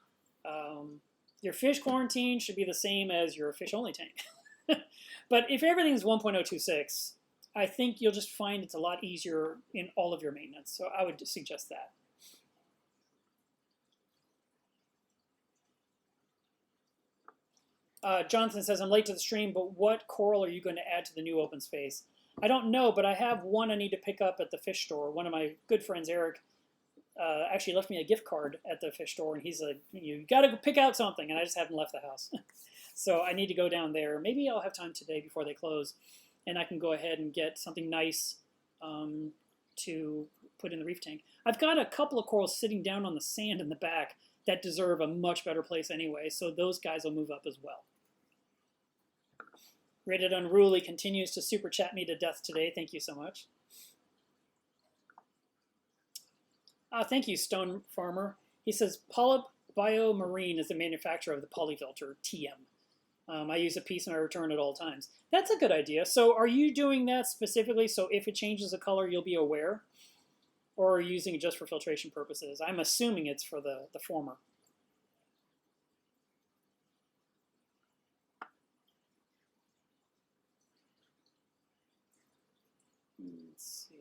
Your fish quarantine should be the same as your fish only tank. But if everything's 1.026, I think you'll just find it's a lot easier in all of your maintenance. So I would suggest that. Jonathan says, I'm late to the stream, but what coral are you going to add to the new open space? I don't know, but I have one I need to pick up at the fish store. One of my good friends, Eric, actually left me a gift card at the fish store, and he's like, you got to pick out something, and I just haven't left the house. So I need to go down there. Maybe I'll have time today before they close, and I can go ahead and get something nice to put in the reef tank. I've got a couple of corals sitting down on the sand in the back that deserve a much better place anyway, so those guys will move up as well. Rated Unruly continues to super chat me to death today. Thank you so much. Thank you, Stone Farmer. He says, Polyp Biomarine is the manufacturer of the polyfilter, TM. I use a piece and I return at all times. That's a good idea. So are you doing that specifically so if it changes the color, you'll be aware? Or are you using it just for filtration purposes? I'm assuming it's for the former. Let's see.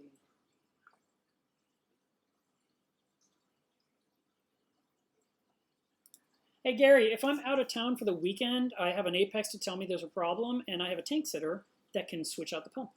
Hey Gary, if I'm out of town for the weekend, I have an apex to tell me there's a problem, and I have a tank sitter that can switch out the pump.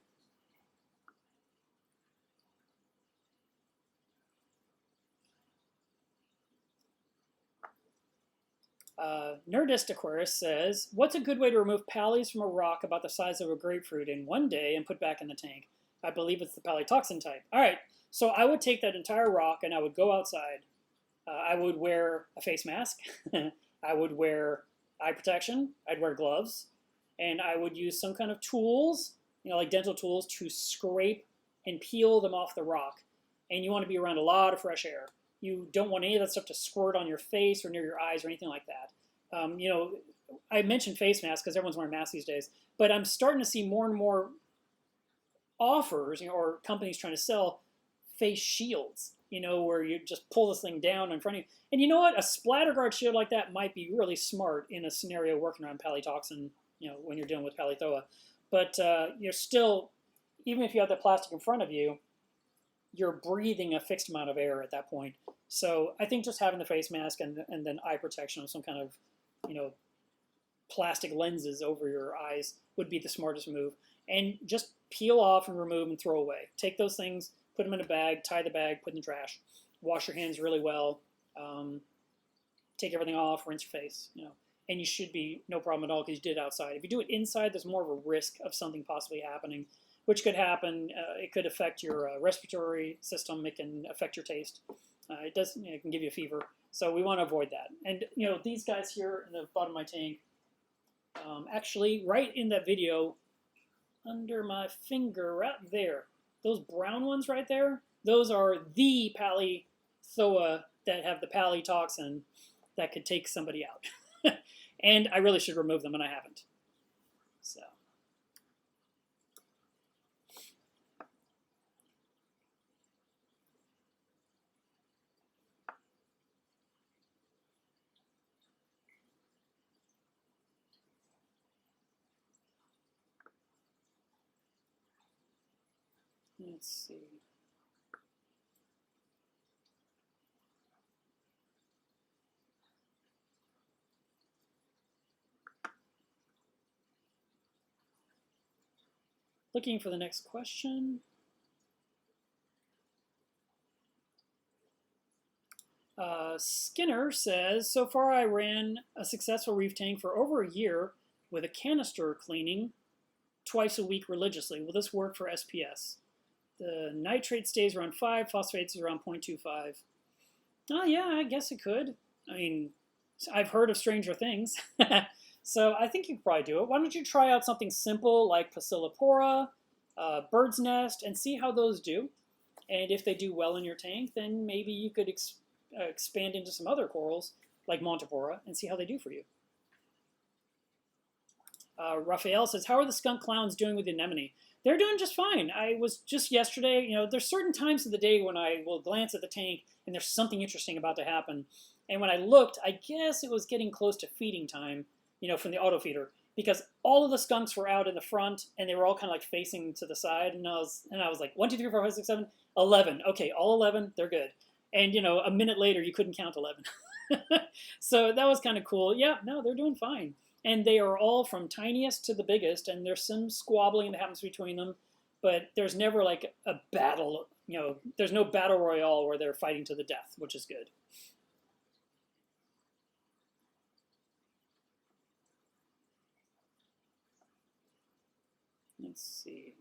Nerdist Aquarius says, what's a good way to remove pallies from a rock about the size of a grapefruit in one day and put back in the tank? I believe it's the palitoxin type. All right, so I would take that entire rock and I would go outside. I would wear a face mask. I would wear eye protection. I'd wear gloves. And I would use some kind of tools, like dental tools, to scrape and peel them off the rock. And you want to be around a lot of fresh air. You don't want any of that stuff to squirt on your face or near your eyes or anything like that. I mentioned face masks because everyone's wearing masks these days. But I'm starting to see more and more offers, or companies trying to sell face shields. Where you just pull this thing down in front of you. And you know what? A splatter guard shield like that might be really smart in a scenario working around palitoxin when you're dealing with Palithoa. But you're still, even if you have the plastic in front of you, you're breathing a fixed amount of air at that point. So I think just having the face mask and then eye protection of some kind of, plastic lenses over your eyes would be the smartest move. And just peel off and remove and throw away. Take those things, put them in a bag, tie the bag, put in the trash. Wash your hands really well. Take everything off, rinse your face, and you should be no problem at all because you did it outside. If you do it inside, there's more of a risk of something possibly happening, which could happen. It could affect your respiratory system. It can affect your taste. It does. It can give you a fever. So we want to avoid that. And these guys here in the bottom of my tank, actually, right in that video, under my finger, right there, those brown ones right there, those are the Palithoa that have the palitoxin that could take somebody out. And I really should remove them, and I haven't. So. Let's see. Looking for the next question. Skinner says, so far I ran a successful reef tank for over a year with a canister cleaning twice a week religiously. Will this work for SPS? The nitrate stays around 5, phosphates is around 0.25. Oh yeah, I guess it could. I mean, I've heard of stranger things. So I think you could probably do it. Why don't you try out something simple like Passillipora, bird's nest, and see how those do. And if they do well in your tank, then maybe you could expand into some other corals like Montipora and see how they do for you. Raphael says, how are the skunk clowns doing with the anemone? They're doing just fine. I was just yesterday, there's certain times of the day when I will glance at the tank and there's something interesting about to happen. And when I looked, I guess it was getting close to feeding time, from the auto feeder, because all of the skunks were out in the front and they were all kind of like facing to the side. And I was like, 1, 2, 3, 4, 5, 6, 7, 11. Okay, all 11, they're good. And, a minute later, you couldn't count 11. So that was kind of cool. Yeah, no, they're doing fine. And they are all from tiniest to the biggest, and there's some squabbling that happens between them, but there's never like a battle, there's no battle royale where they're fighting to the death, which is good. Let's see.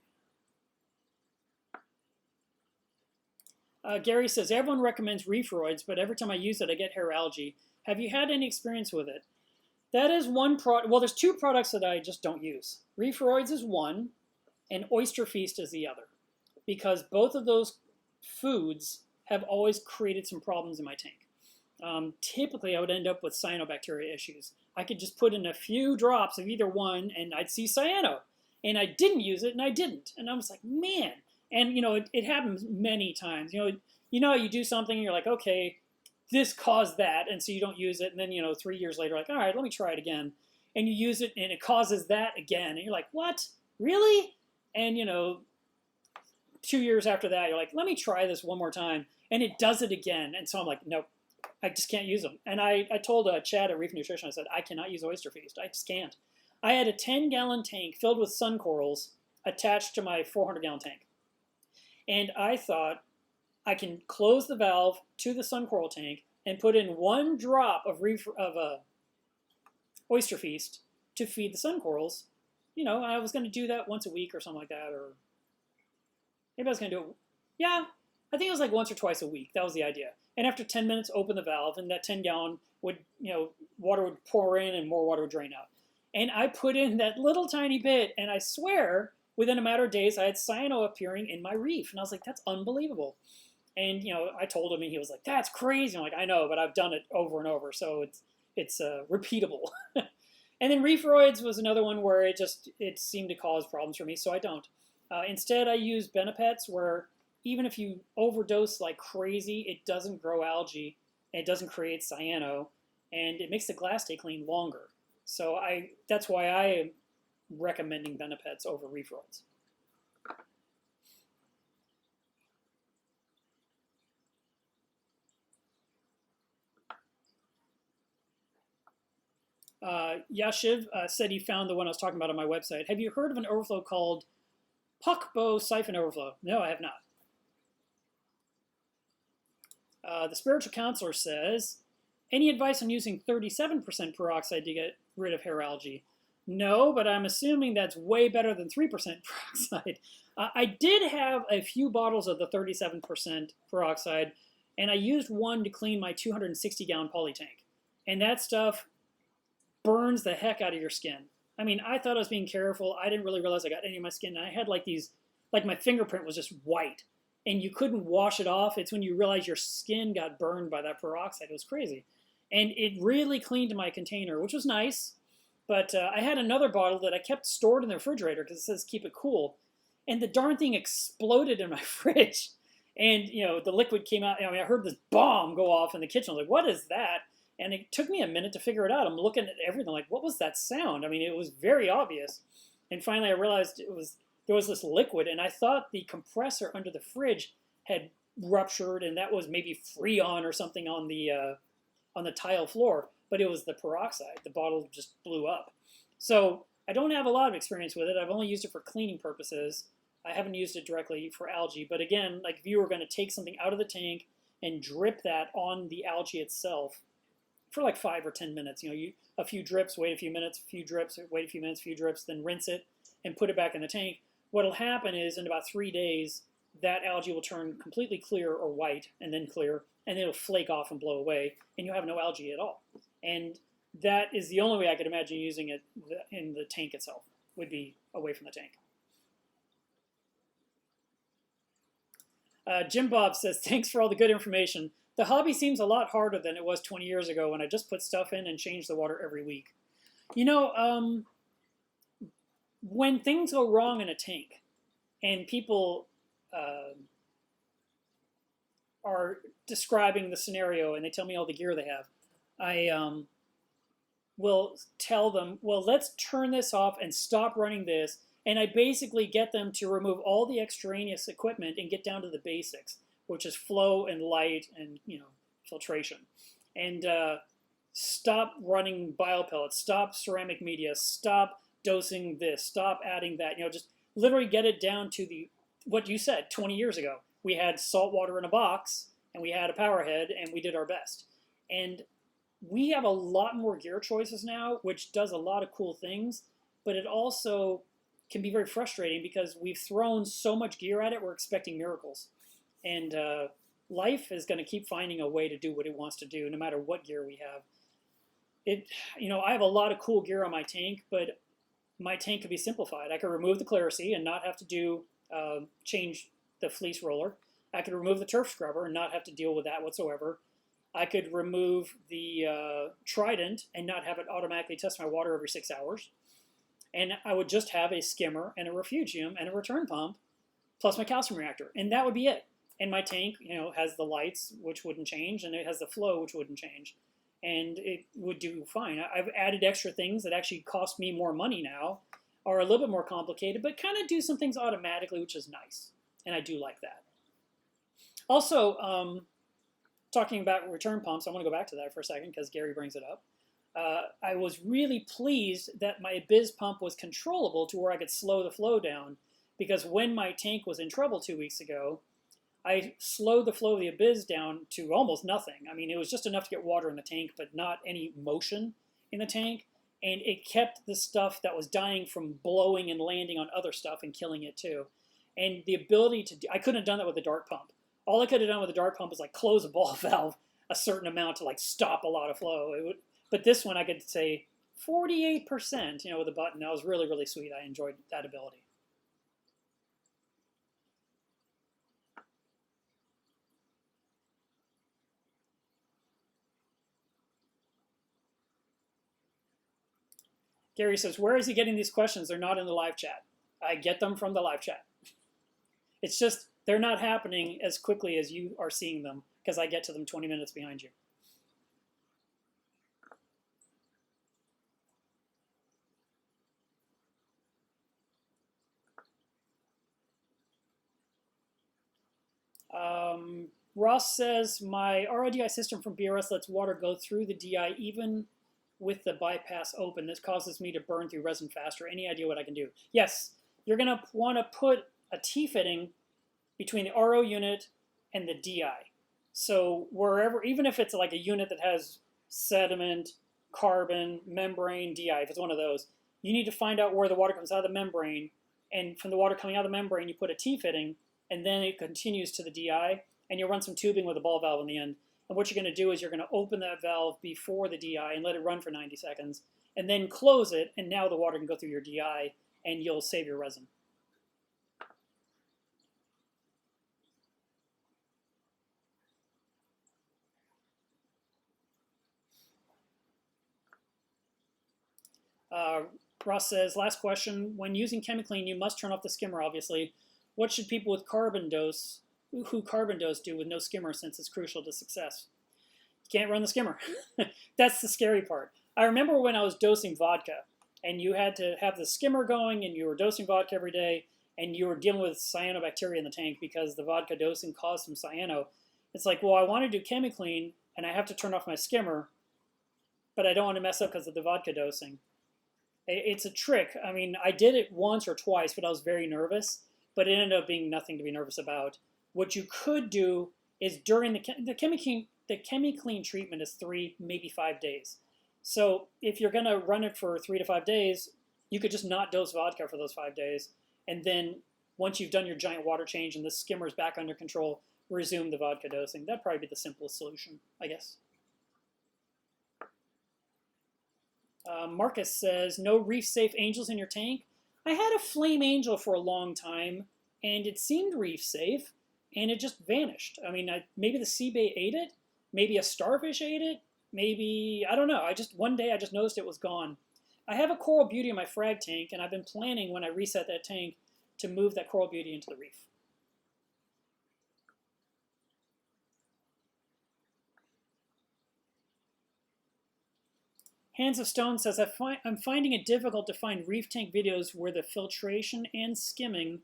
Gary says, everyone recommends Reefroids, but every time I use it, I get hair algae. Have you had any experience with it? That is one product. Well, there's 2 products that I just don't use. Reefroids is one, and Oyster Feast is the other, because both of those foods have always created some problems in my tank. Typically, I would end up with cyanobacteria issues. I could just put in a few drops of either one, and I'd see cyano. And I didn't use it, and I didn't. And I was like, man. And, it happens many times. How you do something, and you're like, okay, this caused that, and so you don't use it, and then 3 years later, like, all right, let me try it again, and you use it, and it causes that again, and you're like, what, really? And 2 years after that, you're like, let me try this one more time, and it does it again, and so I'm like, nope, I just can't use them. And I told Chad at Reef Nutrition, I said, I cannot use Oyster Feast, I just can't. I had a 10-gallon tank filled with sun corals attached to my 400-gallon tank, and I thought, I can close the valve to the sun coral tank and put in 1 drop of Oyster Feast to feed the sun corals. I was going to do that once a week or something like that, or maybe I was going to do it. Yeah, I think it was like once or twice a week. That was the idea. And after 10 minutes, open the valve, and that 10-gallon would, water would pour in and more water would drain out. And I put in that little tiny bit, and I swear, within a matter of days, I had cyano appearing in my reef. And I was like, that's unbelievable. And, I told him, and he was like, that's crazy. I'm like, I know, but I've done it over and over, so it's repeatable. And then Reefroids was another one where it seemed to cause problems for me, so I don't. Instead, I use Benepets, where even if you overdose like crazy, it doesn't grow algae, and it doesn't create cyano, and it makes the glass stay clean longer. So that's why I recommending Benepets over Reef roids. Yashiv said he found the one I was talking about on my website. Have you heard of an overflow called Puckbow Siphon Overflow? No, I have not. The spiritual counselor says, any advice on using 37% peroxide to get rid of hair algae? No, but I'm assuming that's way better than 3% peroxide. I did have a few bottles of the 37% peroxide, and I used one to clean my 260-gallon poly tank. And that stuff burns the heck out of your skin. I mean, I thought I was being careful. I didn't really realize I got any of my skin. And I had like these, like my fingerprint was just white. And you couldn't wash it off. It's when you realize your skin got burned by that peroxide. It was crazy. And it really cleaned my container, which was nice. But I had another bottle that I kept stored in the refrigerator because it says keep it cool. And the darn thing exploded in my fridge. And, you know, the liquid came out. I mean, I heard this bomb go off in the kitchen. I was like, what is that? And it took me a minute to figure it out. I'm looking at everything like, what was that sound? I mean, it was very obvious. And finally I realized there was this liquid, and I thought the compressor under the fridge had ruptured, and that was maybe Freon or something on the tile floor. But it was the peroxide. The bottle just blew up. So I don't have a lot of experience with it. I've only used it for cleaning purposes. I haven't used it directly for algae. But again, like if you were going to take something out of the tank and drip that on the algae itself, for like 5 or 10 minutes. You know, a few drips, wait a few minutes, a few drips, wait a few minutes, a few drips, then rinse it and put it back in the tank. What'll happen is in about 3 days, that algae will turn completely clear or white and then clear, and it'll flake off and blow away, and you'll have no algae at all. And that is the only way I could imagine using it in the tank itself, would be away from the tank. Jim Bob says, thanks for all the good information. The hobby seems a lot harder than it was 20 years ago when I just put stuff in and changed the water every week. You know, when things go wrong in a tank and people are describing the scenario and they tell me all the gear they have, I will tell them, well, let's turn this off and stop running this. And I basically get them to remove all the extraneous equipment and get down to the basics, which is flow and light and, you know, filtration. And stop running biopellets, stop ceramic media, stop dosing this, stop adding that. You know, just literally get it down to what you said 20 years ago. We had salt water in a box, and we had a power head, and we did our best. And we have a lot more gear choices now, which does a lot of cool things, but it also can be very frustrating because we've thrown so much gear at it, we're expecting miracles. And life is going to keep finding a way to do what it wants to do, no matter what gear we have. You know, I have a lot of cool gear on my tank, but my tank could be simplified. I could remove the Clearacy and not have to change the fleece roller. I could remove the turf scrubber and not have to deal with that whatsoever. I could remove the Trident and not have it automatically test my water every 6 hours. And I would just have a skimmer and a refugium and a return pump, plus my calcium reactor, and that would be it. And my tank, you know, has the lights, which wouldn't change, and it has the flow, which wouldn't change, and it would do fine. I've added extra things that actually cost me more money now, are a little bit more complicated, but kind of do some things automatically, which is nice, and I do like that. Also, talking about return pumps, I want to go back to that for a second because Gary brings it up. I was really pleased that my Abyss pump was controllable to where I could slow the flow down, because when my tank was in trouble 2 weeks ago, I slowed the flow of the Abyss down to almost nothing. I mean, it was just enough to get water in the tank, but not any motion in the tank. And it kept the stuff that was dying from blowing and landing on other stuff and killing it too. And the ability to I couldn't have done that with a dart pump. All I could have done with a dart pump is like close a ball valve a certain amount to like stop a lot of flow. But this one I could say 48%, you know, with a button. That was really, really sweet. I enjoyed that ability. Gary says, where is he getting these questions? They're not in the live chat. I get them from the live chat. It's just they're not happening as quickly as you are seeing them because I get to them 20 minutes behind you. Ross says, my RODI system from BRS lets water go through the DI even with the bypass open. This causes me to burn through resin faster. Any idea what I can do? Yes, you're going to want to put a T-fitting between the RO unit and the DI. So wherever, even if it's like a unit that has sediment, carbon, membrane, DI, if it's one of those, you need to find out where the water comes out of the membrane. And from the water coming out of the membrane, you put a T-fitting, and then it continues to the DI, and you'll run some tubing with a ball valve in the end. And what you're going to do is you're going to open that valve before the DI and let it run for 90 seconds, and then close it, and now the water can go through your DI, and you'll save your resin. Ross says, last question, when using ChemiClean, you must turn off the skimmer, obviously. What should people with carbon dose, who carbon dose do with no skimmer, since it's crucial to success? You can't run the skimmer. That's the scary part. I remember when I was dosing vodka, and you had to have the skimmer going, and you were dosing vodka every day, and you were dealing with cyanobacteria in the tank because the vodka dosing caused some cyano. It's like, well, I want to do ChemiClean, and I have to turn off my skimmer, but I don't want to mess up because of the vodka dosing. It's a trick. I mean, I did it once or twice, but I was very nervous. But it ended up being nothing to be nervous about. What you could do is during the ChemiClean treatment is 3, maybe 5 days. So if you're going to run it for 3 to 5 days, you could just not dose vodka for those 5 days. And then once you've done your giant water change and the skimmer's back under control, resume the vodka dosing. That'd probably be the simplest solution, I guess. Marcus says, no reef safe angels in your tank? I had a flame angel for a long time, and it seemed reef safe, and it just vanished. I mean, maybe the sea bait ate it, maybe a starfish ate it, maybe, I don't know. One day I just noticed it was gone. I have a Coral Beauty in my frag tank, and I've been planning when I reset that tank to move that Coral Beauty into the reef. Hands of Stone says, I'm finding it difficult to find reef tank videos where the filtration and skimming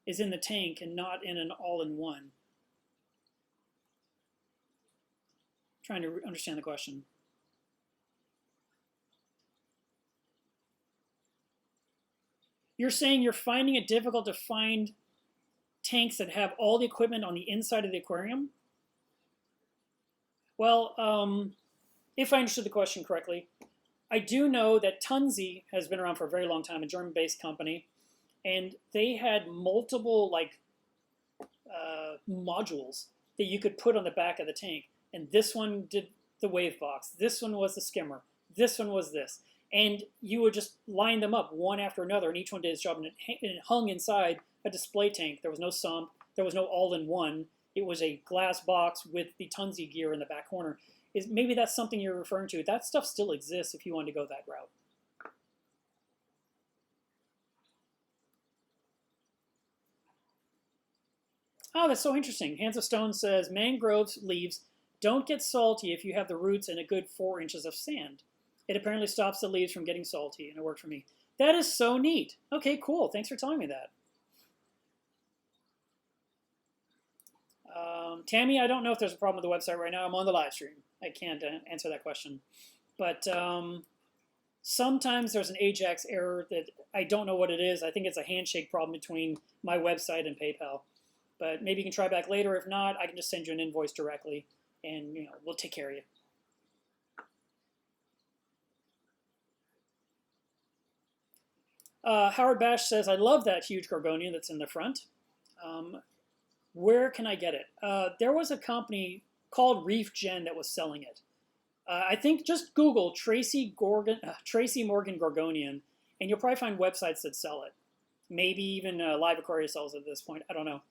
is in the tank and not in an all-in-one. Trying to understand the question. You're saying you're finding it difficult to find tanks that have all the equipment on the inside of the aquarium? Well, if I understood the question correctly, I do know that Tunzi has been around for a very long time, a German-based company, and they had multiple modules that you could put on the back of the tank. And this one did the wave box. This one was the skimmer. This one was this. And you would just line them up one after another, and each one did its job. And it hung inside a display tank. There was no sump. There was no all-in-one. It was a glass box with the Tunzi gear in the back corner. Maybe that's something you're referring to. That stuff still exists if you want to go that route. Oh, that's so interesting. Hands of Stone says, mangrove leaves don't get salty if you have the roots in a good 4 inches of sand. It apparently stops the leaves from getting salty, and it worked for me. That is so neat. Okay, cool. Thanks for telling me that. Tammy, I don't know if there's a problem with the website right now. I'm on the live stream. I can't answer that question. But sometimes there's an AJAX error that I don't know what it is. I think it's a handshake problem between my website and PayPal. But maybe you can try back later. If not, I can just send you an invoice directly, and we'll take care of you. Howard Bash says, I love that huge Gorgonia that's in the front. Where can I get it? There was a company called Reef Gen that was selling it. I think just Google Tracy Morgan Gorgonian, and you'll probably find websites that sell it. Maybe even Live Aquaria sells it at this point. I don't know.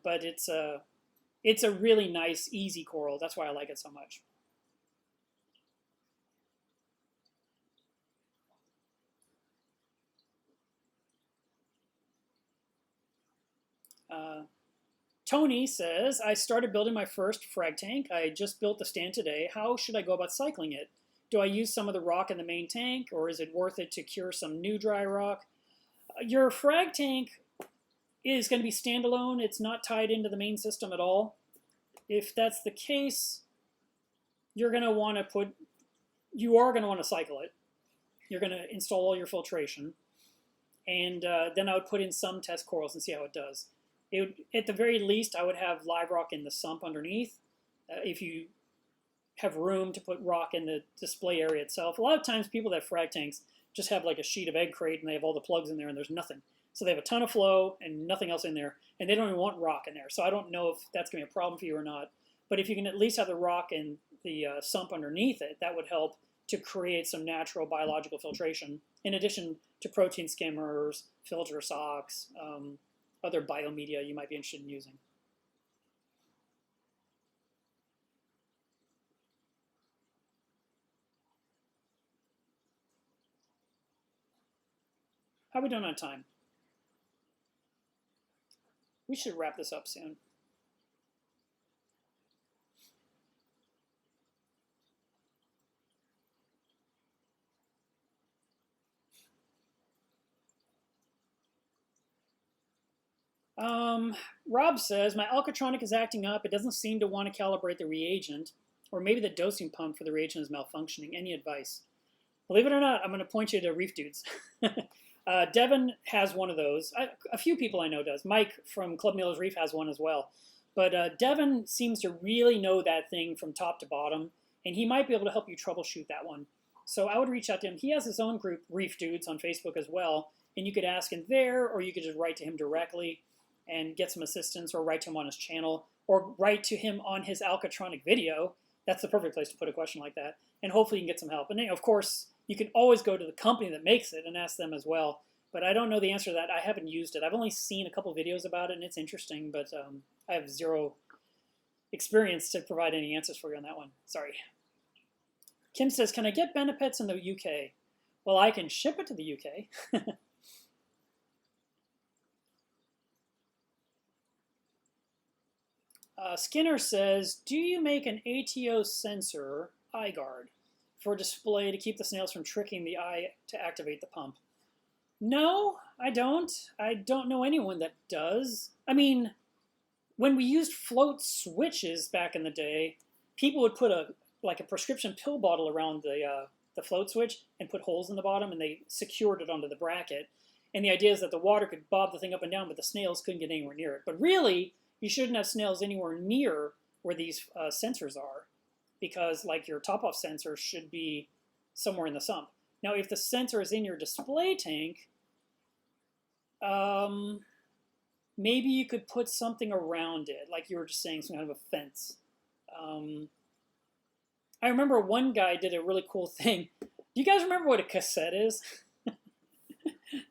But it's a really nice, easy coral. That's why I like it so much. Tony says, I started building my first frag tank. I just built the stand today. How should I go about cycling it? Do I use some of the rock in the main tank, or is it worth it to cure some new dry rock? Your frag tank, is going to be standalone. It's not tied into the main system at all. If that's the case, you are going to want to cycle it. You're going to install all your filtration. And then I would put in some test corals and see how it does. At the very least, I would have live rock in the sump underneath. If you have room to put rock in the display area itself. A lot of times people that have frag tanks just have like a sheet of egg crate and they have all the plugs in there and there's nothing. So they have a ton of flow and nothing else in there, and they don't even want rock in there. So I don't know if that's going to be a problem for you or not. But if you can at least have the rock in the sump underneath it, that would help to create some natural biological filtration, in addition to protein skimmers, filter socks, other biomedia you might be interested in using. How are we doing on time? We should wrap this up soon. Rob says, my Alcatronic is acting up. It doesn't seem to want to calibrate the reagent, or maybe the dosing pump for the reagent is malfunctioning. Any advice? Believe it or not, I'm going to point you to Reef Dudes. Devin has one of those. A few people I know does. Mike from Club Miller's Reef has one as well. But Devin seems to really know that thing from top to bottom, and he might be able to help you troubleshoot that one. So I would reach out to him. He has his own group, Reef Dudes, on Facebook as well, and you could ask him there, or you could just write to him directly and get some assistance, or write to him on his channel, or write to him on his Alcatronic video. That's the perfect place to put a question like that, and hopefully you can get some help. And then, of course, you can always go to the company that makes it and ask them as well. But I don't know the answer to that. I haven't used it. I've only seen a couple videos about it, and it's interesting, but I have zero experience to provide any answers for you on that one. Sorry. Kim says, can I get Benepets in the UK? Well, I can ship it to the UK. Skinner says, do you make an ATO sensor eye guard for display to keep the snails from tricking the eye to activate the pump? No, I don't. I don't know anyone that does. I mean, when we used float switches back in the day, people would put a prescription pill bottle around the float switch and put holes in the bottom, and they secured it onto the bracket. And the idea is that the water could bob the thing up and down, but the snails couldn't get anywhere near it. But really, you shouldn't have snails anywhere near where these sensors are, because like your top-off sensor should be somewhere in the sump. Now, if the sensor is in your display tank, maybe you could put something around it, like you were just saying, some kind of a fence. I remember one guy did a really cool thing. Do you guys remember what a cassette is?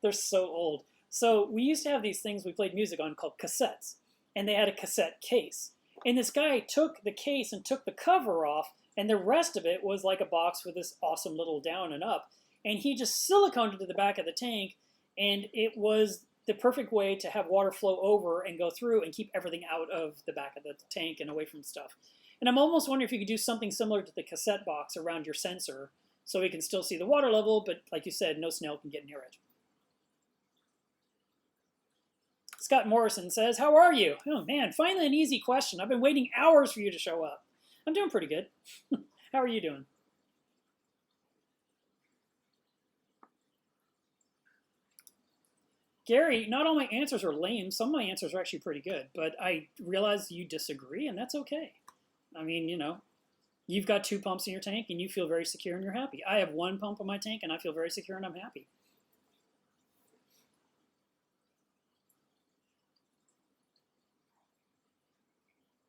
They're so old. So we used to have these things we played music on called cassettes, and they had a cassette case. And this guy took the case and took the cover off, and the rest of it was like a box with this awesome little down and up. And he just siliconed it to the back of the tank, and it was the perfect way to have water flow over and go through and keep everything out of the back of the tank and away from stuff. And I'm almost wondering if you could do something similar to the cassette box around your sensor so we can still see the water level, but like you said, no snail can get near it. Scott Morrison says, how are you? Oh man, finally an easy question. I've been waiting hours for you to show up. I'm doing pretty good. How are you doing? Gary, not all my answers are lame. Some of my answers are actually pretty good, but I realize you disagree, and that's okay. I mean, you know, you've got 2 pumps in your tank, and you feel very secure and you're happy. I have 1 pump in my tank, and I feel very secure and I'm happy.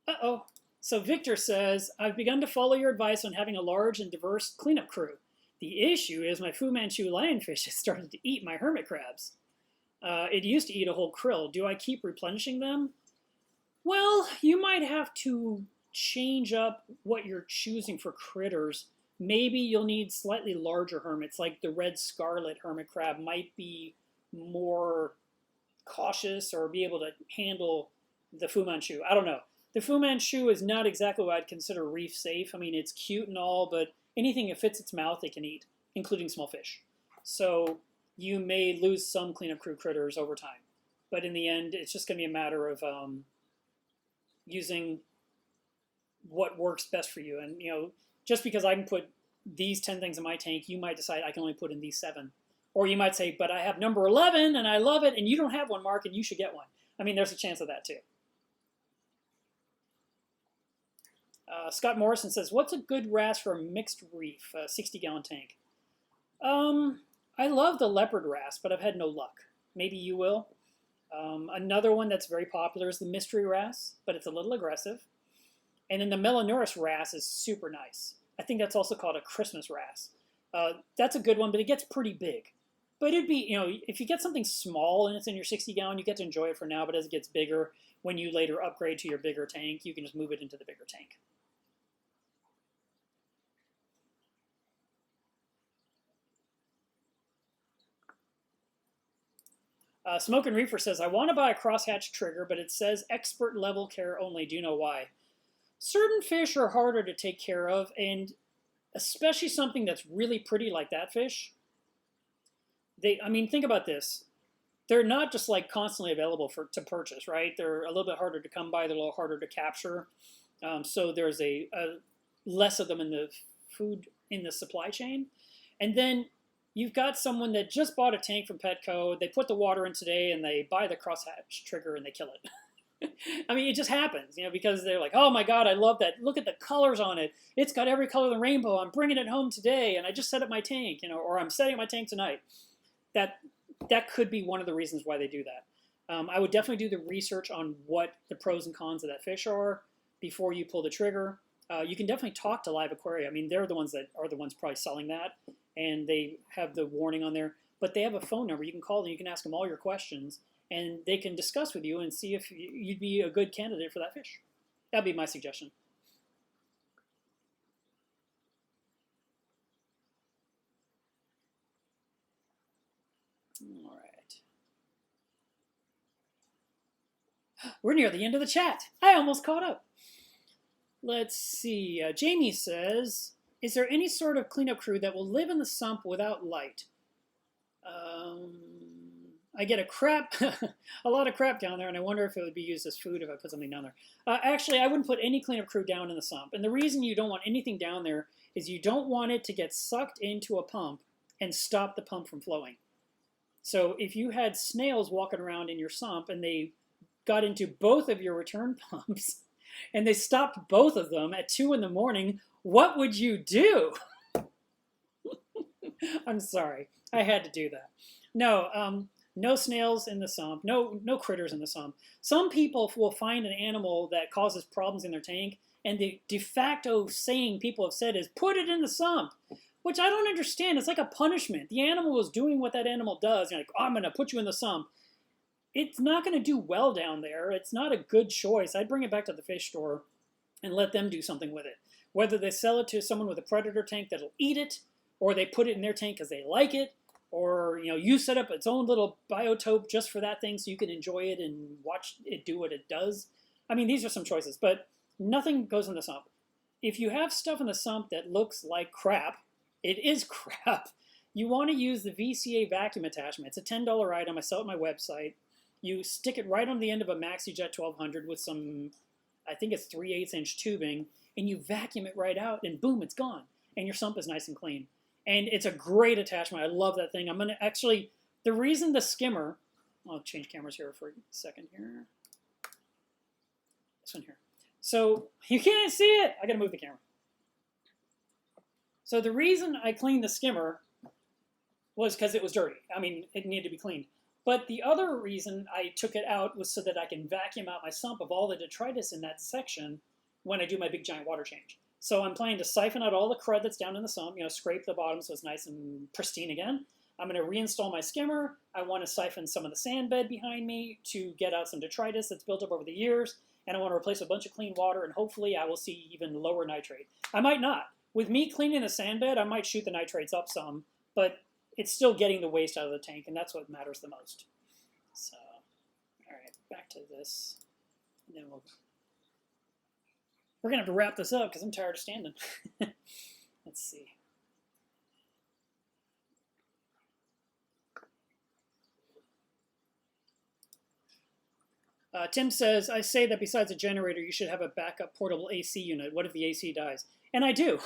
Uh-oh. So Victor says, I've begun to follow your advice on having a large and diverse cleanup crew. The issue is my Fu Manchu lionfish has started to eat my hermit crabs. It used to eat a whole krill. Do I keep replenishing them? Well, you might have to change up what you're choosing for critters. Maybe you'll need slightly larger hermits, like the red scarlet hermit crab might be more cautious or be able to handle the Fu Manchu. I don't know. The Fu Manchu is not exactly what I'd consider reef safe. I mean, it's cute and all, but anything that fits its mouth it can eat, including small fish. So you may lose some cleanup crew critters over time. But in the end, it's just going to be a matter of using what works best for you. And just because I can put these 10 things in my tank, you might decide I can only put in these 7. Or you might say, but I have number 11 and I love it, and you don't have one, Mark, and you should get one. I mean, there's a chance of that too. Scott Morrison says, what's a good wrasse for a mixed reef, 60-gallon tank? I love the leopard wrasse, but I've had no luck. Maybe you will. Another one that's very popular is the mystery wrasse, but it's a little aggressive. And then the Melanurus wrasse is super nice. I think that's also called a Christmas wrasse. That's a good one, but it gets pretty big. But it'd be, if you get something small and it's in your 60-gallon, you get to enjoy it for now, but as it gets bigger, when you later upgrade to your bigger tank, you can just move it into the bigger tank. Smoke and Reefer says, I want to buy a crosshatch trigger, but it says expert level care only. Do you know why? Certain fish are harder to take care of, and especially something that's really pretty like that fish. Think about this. They're not just like constantly available to purchase, right? They're a little bit harder to come by. They're a little harder to capture. So there's a less of them in the food in the supply chain. And then you've got someone that just bought a tank from Petco. They put the water in today and they buy the crosshatch trigger and they kill it. It just happens, because they're like, oh my God, I love that. Look at the colors on it. It's got every color of the rainbow. I'm bringing it home today and I just set up my tank, or I'm setting up my tank tonight. That could be one of the reasons why they do that. I would definitely do the research on what the pros and cons of that fish are before you pull the trigger. You can definitely talk to Live Aquaria. They're the ones that are the ones probably selling that, and they have the warning on there. But they have a phone number. You can call them. You can ask them all your questions, and they can discuss with you and see if you'd be a good candidate for that fish. That'd be my suggestion. All right. We're near the end of the chat. I almost caught up. Let's see. Jamie says, is there any sort of cleanup crew that will live in the sump without light? I get a lot of crap down there, and I wonder if it would be used as food if I put something down there. Actually, I wouldn't put any cleanup crew down in the sump. And the reason you don't want anything down there is you don't want it to get sucked into a pump and stop the pump from flowing. So if you had snails walking around in your sump and they got into both of your return pumps and they stopped both of them at 2 in the morning, what would you do? I'm sorry. I had to do that. No, no snails in the sump. No critters in the sump. Some people will find an animal that causes problems in their tank, and the de facto saying people have said is, put it in the sump, which I don't understand. It's like a punishment. The animal is doing what that animal does. You're like, oh, I'm going to put you in the sump. It's not going to do well down there. It's not a good choice. I'd bring it back to the fish store and let them do something with it. Whether they sell it to someone with a predator tank that'll eat it, or they put it in their tank because they like it, or you set up its own little biotope just for that thing so you can enjoy it and watch it do what it does. These are some choices, but nothing goes in the sump. If you have stuff in the sump that looks like crap, it is crap. You want to use the VCA vacuum attachment. It's a $10 item. I sell it on my website. You stick it right on the end of a MaxiJet 1200 with some, I think it's 3/8 inch tubing, and you vacuum it right out, and boom, it's gone. And your sump is nice and clean. And it's a great attachment. I love that thing. I'm going to actually, the reason the Skimmer, I'll change cameras here for a second here. This one here. So you can't see it. I got to move the camera. So the reason I cleaned the Skimmer was because it was dirty. It needed to be cleaned. But the other reason I took it out was so that I can vacuum out my sump of all the detritus in that section when I do my big giant water change. So I'm planning to siphon out all the crud that's down in the sump, scrape the bottom so it's nice and pristine again. I'm going to reinstall my skimmer. I want to siphon some of the sand bed behind me to get out some detritus that's built up over the years. And I want to replace a bunch of clean water, and hopefully I will see even lower nitrate. I might not. With me cleaning the sand bed, I might shoot the nitrates up some, but it's still getting the waste out of the tank, and that's what matters the most. So, all right, back to this. And then we're going to have to wrap this up because I'm tired of standing. Let's see. Tim says, I say that besides a generator, you should have a backup portable AC unit. What if the AC dies? And I do.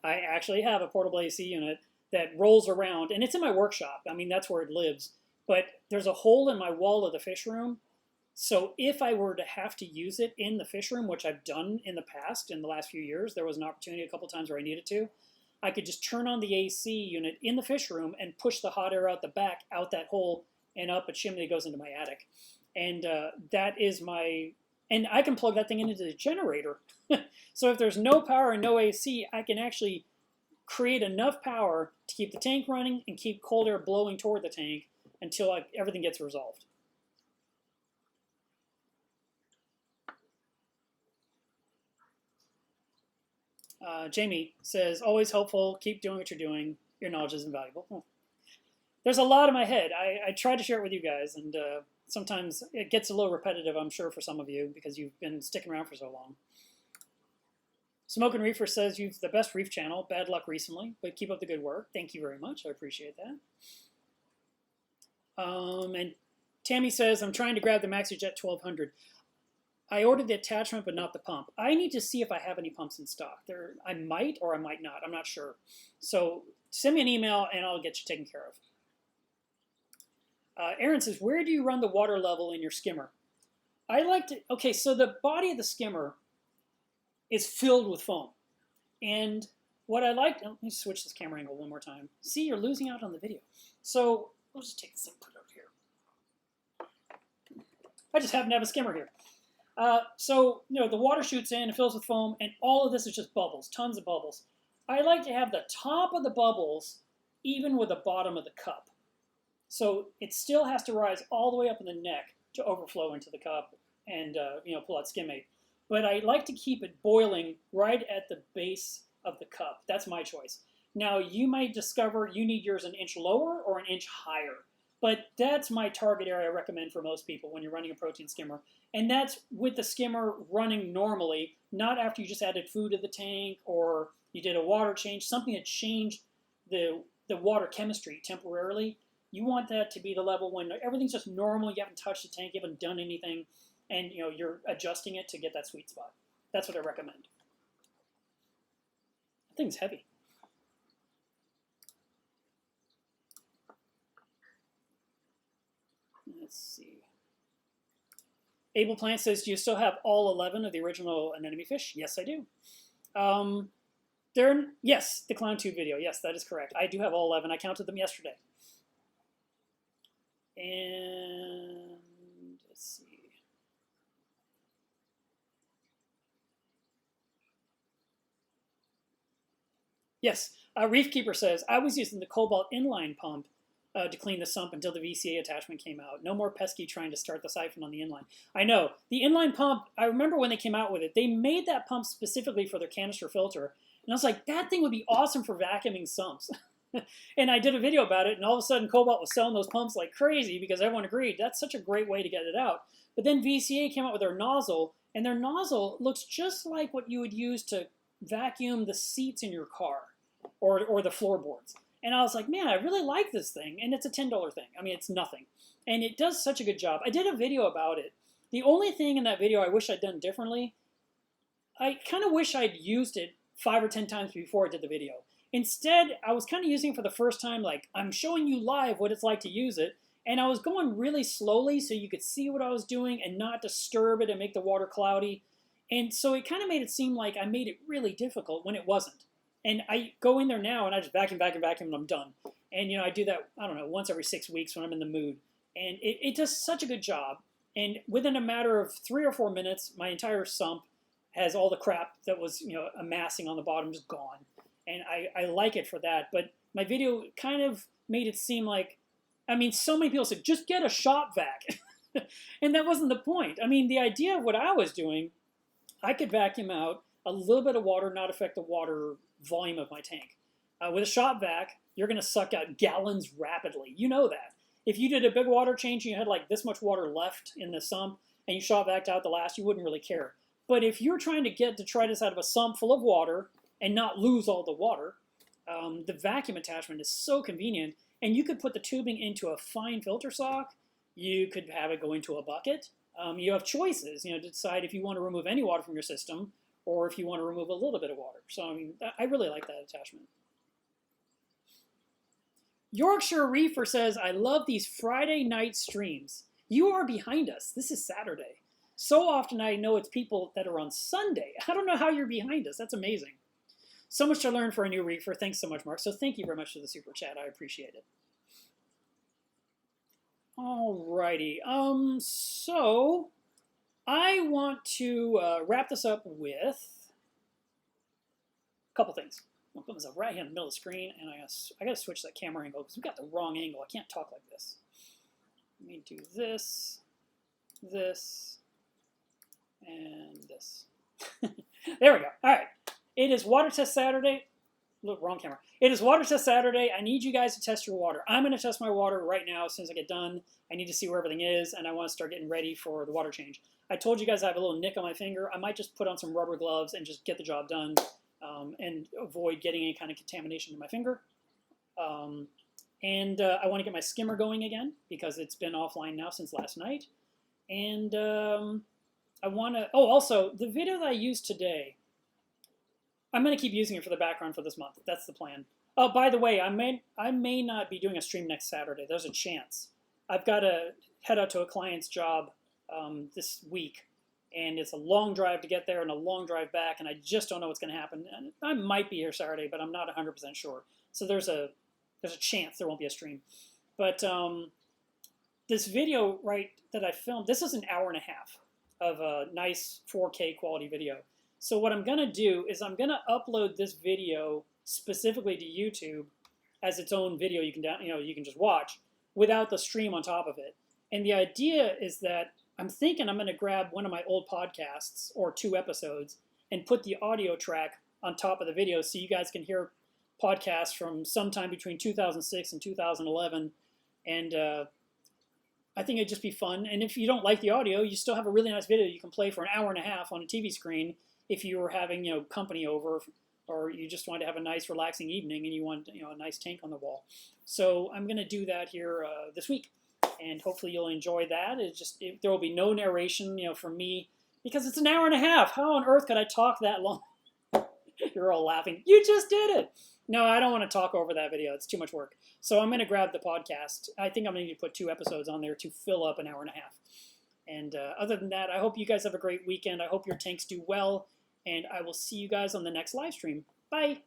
I actually have a portable AC unit that rolls around, and it's in my workshop. I mean, that's where it lives. But there's a hole in my wall of the fish room. So if I were to have to use it in the fish room, which I've done in the past, in the last few years, there was an opportunity a couple times where I needed to, I could just turn on the AC unit in the fish room and push the hot air out the back, out that hole, and up a chimney that goes into my attic. And that is my, and I can plug that thing into the generator. So if there's no power and no AC, I can actually create enough power to keep the tank running and keep cold air blowing toward the tank until everything gets resolved. Jamie says, always helpful, keep doing what you're doing, your knowledge is invaluable. Oh. There's a lot in my head. I try to share it with you guys, and sometimes it gets a little repetitive, I'm sure, for some of you, because you've been sticking around for so long. Smoke and Reefer says, you've the best reef channel, bad luck recently, but keep up the good work. Thank you very much, I appreciate that. And Tammy says, I'm trying to grab the MaxiJet 1200. I ordered the attachment, but not the pump. I need to see if I have any pumps in stock. I might or I might not. I'm not sure. So send me an email, and I'll get you taken care of. Aaron says, where do you run the water level in your skimmer? I like to, okay, so the body of the skimmer is filled with foam. And what I like, let me switch this camera angle one more time. See, you're losing out on the video. So we'll just take this and put it over here. I just happen to have a skimmer here. So, you know, the water shoots in, it fills with foam, and all of this is just bubbles, tons of bubbles. I like to have the top of the bubbles even with the bottom of the cup. So it still has to rise all the way up in the neck to overflow into the cup and, you know, pull out skimmate. But I like to keep it boiling right at the base of the cup. That's my choice. Now, you might discover you need yours an inch lower or an inch higher. But that's my target area I recommend for most people when you're running a protein skimmer. And that's with the skimmer running normally, not after you just added food to the tank or you did a water change, something that changed the water chemistry temporarily. You want that to be the level when everything's just normal, you haven't touched the tank, you haven't done anything, and you know, you're adjusting it to get that sweet spot. That's what I recommend. That thing's heavy. Let's see. Abel Plant says, do you still have all 11 of the original anemone fish? Yes, I do. Yes, the clown tube video. Yes, that is correct. I do have all 11. I counted them yesterday. And let's see. Yes, Reef Keeper says, I was using the Cobalt inline pump to clean the sump until the VCA attachment came out. No more pesky trying to start the siphon on the inline. I know. The inline pump, I remember when they came out with it, they made that pump specifically for their canister filter. And I was like, that thing would be awesome for vacuuming sumps. And I did a video about it, and all of a sudden Cobalt was selling those pumps like crazy because everyone agreed that's such a great way to get it out. But then VCA came out with their nozzle, and their nozzle looks just like what you would use to vacuum the seats in your car or the floorboards. And I was like, man, I really like this thing. And it's a $10 thing. I mean, it's nothing. And it does such a good job. I did a video about it. The only thing in that video I wish I'd done differently, I kind of wish I'd used it 5 or 10 times before I did the video. Instead, I was kind of using it for the first time, like, I'm showing you live what it's like to use it. And I was going really slowly so you could see what I was doing and not disturb it and make the water cloudy. And so it kind of made it seem like I made it really difficult when it wasn't. And I go in there now and I just vacuum, and I'm done. And, you know, I do that, I don't know, once every 6 weeks when I'm in the mood. And it does such a good job. And within a matter of 3 or 4 minutes, my entire sump has all the crap that was, you know, amassing on the bottom just gone. And I like it for that. But my video kind of made it seem like, I mean, so many people said, just get a shop vac. And that wasn't the point. I mean, the idea of what I was doing, I could vacuum out a little bit of water, not affect the water volume of my tank. With a shop vac, you're going to suck out gallons rapidly. You know that. If you did a big water change and you had like this much water left in the sump and you shop vac'd out the last, you wouldn't really care. But if you're trying to get detritus out of a sump full of water and not lose all the water, the vacuum attachment is so convenient. And you could put the tubing into a fine filter sock. You could have it go into a bucket. You have choices, to decide if you want to remove any water from your system or if you want to remove a little bit of water. So, I mean, I really like that attachment. Yorkshire Reefer says, I love these Friday night streams. You are behind us. This is Saturday. So often I know it's people that are on Sunday. I don't know how you're behind us. That's amazing. So much to learn for a new reefer. Thanks so much, Mark. So thank you very much for the super chat. I appreciate it. Alrighty. So I want to wrap this up with a couple things. I'll put myself right here in the middle of the screen, and I gotta switch that camera angle because we've got the wrong angle. I can't talk like this. Let me do this, this, and this. There we go. All right. It is water test Saturday. Look, wrong camera. It is water test Saturday. I need you guys to test your water. I'm going to test my water right now as soon as I get done. I need to see where everything is, and I want to start getting ready for the water change. I told you guys I have a little nick on my finger. I might just put on some rubber gloves and just get the job done and avoid getting any kind of contamination to my finger. I want to get my skimmer going again because it's been offline now since last night. And I want to, oh, also, the video that I used today, I'm going to keep using it for the background for this month. That's the plan. Oh, by the way, I may not be doing a stream next Saturday. There's a chance. I've got to head out to a client's job this week, and it's a long drive to get there and a long drive back, and I just don't know what's going to happen. And I might be here Saturday, but I'm not 100% sure. So there's a chance there won't be a stream. But this video, right, that I filmed, this is an hour and a half of a nice 4K quality video. So what I'm going to do is I'm going to upload this video specifically to YouTube as its own video you can just watch without the stream on top of it. And the idea is that I'm thinking I'm going to grab one of my old podcasts or 2 episodes and put the audio track on top of the video so you guys can hear podcasts from sometime between 2006 and 2011. And I think it'd just be fun. And if you don't like the audio, you still have a really nice video you can play for an hour and a half on a TV screen if you were having company over, or you just want to have a nice relaxing evening and you want a nice tank on the wall. So I'm going to do that here this week, and hopefully you'll enjoy that. There will be no narration from me because it's an hour and a half. How on earth could I talk that long? You're all laughing. You just did it. No, I don't want to talk over that video. It's too much work. So I'm going to grab the podcast. I think I'm going to need to put 2 episodes on there to fill up an hour and a half. And other than that, I hope you guys have a great weekend. I hope your tanks do well. And I will see you guys on the next live stream. Bye.